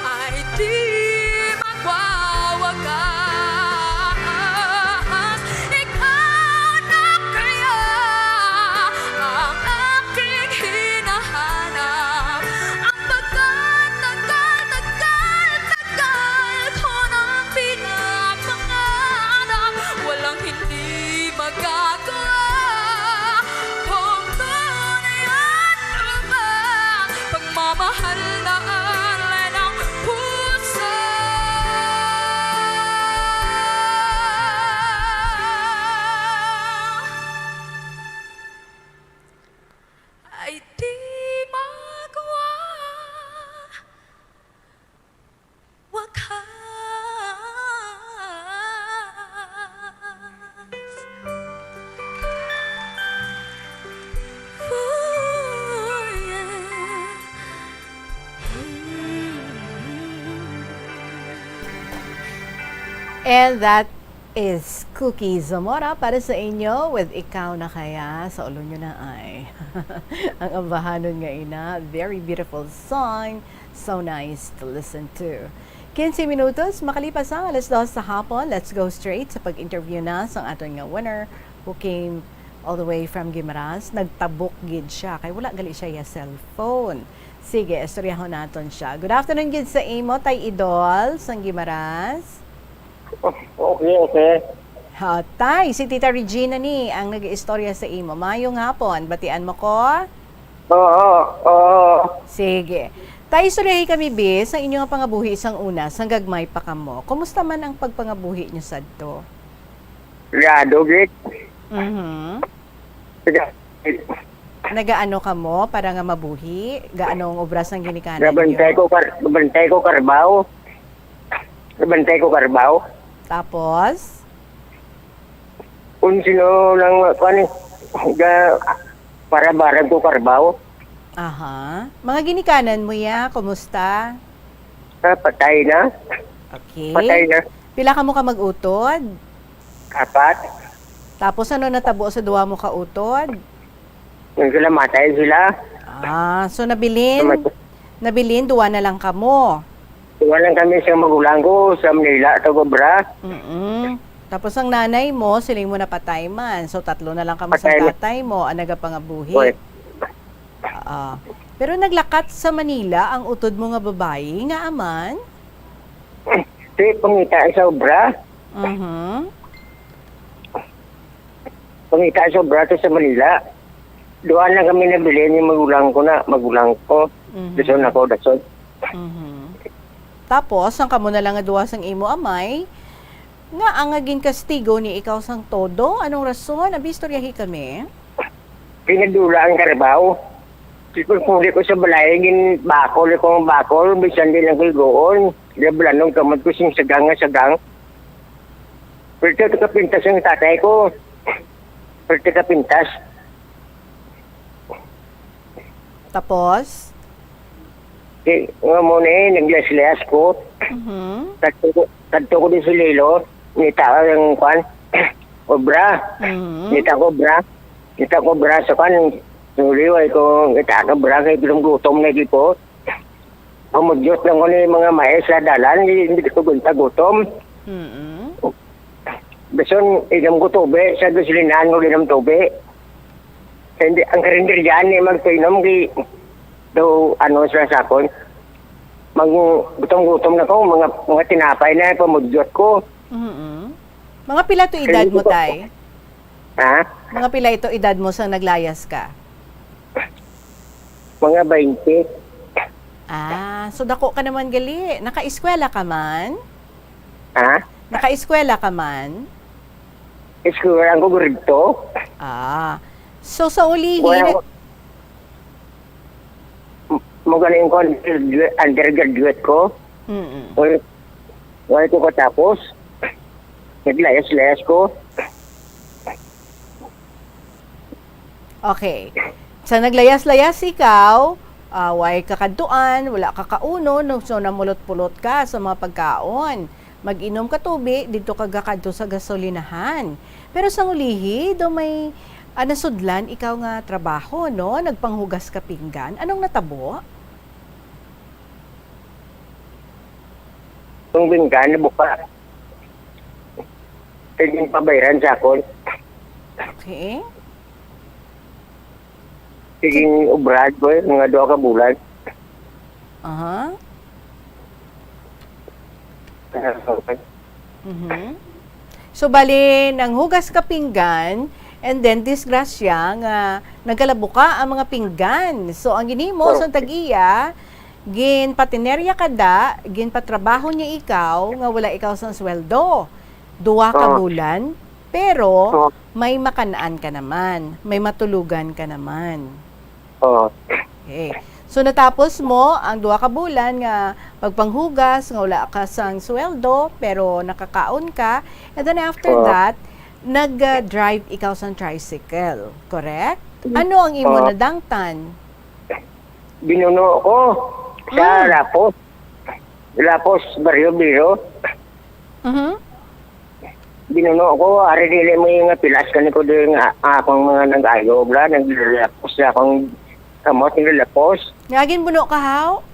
ay di magwawagas. Ikaw na kaya ang aking hinahanap, ang pagkatagal ko nang pinapangarap, walang hindi magagawa kung tunay at tapat, pagmamahal na alay ng puso ay di magwawagas. Oh, yeah. And that is Cookie Zamora para sa inyo with Ikaw na Kaya. Sa ulo nyo na ay ang ambahanon nga ina. Very beautiful song. So nice to listen to. 15 minutos, makalipas ang alas 2 sa hapon. Let's go straight sa pag-interview na sa ating nga winner who came all the way from Guimaras, nagtabok gid siya kay wala gali siya ya cellphone. Sige, istoryahon naton siya. Good afternoon gid sa imo tay Idol sang Guimaras. Okay. Tay, si Tita Regina ni ang nag-istorya sa imo. Mayong hapon, batian mo ko? Oo. Sige. Tay, istoryahi kami bis ang inyong pangabuhi isang una sang gagmay pa kamo. Kumusta man ang pagpangabuhi niyo sadto? Rado, git. Nagaano ka mo para nga mabuhi? Gaano ang obras ang ginikanan Gabantay niyo? ko karbaw. Gabantay ko karbaw. Tapos? Kung sino lang, para barang ko karbaw. Aha. Mga ginikanan mo ya, kumusta? Patay na. Okay. Patay na. Pila ka mo ka mag-utod? 4. Tapos ano natabo sa duwa mo ka utod? Yung sila matay sila. So nabilin, duwa na lang ka mo. Walang kami sa magulang ko, sa Manila, sa Gobra. Tapos ang nanay mo, siling mo napatay man. So 3 na lang ka mo sa Patay na. tatay mo, ang nagapangabuhi. Oy. Pero naglakat sa Manila ang utod mo nga babae, nga aman? Pangita sa obra. Pangita sa obra to sa Manila. Doon lang kami nabili yung magulang ko. Dason ako. Tapos, ang kamo na lang nga duwa sang imo amay, nga ang aging kastigo ni ikaw sang todo, anong rason? Abi, istoryahi kami. Pinadula ang karbaw. Kung ko sa balay, bakol ko ang bakol, bisan din ang kulgoon. Diablanong kamad ko sing sagang. Pero ito kapintas ang tatay ko. Pero ito kapintas. Tapos? Nga muna naglas-las ko. Tadto ko din si Lilo. Nita ko yung obra. Nita ko obra sa Nuriway ko, nita ko obra kay gutom na di po. Pumudyot lang ko ni mga mais sa dalan, hindi ko gunta gutom. Beson, igam ko tube, sa gasolinahan ko din ng tube. Hindi, ang karindir dyan, magpainom daw sa sakon. Gutom-gutom na ko, mga tinapay na, pamudyot ko. Mga pila to edad mo, tay? Ha? Mga pila ito edad mo sa naglayas ka? Mga 20. So dako ka naman gali. Naka-eskwela ka man? Ha? Naka-eskwela ka man? Eskwela ko grito. So sa ulihin... Magaling ko undergraduate ko. Wala ko katapos. Naglayas-layas ko. Okay. Sa naglayas-layas ikaw, way kakaduan, wala kakauno, so namulot-pulot ka sa mga pagkaon. Mag-inom ka tubig, dito ka gakadto sa gasolinahan. Pero sa ulihi, do may nasudlan, ikaw nga trabaho, no? Nagpanghugas ka pinggan. Anong natabo? Yung pinggan, nabuka. Pwedeng pabayaran sa akon. Okay. Pwedeng ubrad ko, mga 2 ka bulan. So, bali, nang hugas ka pinggan, and then, disgrasya nga, nagkalabuka ang mga pinggan. So, ang ginimo sa tag-iya, gin patinerya ka da, gin patrabaho niya ikaw, nga wala ikaw sa sweldo. 2 ka bulan, pero may makanaan ka naman, may matulugan ka naman. Okay. So natapos mo ang 2 ka bulan nga pagpanghugas, nga wala ka sang sweldo, pero nakakaon ka, and then after that, nag-drive ikaw sa tricycle, correct? Ano ang imo nadangtan? Binuno ko sa Lapos, Barrio Biro. Binuno ko, ari dili mo yung pilas kaniko din akong mga nag-ayo, naglalapos na akong kamot, naglalapos. Ngagin buno ka, how?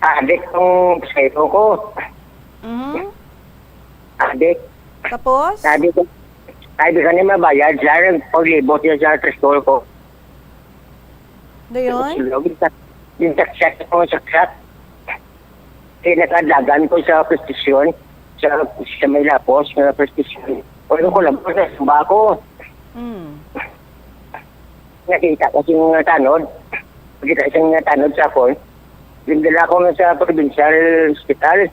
Adik kong sayo ko. Adik. Tapos? Ay, di ka niya mabayad. Siya paglibot niya sa trestol ko. Gayon? Yung saksak ko, saksak. Kaya nakadagan ko sa prestisyon, sa may lapos, sa prestisyon. Pwede ko lang po sa sumba ko. Nakita kasi yung tanod. Nakita isang tanod sa akin. Dindala ko na sa provincial hospital.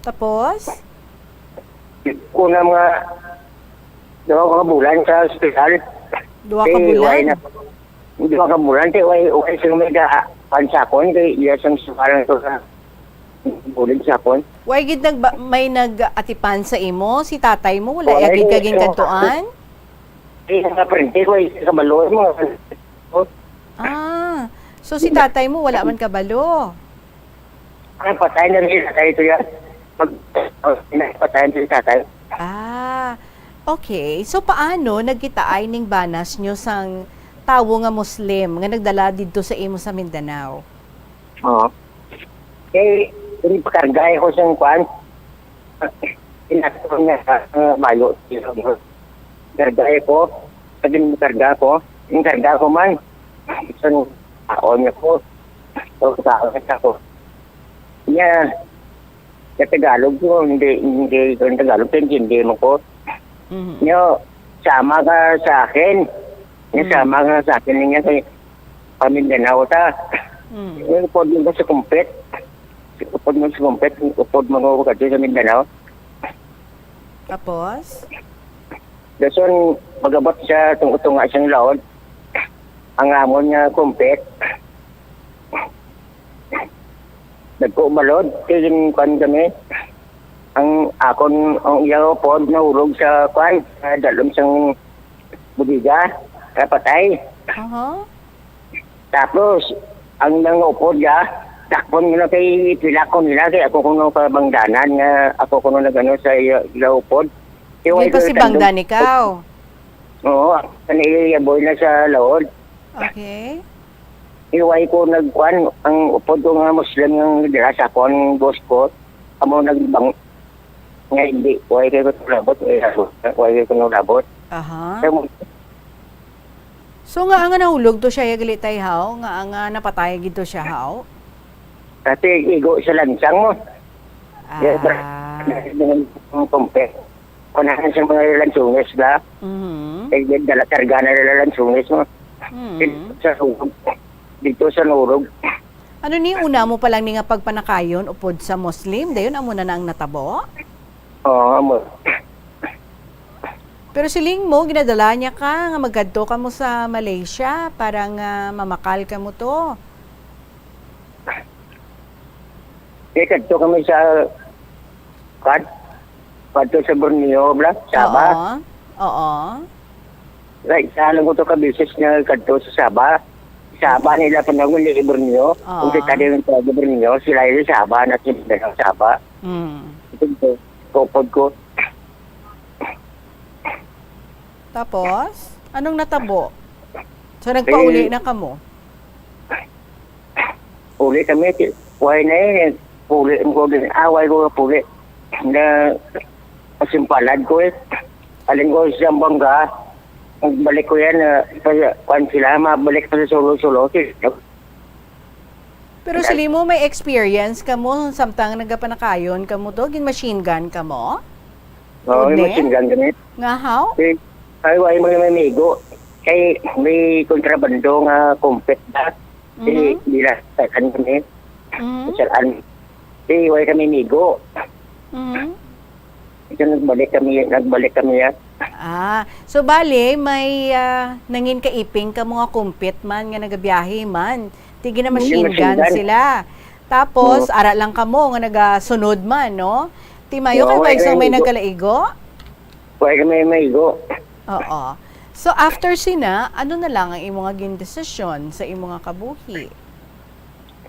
Tapos? Kuna mga 2 ka bulan sa hospital. 2 ka bulan? 2 ka bulan. Kaya siya may pansakon. Kaya iya siyang sukaran ito sa bulan sakon. Why gid may nag-atipan sa imo? Si tatay mo? Wala yagid kaging kantuan? Eh, nakaprinte ko. Kabalo mo. So si tatay mo wala man kabalo? Patay na rin tatay ito yan. Patay na rin tatay. Okay. So paano nagkitaay ning banas nyo sang tawo nga Muslim nga nagdala dito sa imo sa Mindanao? Oo. Hindi pakargay ko siyang kwan. Inato niya sa mayo. Kargay ko. Pag karga ko. Yung karga ko man. Isang ako niya ko. O tao niya ko. Niya. Sa Tagalog ko. Hindi ko yung Tagalog. Hindi mo ko. Niya. Sama ka sa akin. Niya sama ka sa akin. Niya kay Pamindanao ta. Niya upod mo sa kumpet. Upod mo sa kumpet. Upod mo ko kasi sa Mindanao. Tapos? Dason, magabot siya tunga siyang laod. Ang amon niya kumpet. Nagkumalod. Tigin kwan kami. Ang iyaw pod na urog sa kwan. Dalom siyang budiga. Kapatay. Tapos, ang nangupod niya, takpon nila kay pilakon nila. Kaya ako kuno kabangdanan nga ako kuno nagano sa ilaupod. Hindi pa si Bangdan ikaw? Oo, kaniyaboy na sa laod. Okay. Iway ko nagkuhan, ang upod ko nga Muslim yung dira sa akong boss ko. Amo nagbang, nga hindi, huwag kayo ko nulabot, huwag kayo ko nulabot. So nga nga nahulog to siya yagalitay haw, nga napatay gito siya haw? Kasi igo sa lansang mo. Yung kumpet. Kunahan sa mga lansungis ba? Dala karga na nila lansungis mo. Dito sa nurog. Ano ni una mo palang ni nga pagpanakayon upod sa Muslim? Dayon amo na ang natabo? Oo, amo. Pero siling mo, ginadala niya ka, nga maggadto ka mo sa Malaysia para nga mamakal ka mo to. Kadto kami sa Kadto sa Borneo, Sabah. Oo. Right, saan ko to ka-business na kadto sa Sabah. Sabah nila panahon ni Borneo. Kung kita din sa Borneo, sila yung Sabah na sinila ng Sabah. Ito, kupod ko. Tapos, anong natabo? So, nagpauli na ka mo? Uli kami. Huwag na yun. Puli ko din. Away ko puli. Na pasimpalad ko eh. Alin ko sa Bangga. Balik ko yan. Kung sila, mabalik pa sa Solo-Solo. Pero sili mo, may experience ka mo samtang nagapanakayon ka mo to? Gin-machine gun ka mo? Oo, may machine gun kami. Nga how? Ay, may amigo. Kay may kontrabando nga kumpet na. Bila saan kami. Saan. Way kami amigo. Ito nagbalik kami yan. So bali, may nangin kaiping ka mga kumpit man nga nagabiyahe man. Tigi na machine gun sila. Tapos, ara lang ka mo nga nagasunod man, no? Timayo kay ba isang may nagkalaigo? Way kami amigo. Oo. So after sina, ano na lang ang imong gindesisyon sa imong kabuhi?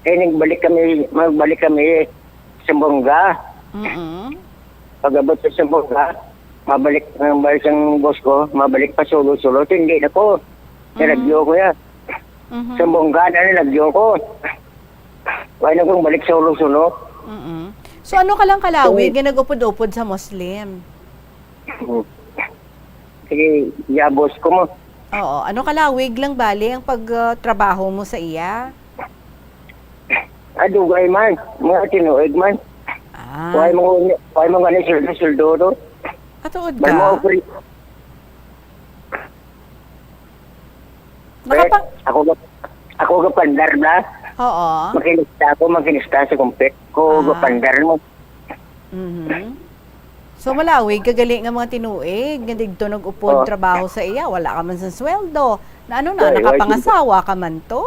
Magbalik kami sa Bongga. Pag-abot sa Bongga, mabalik ang boss ko, mabalik pa Solo-Solo. Hindi na ko. Nilagyo ko yan. Sa Bongga na nilagyo ko. Wala na kong balik Solo-Solo. So ano ka lang kalawig nga nag-upod-upod sa Muslim? Sige, yabos ko mo. Oo, ano kalawig lang bali ang pagtrabaho mo sa iya? Adugay man, mga tinuig man. Why mo gani sildo do? Katuod May ka? mo ako ga pandar na. Oo. Makinista sa kumpet ko ga pandar mo. Mhm. So malawig kagali nga mga tinuig nga digto nag-upod trabaho sa iya, wala ka man sa sweldo. Na ano na nakapangasawa ka man to?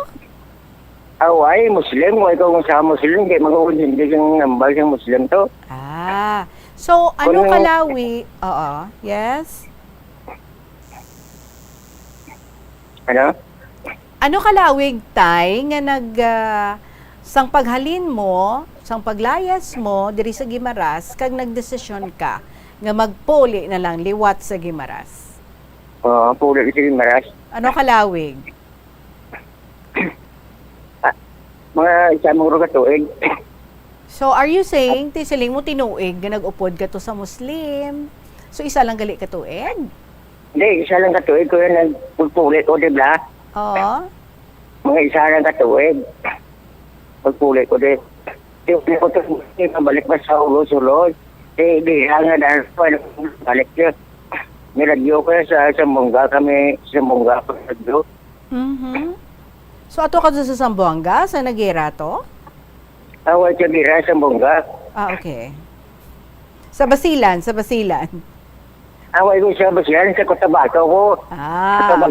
Away, Muslim. Why ko kung sa Muslim, kaya mag-uunsin yung nambal yung Muslim to. So ano Kung- kalawi? Oo, yes. Ano? Ano kalawig tay nga sang paghalin mo, sang paglayas mo diri sa Gimaras kag nagdesisyon ka nga magpuli na lang liwat sa Gimaras? Puli sa Gimaras. Ano kalawig? Mga isa mong katuig. So are you saying tisiling mo tinuig nga nag-upod ka to sa Muslim? So isa lang gali ka tuig? Hindi, isa lang katuig ko yan nagpuli ko, di ba? Oo. Mga isa lang katuig. Pagpuli ko, di. Di ko ito, balik pa sa ulo-sulo. Di lang nga dahil ko, balik yun. Niradyo ko sa Mungga kami, sa Mungga ko radyo. So ato ka sa Zamboanga, sa Nagira to? Awal siya gira sa Mungga. Okay. Sa Basilan. Away ko siya Basilan sa Cotabato ko.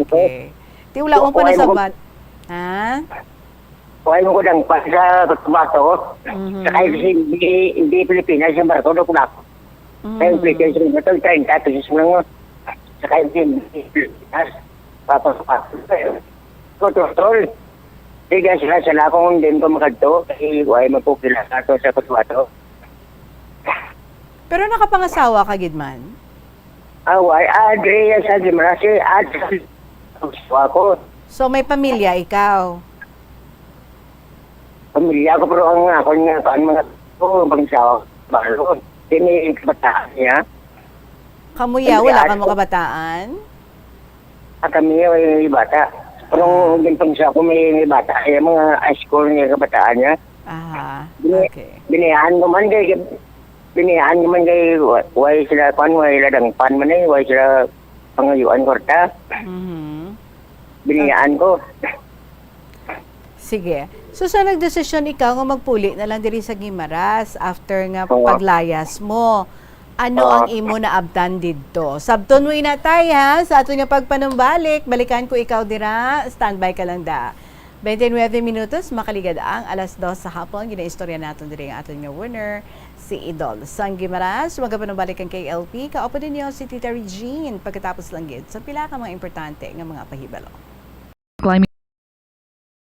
Okay. Ti wala mo pa na sa bat. Ha? Away mo ko lang pa sa Cotabato ko. Saka hindi Pilipinas, sa Barco do ko na ako. Kaya Pilipinas rin ito, 30 pesos lang mo. Saka hindi Pilipinas. Papasok. Kototol. Tiga sila sa lakong din ko makadto. Kasi huwag magpupila sa Cotabato. Pero nakapangasawa ka, Gidman? Away, Adria sa Gimarasi, Adria ako. So may pamilya ikaw? Pamilya ko pero ang ako nga mga bangsawa balo. Dini kabataan niya. Kamuya, wala ka mo kabataan? Kami ay bata. Pero gintong siya ko may bata. Ay mga high school niya kabataan niya. Okay. Binihan naman kay way sila way ladang pan man way sila pangayuan korta. Binihan ko. Sige. So sa nagdesisyon ikaw nga magpuli na lang diri sa Gimaras after nga paglayas mo. Ano ang imo na abtan didto? Sabton mo inatay ha sa ato nga pagpanumbalik. Balikan ko ikaw dira. Standby ka lang da. 29 minutos makaligad ang 2:00 sa hapon. Ginaistorya natin diri ang aton nga winner si Idol sang Gimaras. Magapanumbalik ang KLP. Kaupo din niyo si Tita Regine pagkatapos lang gid sa pila ka mga importante nga mga pahibalo. Climate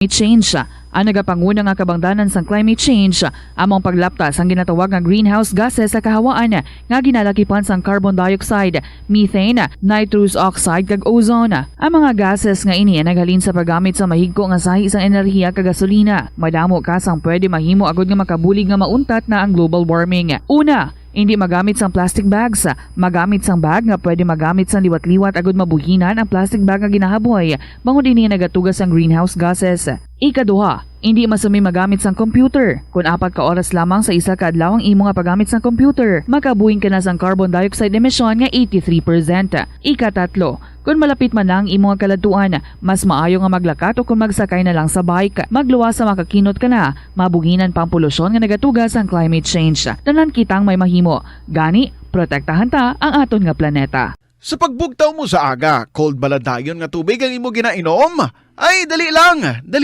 change. Ang nagapanguna nga kabangdanan sang climate change among paglaptas ang ginatawag nga greenhouse gases sa kahawaan nga ginalakipan sang carbon dioxide, methane, nitrous oxide kag ozone. Ang mga gases nga ini naghalin sa paggamit sa mahigko nga sahi sang enerhiya kag gasolina. Madamo ka sang pwede mahimo agud nga makabulig nga mauntat na ang global warming. Una, hindi magamit sang plastic bags. Magamit sang bag nga pwede magamit sang liwat-liwat agud mabuhinan ang plastic bag nga ginahaboy. Bangod ini nagatugas ang greenhouse gases. Ikaduha, hindi masumi magamit sang computer. Kung 4 ka oras lamang sa isa ka adlaw ang imo nga paggamit sang computer, makabuhing ka na sang carbon dioxide emission nga 83%. Ikatatlo, kung malapit man lang imo nga kaladtuan, mas maayo nga maglakat o kung magsakay na lang sa bike. Magluwas sa makakinot ka na, mabuhinan pang polusyon nga nagatugas ang climate change. Tanan kitang may mahimo. Gani, protektahan ta ang aton nga planeta. Sa pagbugtaw mo sa aga, cold baladayon nga tubig ang imo ginainom? Ay, dali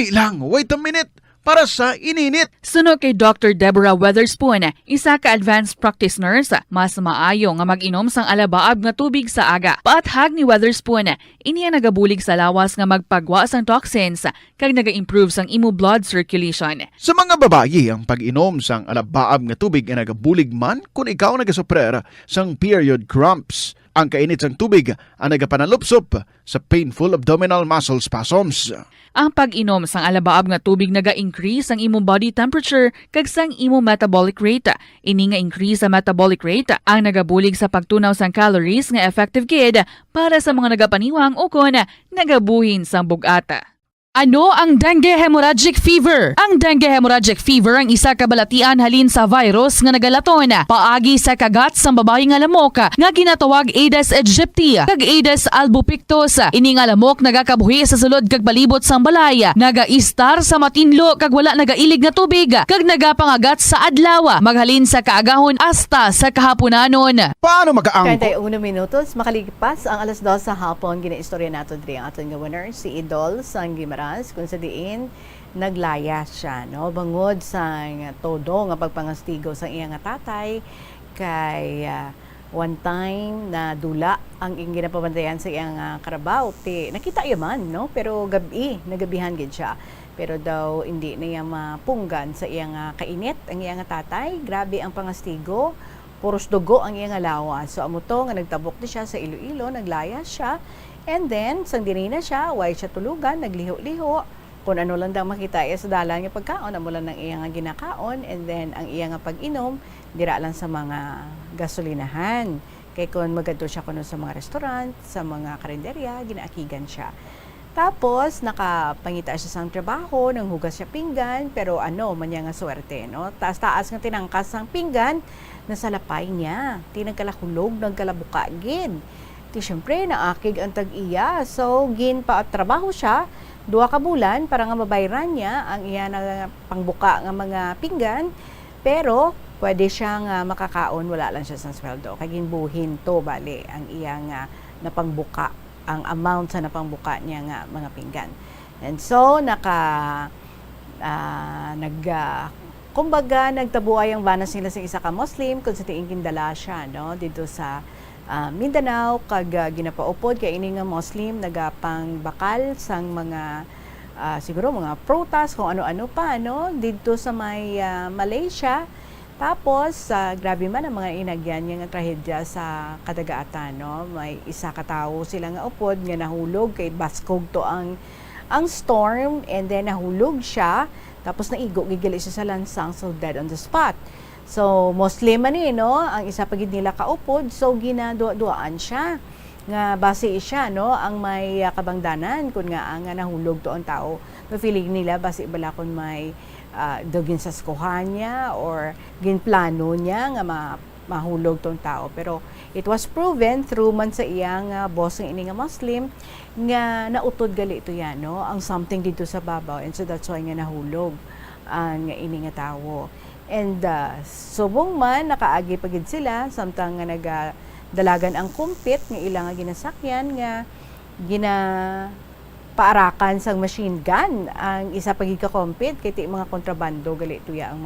lang, wait a minute, para sa ininit. Suno kay Dr. Deborah Weatherspoon, isa ka advanced practice nurse, mas maayo nga mag-inom sang alabaab nga tubig sa aga. Paathag ni Weatherspoon, iniya nagabulig sa lawas nga magpagwa sang toxins kag naga-improve sang imo blood circulation. Sa mga babayi, ang pag-inom sang alabaab nga tubig ay nagabulig man kung ikaw nagasuprer sang period cramps. Ang kainit sang tubig ang nagapanalupsop sa painful abdominal muscle spasms. Ang pag-inom sang alabaab nga tubig naga-increase ang imong body temperature kag sang imong metabolic rate. Ini nga increase sa metabolic rate ang nagabulig sa pagtunaw sang calories nga effective gid para sa mga nagapaniwang o kon nagabuhin sang bugata. Ano ang dengue hemorrhagic fever? Ang dengue hemorrhagic fever ang isa ka balatian halin sa virus nga nagalaton paagi sa kagat sang babayi nga lamok nga ginatawag Aedes aegypti kag Aedes albopictus. Ini nga lamok nagakabuhi sa sulod kag palibot sang balay, nagaistar sa matinlo kag wala nagailig nga tubig kag nagapangagat sa adlaw maghalin sa kaagahon hasta sa kahaponanon. Paano magaang 31 minutos makalipas ang alas 2 sa hapon. Ginaistorya nato diri ang aton nga winner si Idol sang Guimaras kung sa diin naglaya siya no bangod sa todo nga pagpangastigo sa iyang nga tatay kay one time na dula ang iyang ginapabantayan sa iyang karabaw ti nakita yaman no pero nagabihan gid siya pero daw hindi niya mapunggan sa iyang kainit ang iyang tatay. Grabe ang pangastigo, puros dugo ang iyang lawas. So amo to nga nagtabok ni siya sa Iloilo, naglaya siya. And then, sang diri na siya, way siya tulugan, nagliho-liho. Kung ano lang daw makita iya sa dalan nga pagkaon, amo lang ng iyang ginakaon. And then, ang iyang pag-inom, dira lang sa mga gasolinahan. Kaya kung magadto siya kuno sa mga restaurant, sa mga karinderya, ginaakigan siya. Tapos, nakapangita siya sang trabaho, nang hugas siya pinggan, pero manya nga swerte, no? Taas-taas nga tinangkas sang pinggan, nasa lapay niya. Tinagkalakulog, nagkalabukagin. Di syempre naakig ang tag-iya. So trabaho siya 2 ka bulan para nga mabayran niya ang iya na pangbuka nga mga pinggan. Pero pwede siyang makakaon, wala lang siya sa sweldo. Kay ginbuhin to bali ang iya nga napangbuka, ang amount sa napangbuka niya nga mga pinggan. And so kumbaga nagtabuay ang banas nila sa isa ka Muslim kung sa tiing kindala siya no dito sa Mindanao kag ginapaupod kay ini nga Muslim nagapang bakal sang mga siguro mga prutas kung ano-ano pa no dito sa may Malaysia. Tapos grabe man ang mga inagyan niya nga trahedya sa kadagaatan no. May isa ka tawo sila nga upod nga nahulog kay baskog to ang storm and then nahulog siya tapos naigo gigali siya sa lansang so dead on the spot. So, Muslim man no? Ang isa pagid nila kaupod, so ginadua-duaan siya. Nga base siya, no? Ang may kabangdanan, kung nga ang nahulog to ang tao. Feeling nila, base bala kung may dogin sa skuhan niya or ginplano niya nga mahulog tong tao. Pero it was proven through man sa iyang boss ng ini nga Muslim nga nautod gali ito yan, no? Ang something dito sa babaw. And so that's why nga nahulog ang ini nga tao. And subong man nakaagi pagid sila samtang nga nagadalagan ang kumpit nga ilang nga ginasakyan nga paarakan sang machine gun ang isa pagid ka kumpit kay ti mga kontrabando gali tuya ang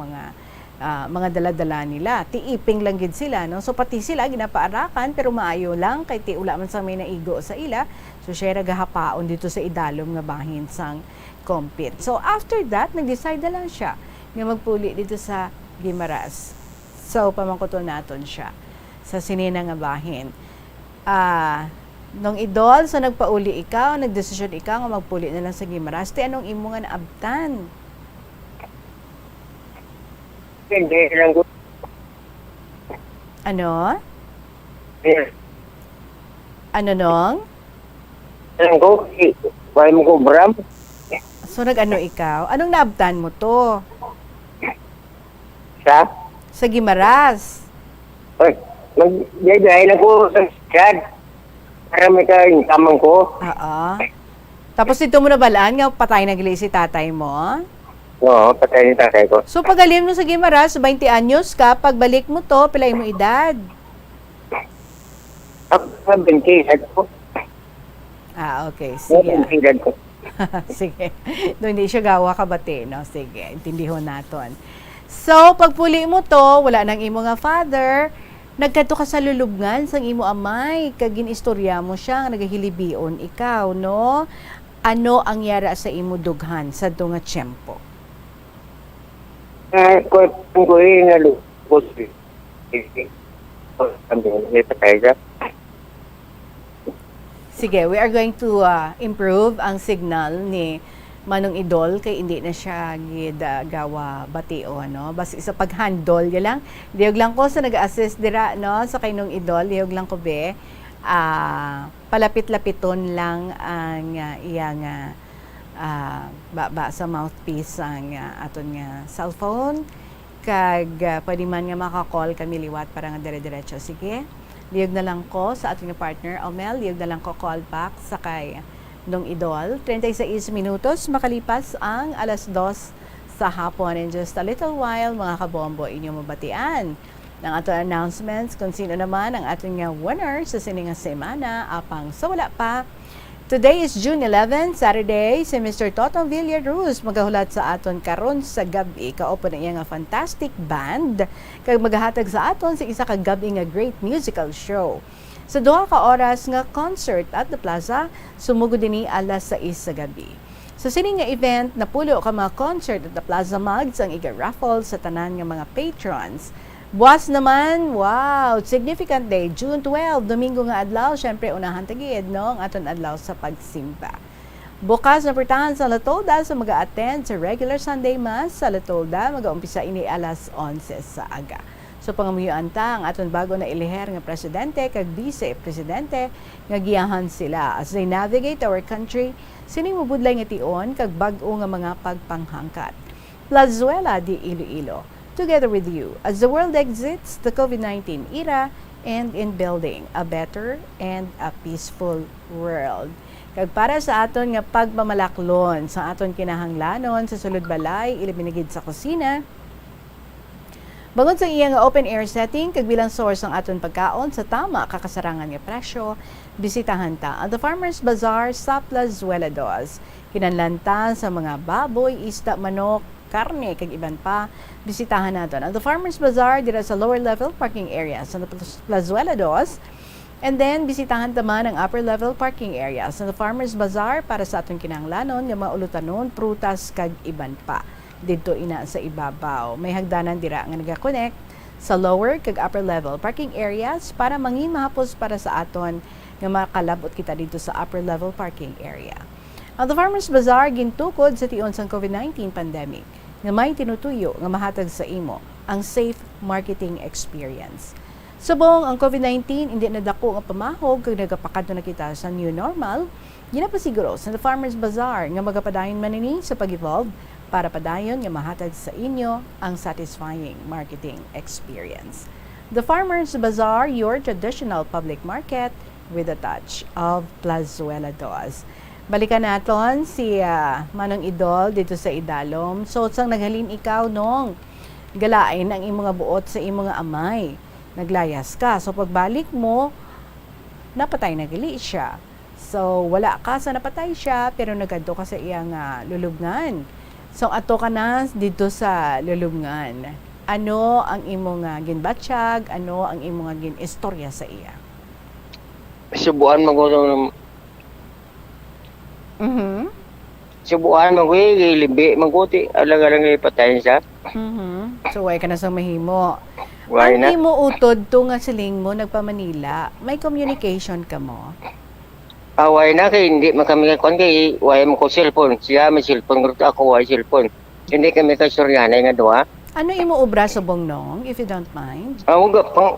mga dala-dala nila. Tiiping lang gid sila no. So pati sila ginapaarakan pero maayo lang kay ti ula man sang may naigo sa ila. So siya nagahapaon dito sa idalom nga bahin sang kumpit. So after that nag-decide na lang siya nga magpuli dito sa Guimaras. So, pamangkuton naton siya sa sinina nga bahin. Nung Idol, so nagpauli ikaw, nagdesisyon ikaw nga magpuli na lang sa Guimaras. Ti anong imo nga naabtan? Hindi lang ko. Ano? Yeah. Ano nung? Alam ko, wala mo ko bram. So, nag-ano ikaw? Anong naabtan mo to? Sa Guimaras. Oy, mag-jay-jay na ko sa chat. Para may ka-income ko. Oo. Tapos dito mo na balaan nga patay na gali si tatay mo? Oo, patay ni tatay ko. So pagalim mo sa Guimaras, 20 anyos ka, pagbalik mo to, pilay mo edad? Ako, 20 edad ko. Okay. Sige. 20 edad ko. Sige. Doon hindi siya gawa kabate, no? Sige, intindihon naton. So, pagpuli mo to, wala nang imo nga father, nagkadto ka sa lulubngan sang imo amay, kag ginistorya mo siya, nagahilibion ikaw, no? Ano ang yara sa imo dughan sa nga tiyempo? Ko nga lubos. Patay ka. Sige, we are going to improve ang signal ni Manong Idol kay hindi na siya gawa batio ano bas isa pag-handle ya lang diyog lang ko sa nag-assist dira no sa kay Nong Idol diyog lang ko be palapit-lapiton lang ang iyang ba sa mouthpiece ang aton nga cellphone kag pwede man nga maka-call kami liwat para nga dire-diretso sige diyog na lang ko sa ating partner Omel diyog na lang ko call back sa kay Nong Idol, 36 minutos makalipas ang 2:00 sa hapon. In just a little while, mga kabombo, inyong mabatian ng ating announcements kung sino naman ang ating winner sa siningang semana. Apang sa wala pa, today is June 11, Saturday, si Mr. Totong Villaruz magahulat sa aton karon sa gabi. Kaupo na iya nga fantastic band kag magahatag sa aton sa isa ka gabi nga great musical show. Sa 2 ka oras nga concert at the plaza, sumugod din 6:00 sa gabi. Sa sining nga event, napulo ka mga concert at the plaza mugs ang iga-raffle sa tanan nga mga patrons. Buwas naman, wow, significant day, June 12, Domingo nga adlaw, syempre unahan tagid, no, ang aton adlaw sa pagsimba. Bukas na portahan sa Latolda sa mag-attend sa regular Sunday Mass sa Latolda, mag-uumpisa ini 11:00 sa aga. So pangamuyuan ta ang aton bago na iliher nga presidente kag vice-presidente nga giyahan sila as they navigate our country sining mabudlay nga tion kag bag-o nga mga pagpanghangkat. Plazuela de Iloilo, together with you as the world exits the COVID-19 era and in building a better and a peaceful world. Kag para sa aton nga pagmamalaklon sa aton kinahanglanon sa sulod balay ilabinigid sa kusina, bangod sa iya nga open air setting, kag bilang source ang aton pagkaon sa tama kakasarangan nga presyo, bisitahan ta ang The Farmers Bazaar sa Plazuela 2. Kinanlanta sa mga baboy, isda, manok, karne, kag iban pa, bisitahan naton ang The Farmers Bazaar dira sa lower level parking area sa Plazuela 2. And then, bisitahan taman ang upper level parking area sa The Farmers Bazaar para sa aton kinahanglanon nga maulutanon, prutas, kag iban pa. Dito ina sa ibabaw. May hagdanan dira nga naga-connect sa lower kag upper level parking areas para mangin mahapos para sa aton nga makalabot kita dito sa upper level parking area. Ang The Farmers Bazaar gintukod sa tion sang COVID-19 pandemic nga may tinutuyo nga mahatag sa imo ang safe marketing experience. Subong ang COVID-19 hindi na dako nga pamahog kag nagapakadto na kita sa new normal, ginapasiguro sa The Farmers Bazaar nga magapadayon man ini sa pag-evolve para padayon nga mahatag sa inyo ang satisfying marketing experience. The Farmers Bazaar, your traditional public market with a touch of Plazuela 2. Balikan naton si Manong Idol dito sa Idalom. So, sang naghalin ikaw nung galain ang imong buot sa imong amay. Naglayas ka. So, pagbalik mo, napatay na gali siya. So, wala ka sa napatay siya, pero nagadto ka sa iyang lulubngan. So, ato ka na dito sa lulubngan. Ano ang imong ginbatsyag? Ano ang imong gin-istorya sa iya? Subuan mo ko Subuan mo ko libi magkuti alang-alang ipatayin siya. So, way ka na sa mahimo. Why na? Ang imo utod to nga siling mo nagpa-Manila, may communication ka mo? Away na kay hindi makamikakuan kay way mo ko cellphone. Siya may cellphone, ako way cellphone. Hindi kami kasuryanay nga duha. Ano imo obra sa Bongnong, if you don't mind?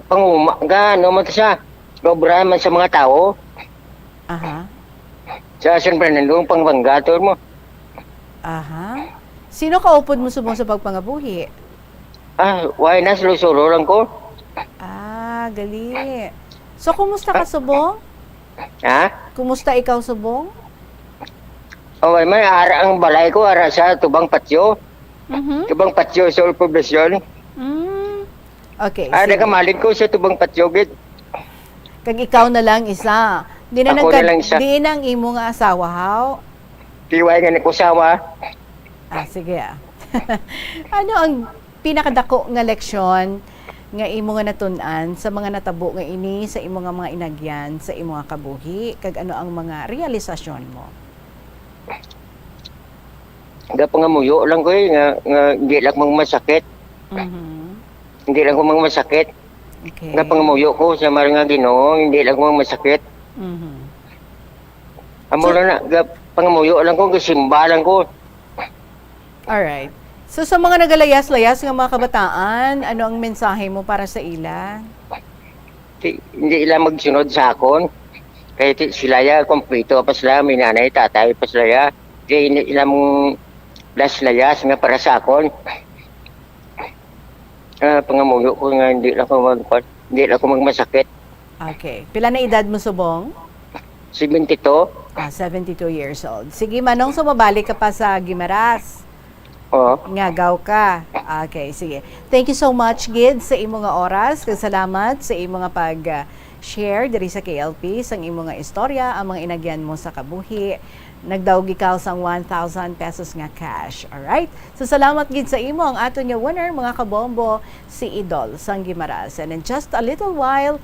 Panguma, gano man siya. Obra man sa mga tao. Aha. Sa San Fernando, pangbanggator mo. Aha. Sino kaupod mo subong sa pagpangabuhi? Way na, sulusuro lang ko. Gali. So, kumusta ka subong? Ha? Kumusta ikaw subong? Away may ara ang balay ko, ara sa Tubang Patyo. Tubang Patyo sa poblasyon. Okay. Ada kamalit ko sa Tubang Patyo, git. Kag ikaw na lang isa. Di na Ako na lang isa. Di nang imo nga asawa, haw? Tiway nga ni kusawa. Sige Ano ang pinakadako nga leksyon nga imo nga natun-an sa mga natabo nga ini sa imo nga mga inagyan sa imo nga kabuhi kag ano ang mga realisasyon mo? Gapangamuyo lang ko nga hindi lang mang masakit. Hindi lang ko mang masakit. Okay. Gapangamuyo ko sa mga Ginoo, hindi lang mang masakit. Amo na pangamuyo lang ko, kasimba lang ko. Alright. So sa mga nagalayas-layas ng mga kabataan, ano ang mensahe mo para sa ila? Hindi ila magsunod sa akon. Kaya sila ya, kompleto pa sila, may nanay, tatay pa sila ya. Kaya hindi ila mong layas nga para sa akon. Pangamuyo ko nga, hindi lang ako magmasakit. Okay. Pila na edad mo, Subong? 72. 72 years old. Sige, Manong, sumabalik ka pa sa Guimaras. Oo. Ngagaw ka. Okay, sige. Thank you so much, Gid, sa imong nga oras. Salamat sa imong nga pag-share diri sa KLP, sa imong nga istorya, ang mga inagyan mo sa kabuhi. Nagdawgi ka sang 1,000 pesos nga cash. Alright? So, salamat, Gid, sa imo. Ang ato niya winner, mga kabombo, si Idol sang Guimaras. And in just a little while,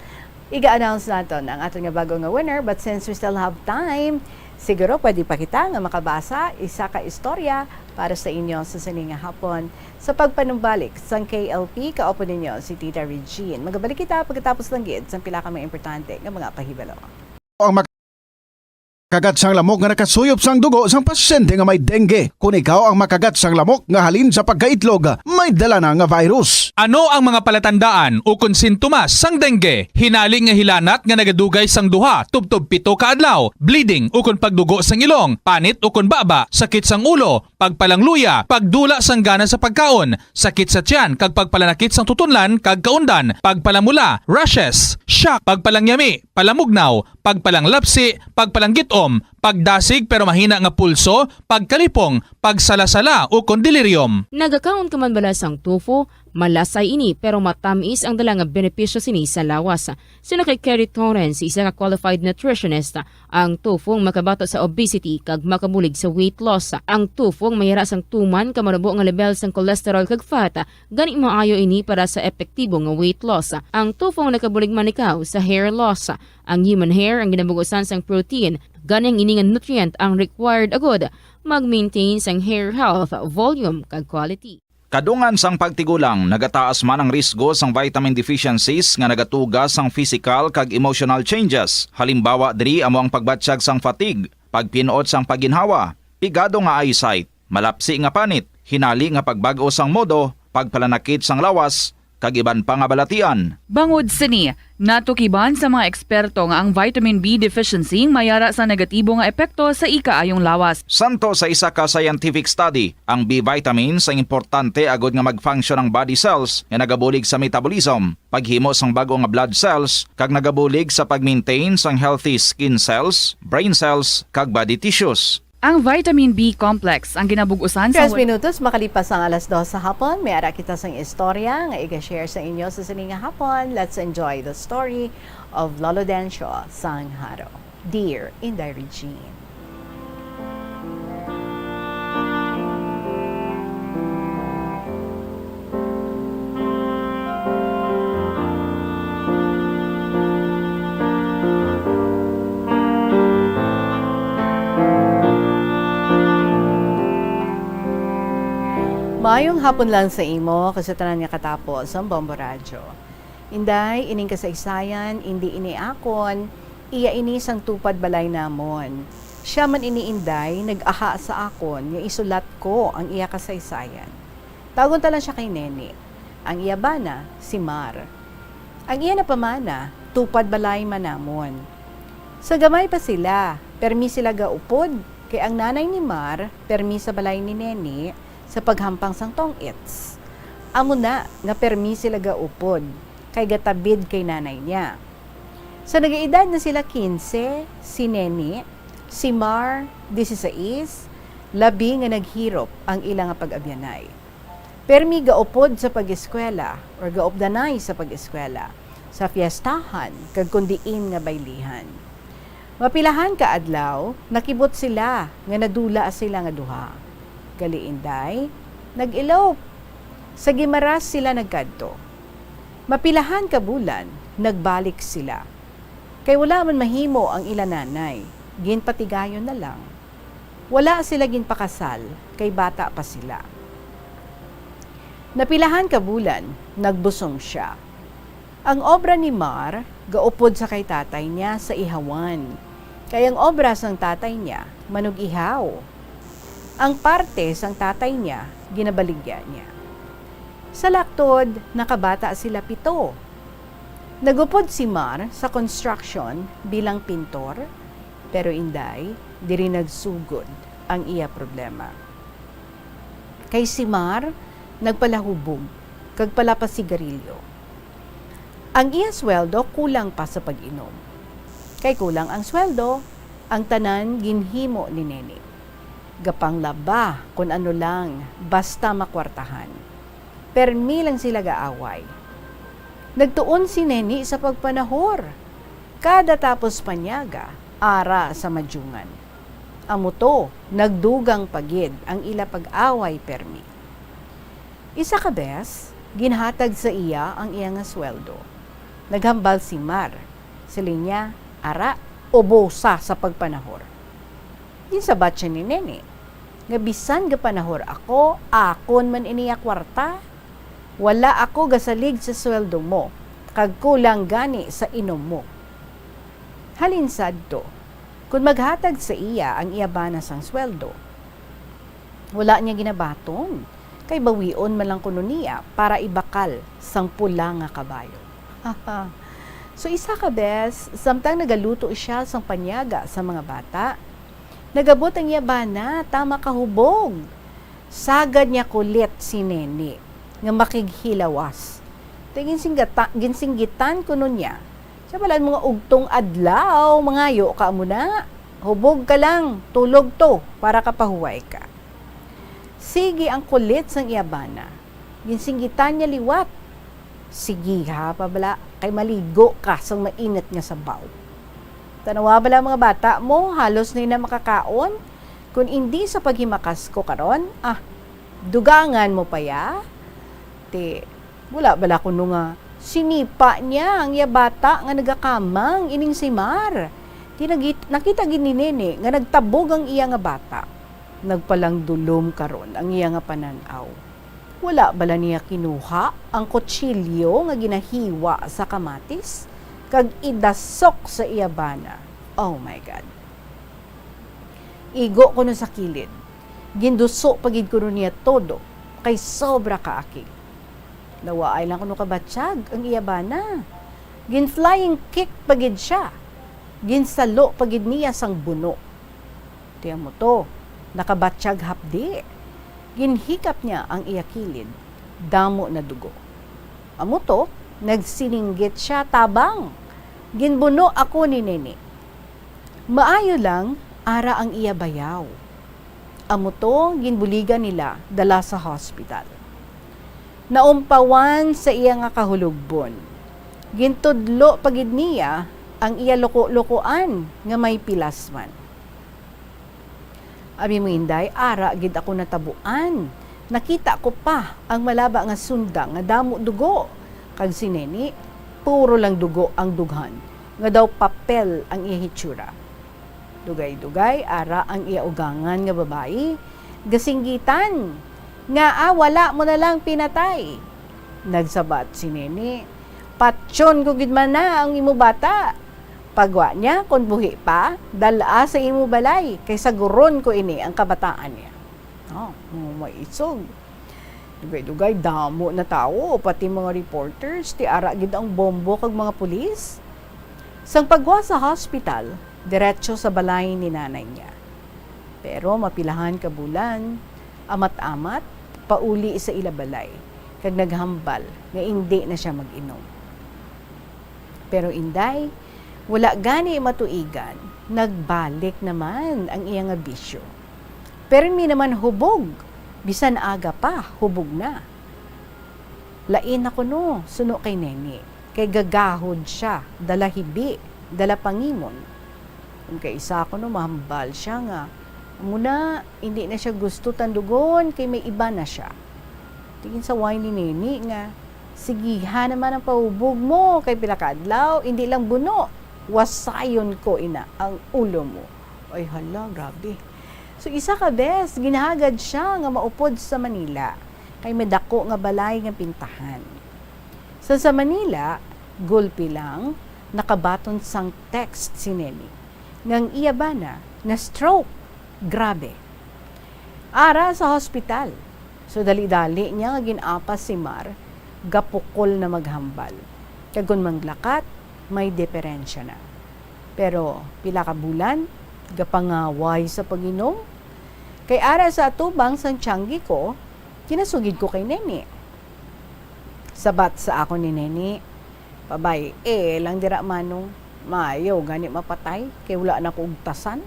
iga-announce natin ang ato nga bago nga winner. But since we still have time, siguro pwede pa kita nga makabasa isa ka istorya para sa inyo sa sininga hapon sa pagpanumbalik sa KLP. Kaupo ninyo si Tita Regine. Magabalik kita pagkatapos ng Gid sa pila ka mga importante nga mga pahibalo. Ang makagat sang lamok nga nakasuyop sang dugo sang pasyente nga may dengue. Kung ikaw ang makagat sang lamok nga halin sa pagkaitlog, may dala na nga virus. Ano ang mga palatandaan o kung sintomas sang dengue? Hinali nga hilanat nga nagadugay sang duha, tubtob 7 ka adlaw, bleeding o kung pagdugo sang ilong, panit o kung baba, sakit sang ulo, pagpalangluya, pagdula sang gana sa pagkaon, sakit sa tiyan kag pagpalanakit sang tutunlan kag kaundan, pagpalamula, rashes, shock, pagpalangyami, palamugnaw, pagpalanglapsi, pagpalanggitom, pagdasig pero mahina nga pulso, pagkalipong, pagsalasala o kung delirium. Nagakaon ka man bala sang tofu, malasay ini pero matamis ang dala nga benepisyo sini sa lawas. Sino kay Kerry Torrens, isa ka qualified nutritionist, ang tofu ang makabato sa obesity kag makabulig sa weight loss. Ang tofu ang mayara sang tuman ka manubo nga level sang cholesterol kag fat, gani maayo ini para sa epektibo nga weight loss. Ang tofu ang nakabulig man ikaw sa hair loss. Ang human hair ang ginabugusan sang protein, ganing ini nga nutrient ang required agod mag-maintain sang hair health, volume kag quality. Kadungan sang pagtigulang, nagataas man ang risgo sang vitamin deficiencies nga nagatugas sang physical kag emotional changes. Halimbawa diri amo ang pagbatsyag sang fatigue, pagpinuot sang paginhawa, pigado nga eyesight, malapsi nga panit, hinali nga pagbag-o sang modo, pagpalanakit sang lawas, kag iban pa nga balatian. Bangod sini, natukiban sa mga eksperto nga ang vitamin B deficiency mayara sa negatibo nga epekto sa ikaayong lawas. Santo sa isa ka scientific study, ang B vitamins ang importante agod nga mag-function ang body cells nga nagabulig sa metabolism, paghimo sang bago nga blood cells, kag nagabulig sa pag-maintain sang healthy skin cells, brain cells, kag body tissues. Ang vitamin B complex ang ginabugusan sa 3 minutos makalipas ang alas 2 sa hapon. May ara kita sang istorya nga i-share sa inyo sa sininga hapon. Let's enjoy the story of Lolo Dencio sang Haro. Dear Inday Regine. Maayong hapon lang sa imo kasi tanan nga katapos ang Bombo Radyo. Inday, ining kasaysayan, hindi iniakon, iya ini sang tupad balay namon. Siya man ini Inday, nag-aha sa akon, nga isulat ko ang iya kasaysayan. Tagon talan siya kay Nene. Ang iya bana, si Mar. Ang iya na pamana, tupad balay manamon. Sa gamay pa sila, permi sila gaupod, kay ang nanay ni Mar, permi sa balay ni Nene, sa paghampang sang tong-its. Amo na nga permi sila gaupod kay gatabid kay nanay niya. Sa nagaedad na sila 15, si Nene, si Mar, 16, labi nga naghirop ang ilang pag-abyanay. Permi gaupod sa pag-eskwela or gaupdanay sa pag-eskwela, sa fiestahan kag kundiin nga baylihan. Mapilahan ka adlaw, nakibot sila nga nadula sila nga duha. Gali Inday, nag-ilop. Sa Guimaras sila nagkadto. Mapilahan ka bulan, nagbalik sila. Kay wala man mahimo ang ila nanay, ginpatigayon na lang. Wala sila ginpakasal, kay bata pa sila. Napilahan ka bulan, nagbusong siya. Ang obra ni Mar, gaupod sa kay tatay niya sa Ihawan. Kaya ang obra sang tatay niya, manug-ihaw. Ang parte sang tatay niya, ginabaligya niya. Sa laktod, nakabata sila 7. Nagupod si Mar sa construction bilang pintor, pero inday, diri nagsugod ang iya problema. Kay si Mar, nagpalahubog, kag pala pa sigarilyo. Ang iya sweldo kulang pa sa pag-inom. Kay kulang ang sweldo, ang tanan ginhimo ni Nene. Gapang laba kung ano lang, basta makwartahan. Permi lang sila gaaway. Nagtuon si Nene sa pagpanahor. Kada tapos panyaga, ara sa madyungan. Amo to, nagdugang pagid ang ila pag-away permi. Isa ka bes, ginhatag sa iya ang iya nga sweldo. Naghambal si Mar. Sila niya, ara, ubosa sa pagpanahor. Ginsabat siya ni Nene. Nga bisan ga panahor ako, akon man iniya kwarta. Wala ako gasalig sa sweldo mo, kag kulang gani sa inom mo. Halinsad to, kung maghatag sa iya ang iyabana sang sweldo, wala niya ginabaton, kay bawion man lang kuno niya para ibakal sang pula nga kabayo. So isa ka bes, samtang nagaluto siya sang panyaga sa mga bata, nagabot ang iyabana, tama kahubog. Sagad niya kulit si Nene, nga makighilawas. Tingin ginsinggitan kuno niya. Siya pala mga ugtong adlaw, mangayo ka muna. Hubog ka lang, tulog to, para kapahuway ka. Sige ang kulit sang iyabana. Ginsinggitan niya liwat. Sige ha, pabala, kay maligo ka sang mainit nga sabaw. Tanawa bala mga bata mo, halos na makakaon. Kung hindi sa paghimakas ko karon, dugangan mo pa ya. Wala bala kuno nga sinipa niya ang iya bata nga nagakamang ining si Mar. Nakita gini Nene nga nagtabog ang iya nga bata. Nagpalang dulom karon ang iya nga pananaw. Wala bala niya kinuha ang kutsilyo nga ginahiwa sa kamatis kag idasok sa iya bana. Oh my God. Igo kuno sa kilid. Ginduso pagid kuno niya todo kay sobra kaakig. Nawaay lang kuno kabatsyag ang iyabana. Gin-flying kick pagid siya. Ginsalo pagid niya sang buno. Tiyan mo to, nakabatsyag hapdi. Ginhikap niya ang iya kilid. Damo na dugo. Amo to, nagsininggit siya tabang. Ginbuno ako ni Nene. Maayo lang, ara ang iya bayaw. Amo to, ginbuligan nila dala sa hospital. Naumpawan sa iya nga kahulugbon. Gintudlo pagid niya ang iya loko-lokoan nga may pilasman. Abi mo inday, ara gid ako natabuan. Nakita ko pa ang malaba nga sunda nga damo dugo. Kag si Nene, puro lang dugo ang dughan. Nga daw papel ang iya hitsura. Dugay-dugay, ara ang iya ugangan nga babayi. Gasinggitan. Nga wala mo na lang pinatay. Nagsabat si Nene, patyon ko gid man na ang imo bata. Pagwa niya, kung buhi pa, dala sa imo balay, kaysa guron ko ini ang kabataan niya. May isog. Dugay-dugay, damo na tao, pati mga reporters, ti ara gid ang bombo kag mga pulis. Sang pagwa sa hospital, diretso sa balay ni nanay niya. Pero mapilahan ka bulan, amat-amat, pauli sa ilabalay, kag naghambal nga hindi na siya mag-inom. Pero inday, wala gani matuigan, nagbalik naman ang iya nga bisyo. Pero mi naman hubog, bisan aga pa, hubog na. Lain ako no, suno kay Nene, kay gagahod siya, dala hibi, dala pangimon. Kung kay isa ko no, mahambal siya nga, muna, hindi na siya gusto tandugon kay may iba na siya. Tingin sa wine ni Nene nga, sigihan naman ang pahubog mo kay pilakadlaw, hindi lang buno. Wasayon ko ina ang ulo mo. Ay hala, grabe. So isa ka bes, ginahagad siya nga maupod sa Manila kay medako nga balay nga pintahan. Sa Manila, gulpi lang, nakabaton sang text si Nene. ngang iya bana na stroke. Grabe. Ara sa hospital. So dali-dali niya nga ginapas si Mar, gapukol na maghambal. Kagun manglakat, may diferensya na. Pero pila ka bulan, gapangaway sa pag-inom. Kay ara sa atubang sang tiyanggi ko, kinasugid ko kay Neni. Sabat sa ako ni Neni, pabay, lang dira manong, mayo gani mapatay, kay wala na ko ugtasan.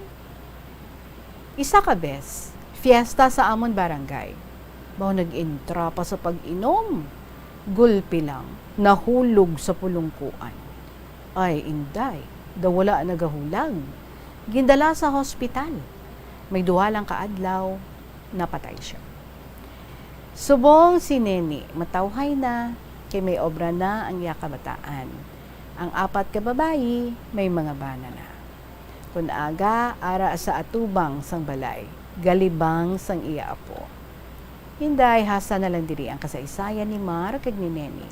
Isa ka bes, fiesta sa amon barangay. Bao nag-intra pa sa pag-inom. Gulpi lang, nahulog sa pulungkuan. Ay, inday, wala nagahulang. Gindala sa hospital. May duha lang kaadlaw, napatay siya. Subong si Neni, matawhay na, kay may obra na ang iya kabataan. Ang 4 ka babayi, may mga bana na. Kun aga, ara sa atubang sang balay, galibang sang iya apo. Hinday, hasa na lang diri ang kasaysayan ni Mar kag ni Neni.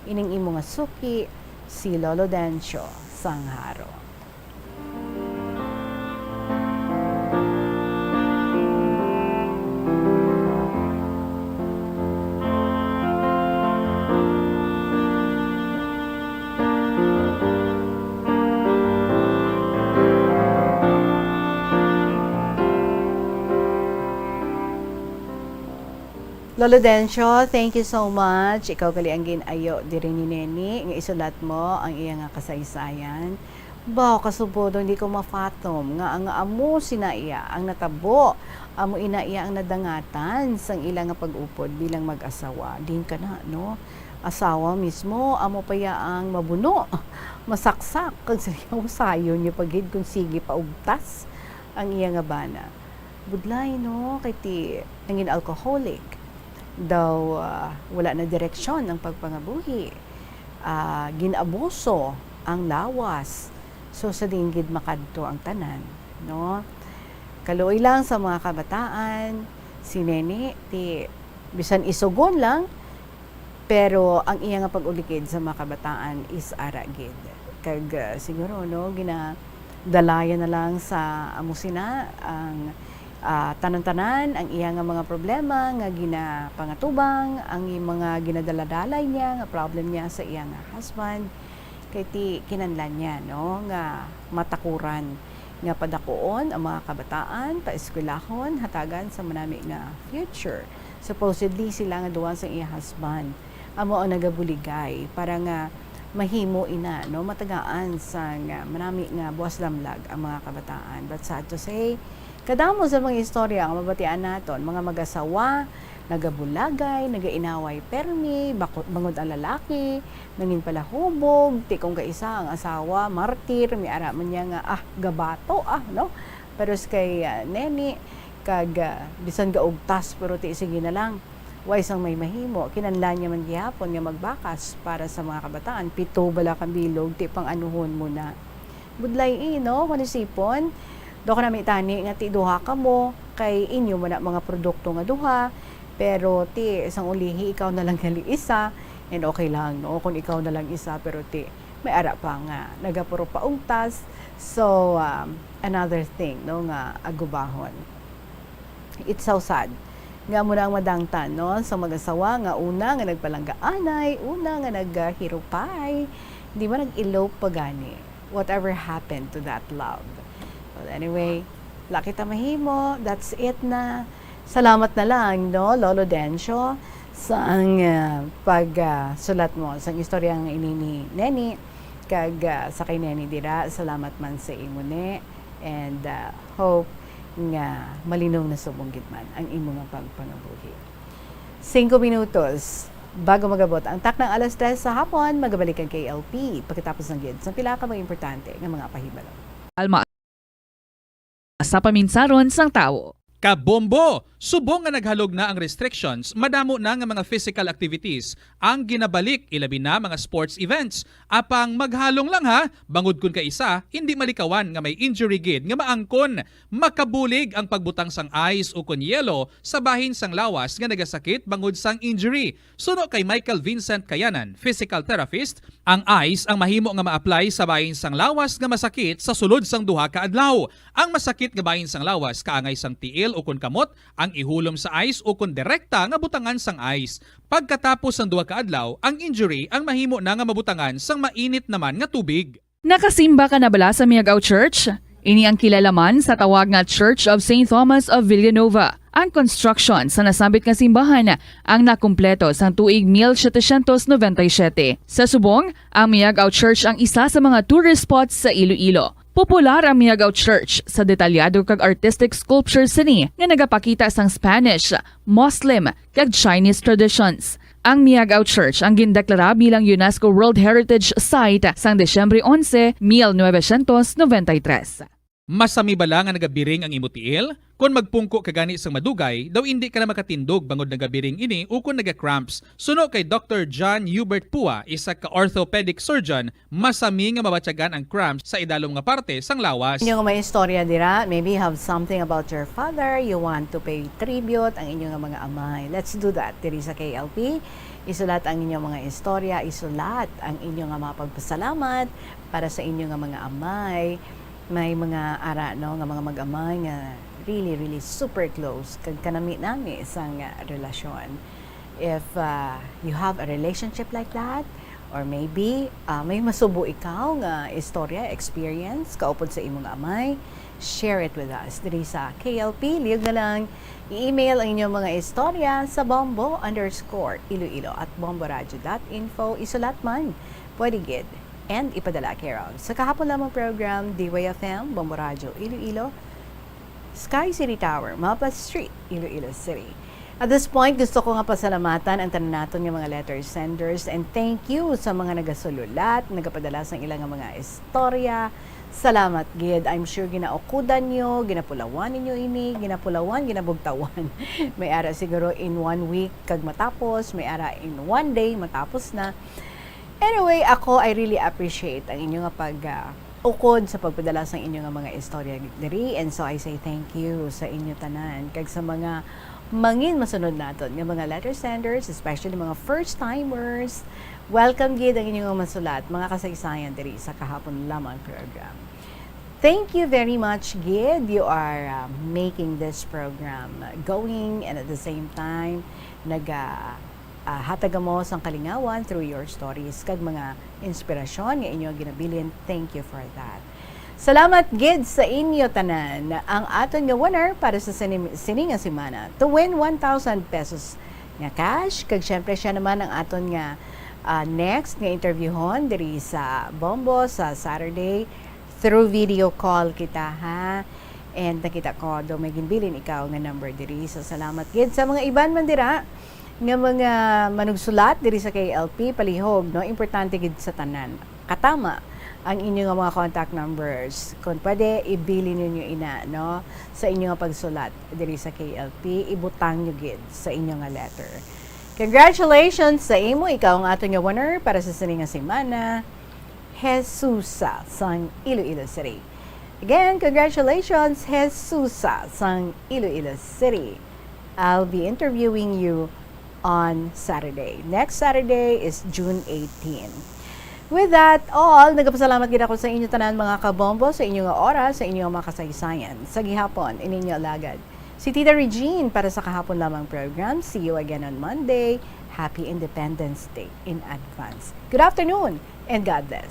Ining imo nga suki, si Lolo Dancio Sangharo. Lolo Dencio, thank you so much. Ikaw kali ang ginayo diri ni Neni nga isulat mo ang iya nga kasaysayan. Bao kasubodo hindi ko mafatom nga ang amo sinaiya ang natabo, amo inaiya ang nadangatan sang ilang nga pag-upod bilang mag-asawa. Din ka na, no? Asawa mismo, amo pa ya ang mabuno, masaksak kag siyang sayon niya pagid kung sige paugtas ang iya nga bana. Budlay, no? Kay ti nangin alcoholic. Daw wala na direksyon ang pagpangabuhi. Ginabuso ang lawas. So sa dinggid makadto ang tanan, no? Kaluoy lang sa mga kabataan, si Neni ti bisan isugon lang, pero ang iya nga pag-ulikid sa mga kabataan is aragid. Kag siguro, no, ginadalayan na lang sa amusina ang tanan-tanan ang iya nga mga problema nga ginapangatubang, ang mga ginadaladalay niya nga problem niya sa iya nga husband, kay ti kinanlan niya, no, nga matakuran nga padakuon ang mga kabataan, paeskwelahon, hatagan sa manami nga future. Supposedly sila nga duwa sa iya husband amo ang nagabuligay para nga mahimo ina, no, matagaan sa nga manami nga buwas lamlag ang mga kabataan. But sad to say, kadamo sa mga istorya ang mabatian naton, mga mag-asawa, nagabulagay, nagainaway permi, bangod ang lalaki, nangin pala hubog, tikong kaisa ang asawa, martir, may ara man niya nga, gabato, no? Pero kay Neni, kag bisan gaugtas, pero ti sige na lang, wais ang may mahimo, kinanlan niya man gihapon nga magbakas para sa mga kabataan, 7 bala kang bilog, ti pang anuhon muna. Budlay no, kung isipon, do ka na may tani nga ti duha ka mo, kay inyo mo na mga produkto nga duha, pero ti isang ulihi ikaw na lang gali isa, and okay lang, no, kung ikaw na lang isa, pero ti may ara pa nga nagapuro pa ugtas. So another thing, no, nga agubahon. It's so sad nga mo na ang madangtan, no, sa mag-asawa nga una nga nagpalanggaanay, una nga naghirupay, di ba nag-elope pa gani. Whatever happened to that love? Well, anyway, laki ta mahimo, that's it na. Salamat na lang, no, Lolo Dencio, sa ang pagsulat mo sa istoryang ini Neni, kag sa kay Neni dira. Salamat man sa imune, and hope nga malinaw na subong gitman ang imo nga pagpangabuhi. 5 minutos bago magabot ang taknang 3:00 sa hapon, magabalik ang KLP pagkatapos ng gid sa pila ka mga importante nga mga pahibalo. Alma sa paminsaron sang tawo. Kabombo! Subong nga naghalog na ang restrictions, madamo na nga mga physical activities ang ginabalik ilabi na mga sports events. Apang maghalong lang ha, bangod kun ka isa, hindi malikawan nga may injury gid nga maangkon. Makabulig ang pagbutang sang ice o kun yelo sa bahin sang lawas nga nagasakit bangod sang injury. Suno kay Michael Vincent Kayanan, physical therapist, ang ice ang mahimo nga ma-apply sa bahin sang lawas nga masakit sa sulod sang duha ka adlaw. Ang masakit nga bahin sang lawas kaangay sang tiil o kun kamot, ang ihulom sa ice o kun direkta nga butangan sang ice. Pagkatapos ng duha ka adlaw, ang injury ang mahimo na nga mabutangan sang mainit naman nga tubig. Nakasimba ka na bala sa Miagao Church? Ini ang kilalaman sa tawag nga Church of St. Thomas of Villanova. Ang construction sa nasambit nga simbahan ang nakumpleto sa tuig 1797. Sa subong, ang Miagao Church ang isa sa mga tourist spots sa Iloilo. Popular ang Miagao Church sa detalyado kag artistic sculpture sini nga nagapakita sang Spanish, Muslim kag Chinese traditions. Ang Miagao Church ang gindeklara bilang UNESCO World Heritage Site sang Desyembre 11, 1993. Masami bala nga nagabiring ang imutiil? Kung magpungko ka gani sang madugay, daw hindi ka na makatindog bangod nagabiring ini o kung naga-cramps. Suno kay Dr. John Hubert Pua, isa ka orthopedic surgeon, masami nga mabatyagan ang cramps sa idalom nga parte sang lawas. Inyong may istorya dira, maybe you have something about your father, you want to pay tribute ang inyong mga amay. Let's do that diri sa KLP. Isulat ang inyong mga istorya, isulat ang inyong mga pagpasalamat para sa inyong mga amay. May mga ara no nga mga mag-amay nga really super close kag kanami nami isang relasyon. If you have a relationship like that, or maybe may masubo ikaw nga istorya, experience kaupod sa imong amay, share it with us diri sa KLP. Liyog na lang i-email ang inyong mga istorya sa bombo_iloilo@bomboradio.info. Isulat man pwede gid and ipadala kay Rob. Sa kahapon lamang program, DYFM, Bombo Radio, Iloilo, Sky City Tower, Mapa Street, Iloilo City. At this point, gusto ko nga pasalamatan ang tanan naton nga mga letter senders and thank you sa mga nagasululat, nagapadala sa ilang mga istorya. Salamat gid. I'm sure ginaukudan nyo, ginapulawan ninyo ini, ginabugtawan. May ara siguro in 1 week kag matapos, may ara in 1 day matapos na. Anyway, I really appreciate ang inyong ukod sa pagpadala sa inyong mga istorya diri, and so I say thank you sa inyo tanan kag sa mga mangin masunod naton nga mga letter senders, especially mga first timers. Welcome gid ang inyong masulat, mga kasaysayan diri sa kahapon lamang program. Thank you very much gid. You are making this program going, and at the same time hataga mo sang kalingawan through your stories kag mga inspirasyon nga inyo ginabilin. Thank you for that. Salamat gid sa inyo tanan. Ang aton nga winner para sa sini nga semana to win 1,000 pesos nga cash, kag syempre siya naman ang aton nga next nga interviewon diri sa Bombo sa Saturday through video call kita ha. And nakita ko do may ginbilin ikaw nga number diri. So salamat gid sa mga iban man dira nga mga manugsulat diri sa KLP, palihog no, importante gid sa tanan katama ang inyong mga contact numbers. Kung pwede ibili ninyo ina no sa inyong pagsulat diri sa KLP, ibutang nyo gid sa inyong letter. Congratulations sa imo, ikaw ang ato nga winner para sa sining nga semana, Jesusa sang Iloilo City. Again, congratulations Jesusa sang Iloilo City. I'll be interviewing you on Saturday. Next Saturday is June 18. With that all, nagapasalamat gid ako sa inyo tanan mga kabombo, sa inyong oras, sa inyong mga kasaysayan. Sa gihapon, ininyo alagad si Tita Regine para sa kahapon lamang program. See you again on Monday. Happy Independence Day in advance. Good afternoon and God bless.